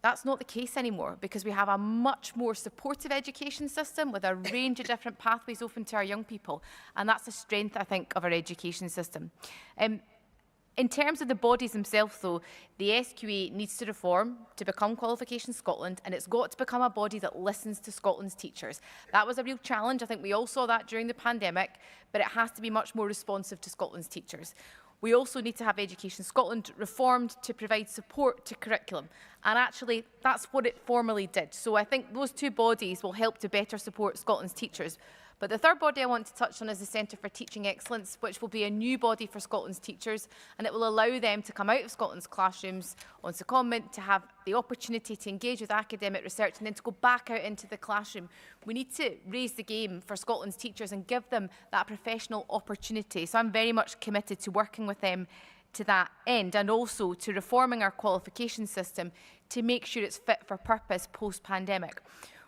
That's not the case anymore, because we have a much more supportive education system with a range of different pathways open to our young people. And that's the strength, I think, of our education system. In terms of the bodies themselves, though, the SQA needs to reform to become Qualifications Scotland, and it's got to become a body that listens to Scotland's teachers. That was a real challenge. I think we all saw that during the pandemic, but it has to be much more responsive to Scotland's teachers. We also need to have Education Scotland reformed to provide support to curriculum. And actually, that's what it formally did. So I think those two bodies will help to better support Scotland's teachers. But the third body I want to touch on is the Centre for Teaching Excellence, which will be a new body for Scotland's teachers, and it will allow them to come out of Scotland's classrooms on secondment, to have the opportunity to engage with academic research and then to go back out into the classroom. We need to raise the game for Scotland's teachers and give them that professional opportunity. So I'm very much committed to working with them to that end, and also to reforming our qualification system to make sure it's fit for purpose post-pandemic.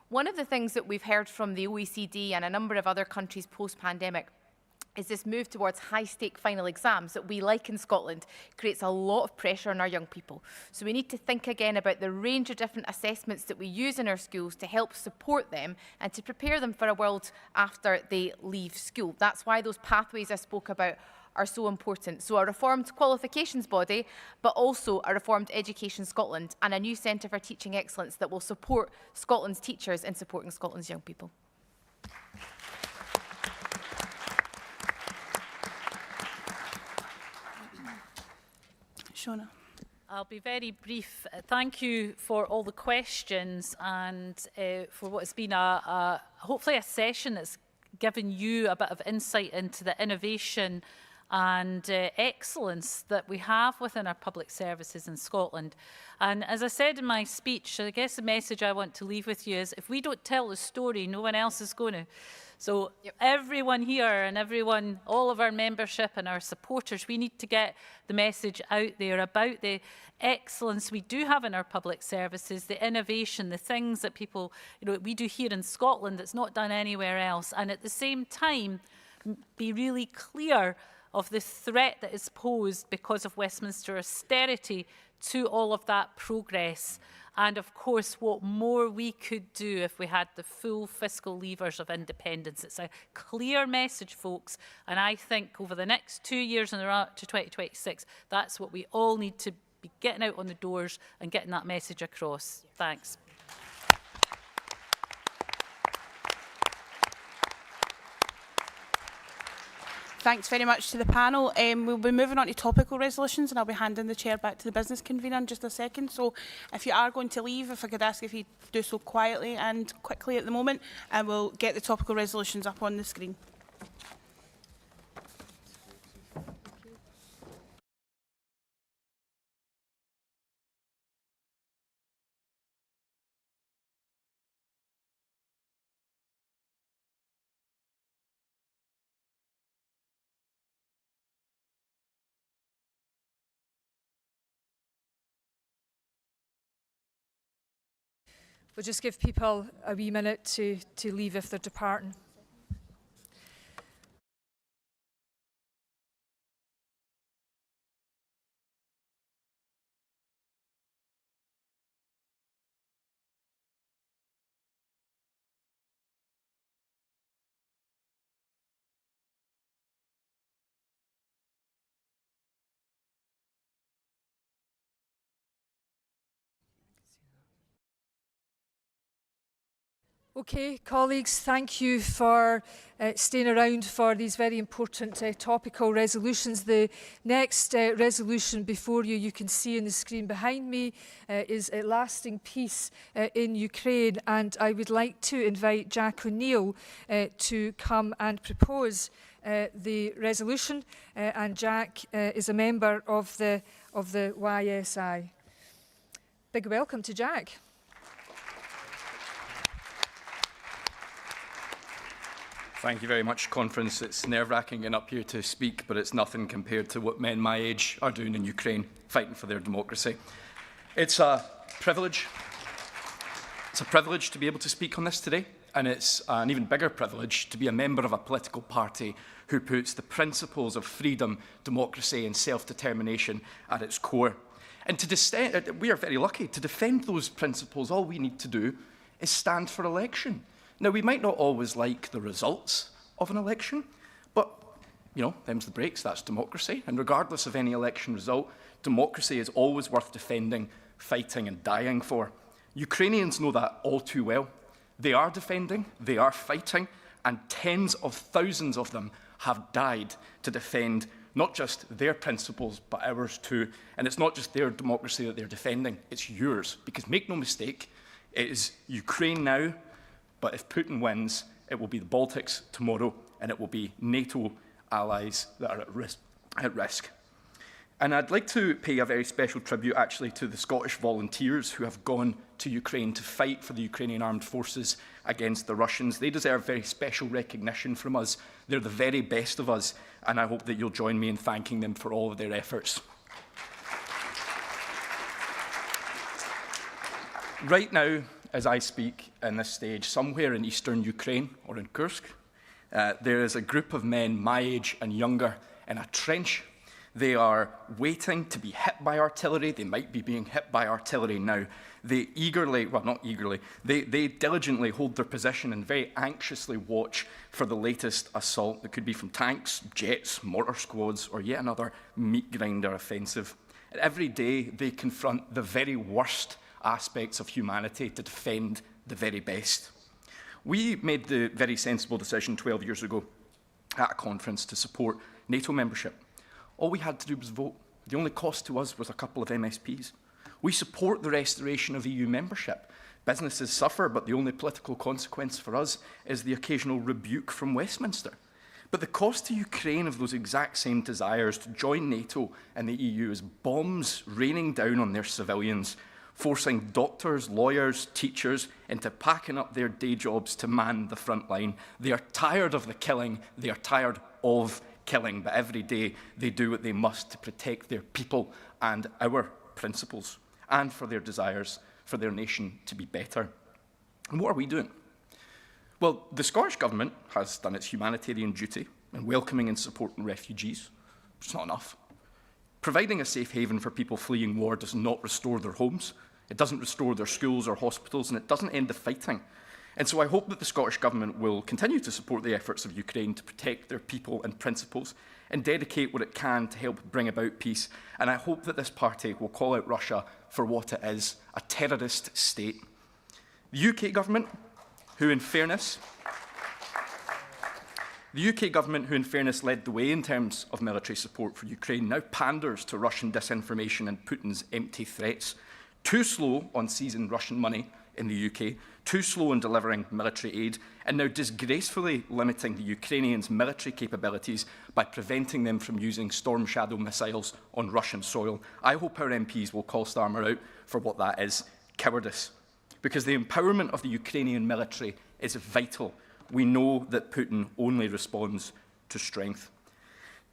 One of the things that we've heard from the OECD and a number of other countries post-pandemic is this move towards high-stake final exams that we like in Scotland creates a lot of pressure on our young people. So we need to think again about the range of different assessments that we use in our schools to help support them and to prepare them for a world after they leave school. That's why those pathways I spoke about are so important. So a reformed qualifications body, but also a reformed Education Scotland and a new Centre for Teaching Excellence that will support Scotland's teachers in supporting Scotland's young people. Shona. I'll be very brief. Thank you for all the questions and for what has been hopefully a session that's given you a bit of insight into the innovation and excellence that we have within our public services in Scotland. And as I said in my speech, I guess the message I want to leave with you is if we don't tell the story, no one else is going to. So everyone here and everyone, all of our membership and our supporters, we need to get the message out there about the excellence we do have in our public services, the innovation, the things that people, we do here in Scotland that's not done anywhere else. And at the same time, be really clear of the threat that is posed because of Westminster austerity to all of that progress. And of course, what more we could do if we had the full fiscal levers of independence. It's a clear message, folks. And I think over the next 2 years in the run to 2026, that's what we all need to be getting out on the doors and getting that message across. Yes. Thanks. Thanks very much to the panel. We'll be moving on to topical resolutions, and I'll be handing the chair back to the business convener in just a second. So if you are going to leave, if I could ask if you do so quietly and quickly at the moment, and we'll get the topical resolutions up on the screen. We'll just give people a wee minute to leave if they're departing. Okay, colleagues, thank you for staying around for these very important topical resolutions. The next resolution before you can see on the screen behind me, is a lasting peace in Ukraine, and I would like to invite Jack O'Neill to come and propose the resolution, and Jack is a member of the YSI. Big welcome to Jack. Thank you very much, Conference. It's nerve-wracking getting up here to speak, but it's nothing compared to what men my age are doing in Ukraine, fighting for their democracy. It's a privilege. It's a privilege to be able to speak on this today, and it's an even bigger privilege to be a member of a political party who puts the principles of freedom, democracy and self-determination at its core. And we are very lucky. To defend those principles, all we need to do is stand for election. Now, we might not always like the results of an election, but, you know, them's the breaks, that's democracy. And regardless of any election result, democracy is always worth defending, fighting and dying for. Ukrainians know that all too well. They are defending, they are fighting, and tens of thousands of them have died to defend not just their principles, but ours too. And it's not just their democracy that they're defending, it's yours. Because make no mistake, it is Ukraine now, but if Putin wins, it will be the Baltics tomorrow, and it will be NATO allies that are at risk. And I'd like to pay a very special tribute, actually, to the Scottish volunteers who have gone to Ukraine to fight for the Ukrainian armed forces against the Russians. They deserve very special recognition from us. They're the very best of us, and I hope that you'll join me in thanking them for all of their efforts. Right now, as I speak in this stage, somewhere in eastern Ukraine, or in Kursk, there is a group of men my age and younger in a trench. They are waiting to be hit by artillery. They might be being hit by artillery now. They eagerly, well, not eagerly, they diligently hold their position and very anxiously watch for the latest assault that could be from tanks, jets, mortar squads, or yet another meat grinder offensive. And every day they confront the very worst aspects of humanity to defend the very best. We made the very sensible decision 12 years ago at a conference to support NATO membership. All we had to do was vote. The only cost to us was a couple of MSPs. We support the restoration of EU membership. Businesses suffer, but the only political consequence for us is the occasional rebuke from Westminster. But the cost to Ukraine of those exact same desires to join NATO and the EU is bombs raining down on their civilians, forcing doctors, lawyers, teachers into packing up their day jobs to man the front line. They are tired of the killing, they are tired of killing, but every day they do what they must to protect their people and our principles, and for their desires for their nation to be better. And what are we doing? Well, the Scottish Government has done its humanitarian duty in welcoming and supporting refugees. It's not enough. Providing a safe haven for people fleeing war does not restore their homes, it doesn't restore their schools or hospitals, and it doesn't end the fighting. And so I hope that the Scottish Government will continue to support the efforts of Ukraine to protect their people and principles and dedicate what it can to help bring about peace. And I hope that this party will call out Russia for what it is, a terrorist state. The UK Government, who in fairness led the way in terms of military support for Ukraine, now panders to Russian disinformation and Putin's empty threats. Too slow on seizing Russian money in the UK, too slow in delivering military aid, and now disgracefully limiting the Ukrainians' military capabilities by preventing them from using Storm Shadow missiles on Russian soil. I hope our MPs will call Starmer out for what that is, cowardice. Because the empowerment of the Ukrainian military is vital. We know that Putin only responds to strength.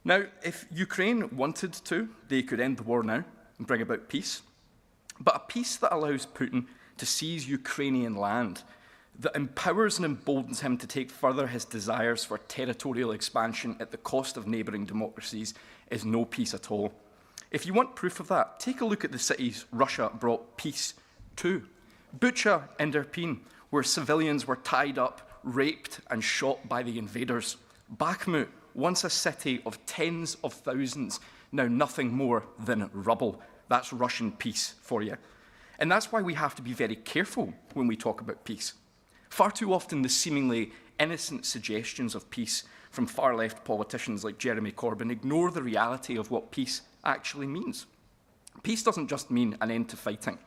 Now, if Ukraine wanted to, they could end the war now and bring about peace. But a peace that allows Putin to seize Ukrainian land that empowers and emboldens him to take further his desires for territorial expansion at the cost of neighbouring democracies is no peace at all. If you want proof of that, take a look at the cities Russia brought peace to. Bucha and Irpin, where civilians were tied up, raped and shot by the invaders. Bakhmut, once a city of tens of thousands, now nothing more than rubble. That's Russian peace for you. And that's why we have to be very careful when we talk about peace. Far too often, the seemingly innocent suggestions of peace from far-left politicians like Jeremy Corbyn ignore the reality of what peace actually means. Peace doesn't just mean an end to fighting.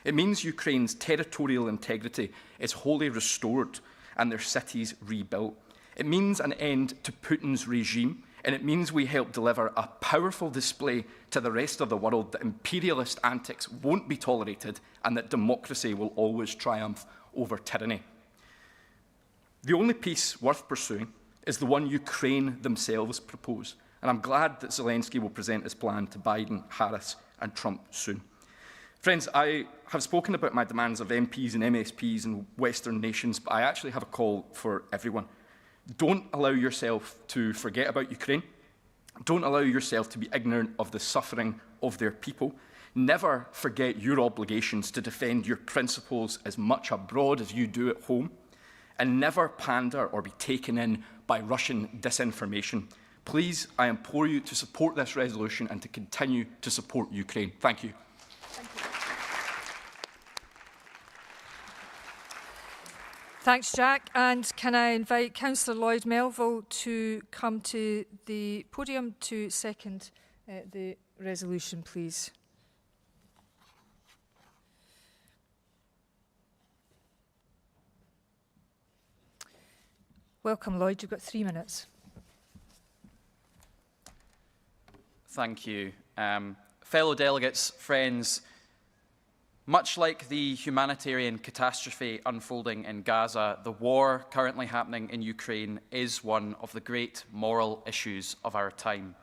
It means Ukraine's territorial integrity is wholly restored and their cities rebuilt. It means an end to Putin's regime, and it means we help deliver a powerful display to the rest of the world that imperialist antics won't be tolerated and that democracy will always triumph over tyranny. The only peace worth pursuing is the one Ukraine themselves propose, and I'm glad that Zelensky will present his plan to Biden, Harris and Trump soon. Friends, I have spoken about my demands of MPs and MSPs in Western nations, but I actually have a call for everyone. Don't allow yourself to forget about Ukraine. Don't allow yourself to be ignorant of the suffering of their people. Never forget your obligations to defend your principles as much abroad as you do at home. And never pander or be taken in by Russian disinformation. Please, I implore you to support this resolution and to continue to support Ukraine. Thank you. Thanks, Jack. And can I invite Councillor Lloyd Melville to come to the podium to second the resolution, please? Welcome, Lloyd. You've got 3 minutes. Thank you. Fellow delegates, friends, much like the humanitarian catastrophe unfolding in Gaza, the war currently happening in Ukraine is one of the great moral issues of our time.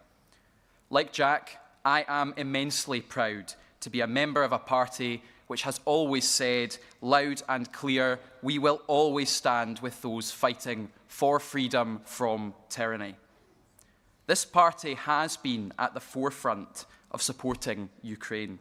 Like Jack, I am immensely proud to be a member of a party which has always said, loud and clear, we will always stand with those fighting for freedom from tyranny. This party has been at the forefront of supporting Ukraine.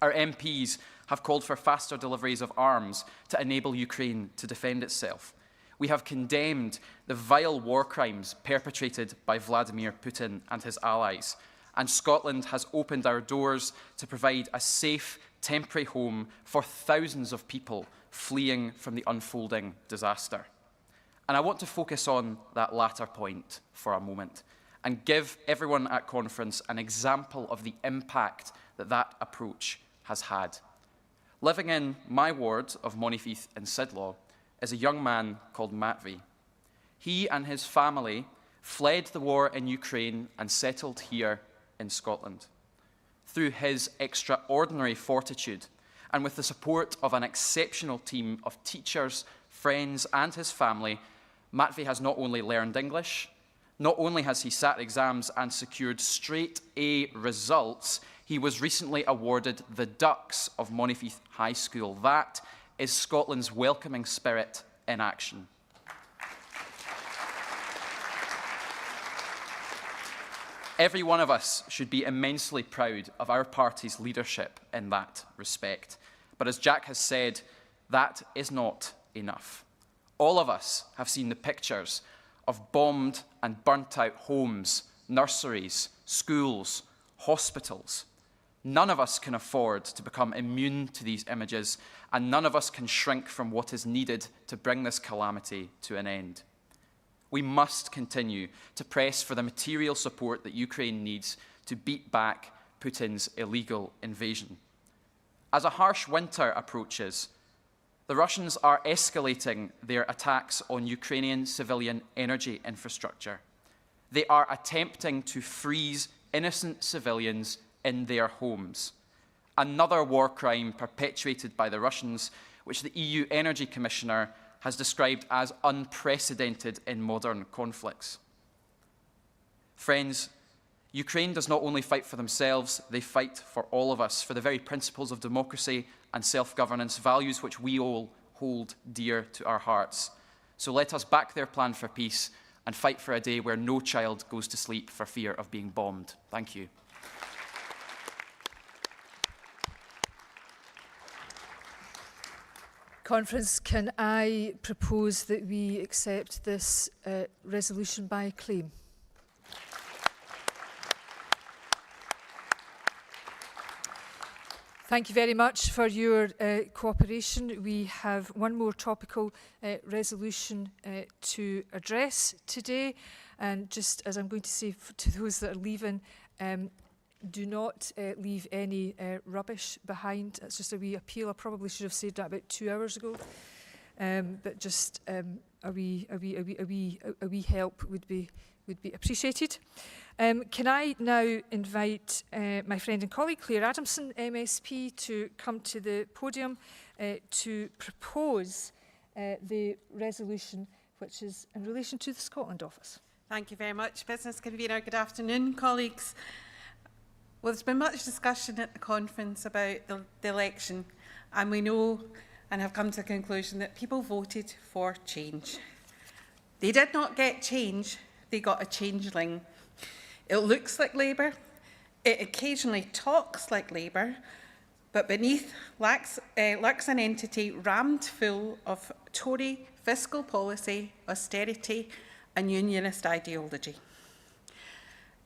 Our MPs have called for faster deliveries of arms to enable Ukraine to defend itself. We have condemned the vile war crimes perpetrated by Vladimir Putin and his allies, and Scotland has opened our doors to provide a safe, temporary home for thousands of people fleeing from the unfolding disaster. And I want to focus on that latter point for a moment and give everyone at conference an example of the impact that that approach has had. Living in my ward of Monifieth in Sidlaw is a young man called Matvey. He and his family fled the war in Ukraine and settled here in Scotland. Through his extraordinary fortitude and with the support of an exceptional team of teachers, friends and his family, Matvey has not only learned English, not only has he sat exams and secured straight A results, he was recently awarded the Ducks of Monifieth High School. That is Scotland's welcoming spirit in action. Every one of us should be immensely proud of our party's leadership in that respect. But as Jack has said, that is not enough. All of us have seen the pictures of bombed and burnt out homes, nurseries, schools, hospitals. None of us can afford to become immune to these images, and none of us can shrink from what is needed to bring this calamity to an end. We must continue to press for the material support that Ukraine needs to beat back Putin's illegal invasion. As a harsh winter approaches, the Russians are escalating their attacks on Ukrainian civilian energy infrastructure. They are attempting to freeze innocent civilians in their homes. Another war crime perpetuated by the Russians, which the EU Energy Commissioner has described as unprecedented in modern conflicts. Friends, Ukraine does not only fight for themselves, they fight for all of us, for the very principles of democracy and self-governance, values which we all hold dear to our hearts. So let us back their plan for peace and fight for a day where no child goes to sleep for fear of being bombed. Thank you. Conference, can I propose that we accept this resolution by acclaim? Thank you very much for your cooperation. We have one more topical resolution to address today. And just as I'm going to say to those that are leaving, do not leave any rubbish behind. It's just a wee appeal. I probably should have said that about 2 hours ago. But just a wee help would be appreciated. Can I now invite my friend and colleague Claire Adamson, MSP, to come to the podium to propose the resolution which is in relation to the Scotland Office. Thank you very much, Business Convener. Good afternoon, colleagues. Well, there's been much discussion at the conference about the election, and we know and have come to the conclusion that people voted for change. They did not get change, they got a changeling. It looks like Labour, it occasionally talks like Labour, but beneath lurks an entity rammed full of Tory fiscal policy, austerity and unionist ideology.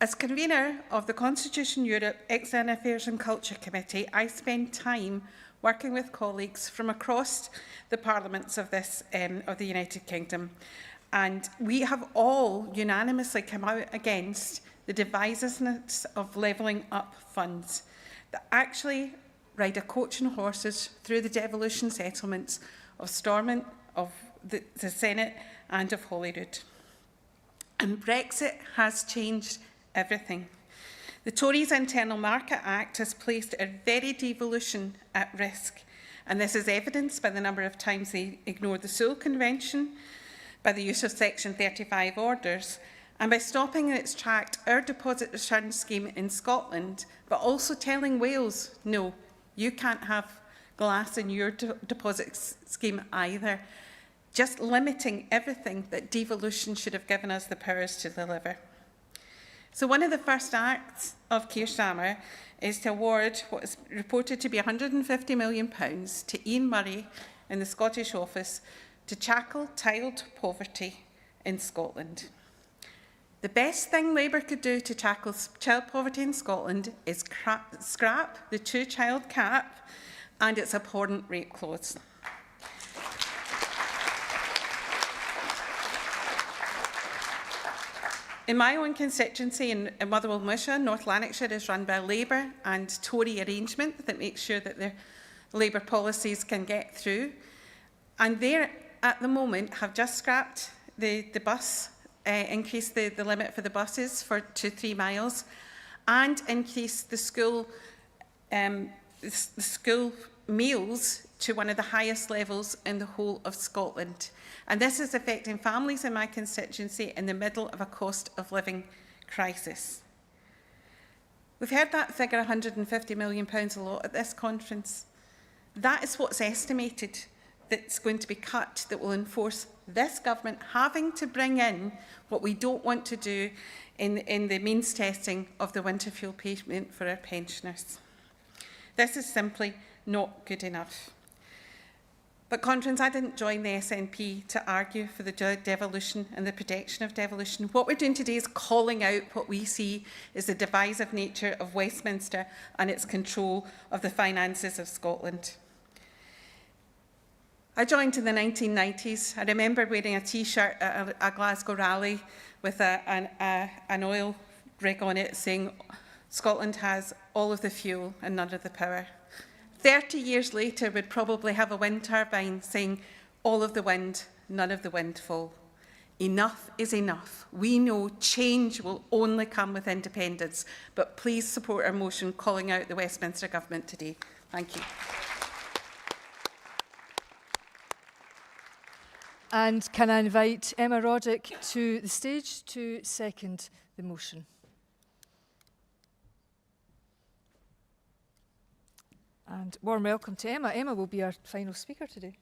As convener of the Constitution Europe External Affairs and Culture Committee, I spend time working with colleagues from across the parliaments of the United Kingdom, and we have all unanimously come out against the divisiveness of levelling up funds that actually ride a coach and horses through the devolution settlements of Stormont, of the Senate and of Holyrood. And Brexit has changed everything. The Tories' Internal Market Act has placed our very devolution at risk, and this is evidenced by the number of times they ignored the Sewell Convention, by the use of Section 35 orders, and by stopping in its track our deposit return scheme in Scotland, but also telling Wales, no, you can't have glass in your deposit scheme either, just limiting everything that devolution should have given us the powers to deliver. So one of the first acts of Keir Starmer is to award what is reported to be £150 million to Ian Murray in the Scottish Office to tackle child poverty in Scotland. The best thing Labour could do to tackle child poverty in Scotland is scrap the two-child cap and its abhorrent rape clause. In my own constituency in Motherwell, Musha, North Lanarkshire is run by Labour and Tory arrangement that makes sure that their Labour policies can get through. And they, at the moment, have just scrapped the bus, increased the limit for the buses to 3 miles, and increased the school meals to one of the highest levels in the whole of Scotland. And this is affecting families in my constituency in the middle of a cost of living crisis. We've heard that figure, £150 million, a lot at this conference. That is what's estimated that's going to be cut, that will enforce this government having to bring in what we don't want to do in the means testing of the winter fuel payment for our pensioners. This is simply not good enough. But Conference, I didn't join the SNP to argue for the devolution and the protection of devolution. What we're doing today is calling out what we see is the divisive nature of Westminster and its control of the finances of Scotland. I joined in the 1990s. I remember wearing a T-shirt at a Glasgow rally with an oil rig on it saying, Scotland has all of the fuel and none of the power. 30 years later, we'd probably have a wind turbine saying, all of the wind, none of the windfall. Enough is enough. We know change will only come with independence, but please support our motion calling out the Westminster Government today. Thank you. And can I invite Emma Roddick to the stage to second the motion? And warm welcome to Emma. Emma will be our final speaker today.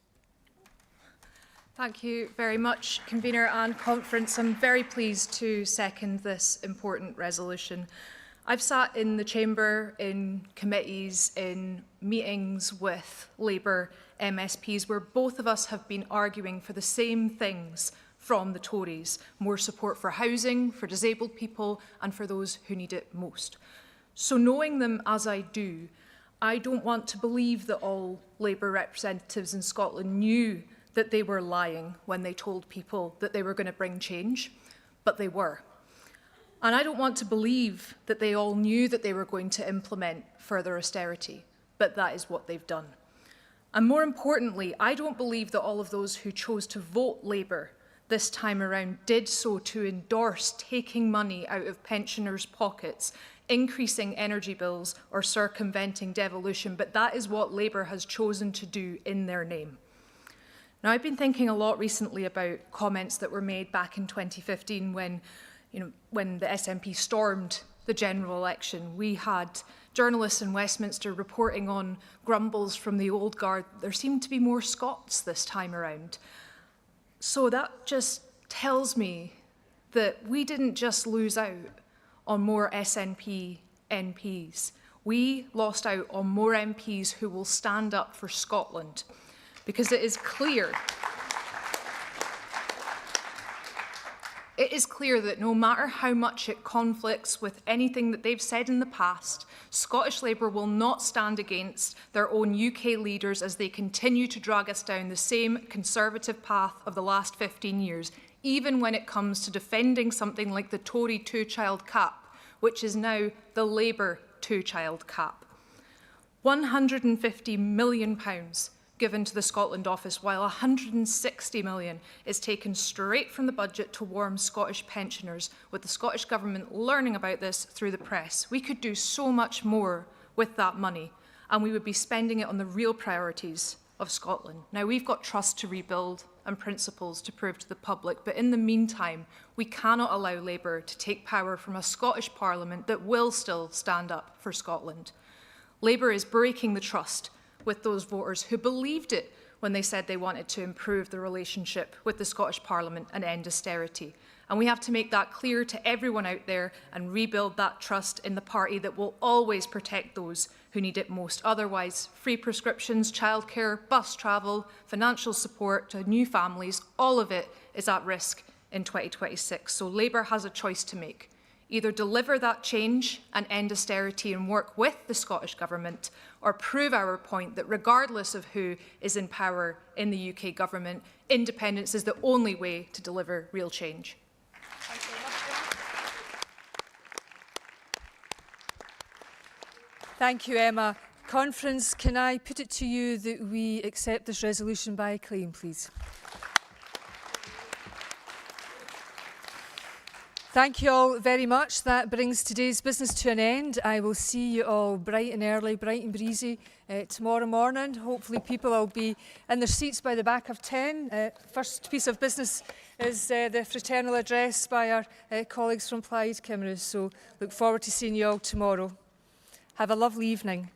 Thank you very much, Convener and Conference. I'm very pleased to second this important resolution. I've sat in the Chamber, in committees, in meetings with Labour MSPs where both of us have been arguing for the same things from the Tories: more support for housing, for disabled people and for those who need it most. So knowing them as I do, I don't want to believe that all Labour representatives in Scotland knew that they were lying when they told people that they were going to bring change, but they were. And I don't want to believe that they all knew that they were going to implement further austerity, but that is what they've done. And more importantly, I don't believe that all of those who chose to vote Labour this time around did so to endorse taking money out of pensioners' pockets, increasing energy bills or circumventing devolution, but that is what Labour has chosen to do in their name. Now, I've been thinking a lot recently about comments that were made back in 2015 when the SNP stormed the general election. We had journalists in Westminster reporting on grumbles from the old guard. There seemed to be more Scots this time around. So that just tells me that we didn't just lose out on more SNP MPs. We lost out on more MPs who will stand up for Scotland, because it is clear that no matter how much it conflicts with anything that they've said in the past, Scottish Labour will not stand against their own UK leaders as they continue to drag us down the same Conservative path of the last 15 years, even when it comes to defending something like the Tory two-child cap, which is now the Labour two-child cap. £150 million given to the Scotland Office, while £160 million is taken straight from the budget to warm Scottish pensioners, with the Scottish Government learning about this through the press. We could do so much more with that money, and we would be spending it on the real priorities of Scotland. Now, we've got trust to rebuild and principles to prove to the public, but in the meantime, we cannot allow Labour to take power from a Scottish Parliament that will still stand up for Scotland. Labour is breaking the trust with those voters who believed it when they said they wanted to improve the relationship with the Scottish Parliament and end austerity. And we have to make that clear to everyone out there and rebuild that trust in the party that will always protect those who need it most. Otherwise, free prescriptions, childcare, bus travel, financial support to new families, all of it is at risk in 2026. So Labour has a choice to make. Either deliver that change and end austerity and work with the Scottish Government, or prove our point that regardless of who is in power in the UK Government, independence is the only way to deliver real change. Thank you, Emma. Conference, can I put it to you that we accept this resolution by acclaim, please? Thank you all very much. That brings today's business to an end. I will see you all bright and early, bright and breezy tomorrow morning. Hopefully people will be in their seats by the back of 10. First piece of business is the fraternal address by our colleagues from Plaid Cymru. So look forward to seeing you all tomorrow. Have a lovely evening.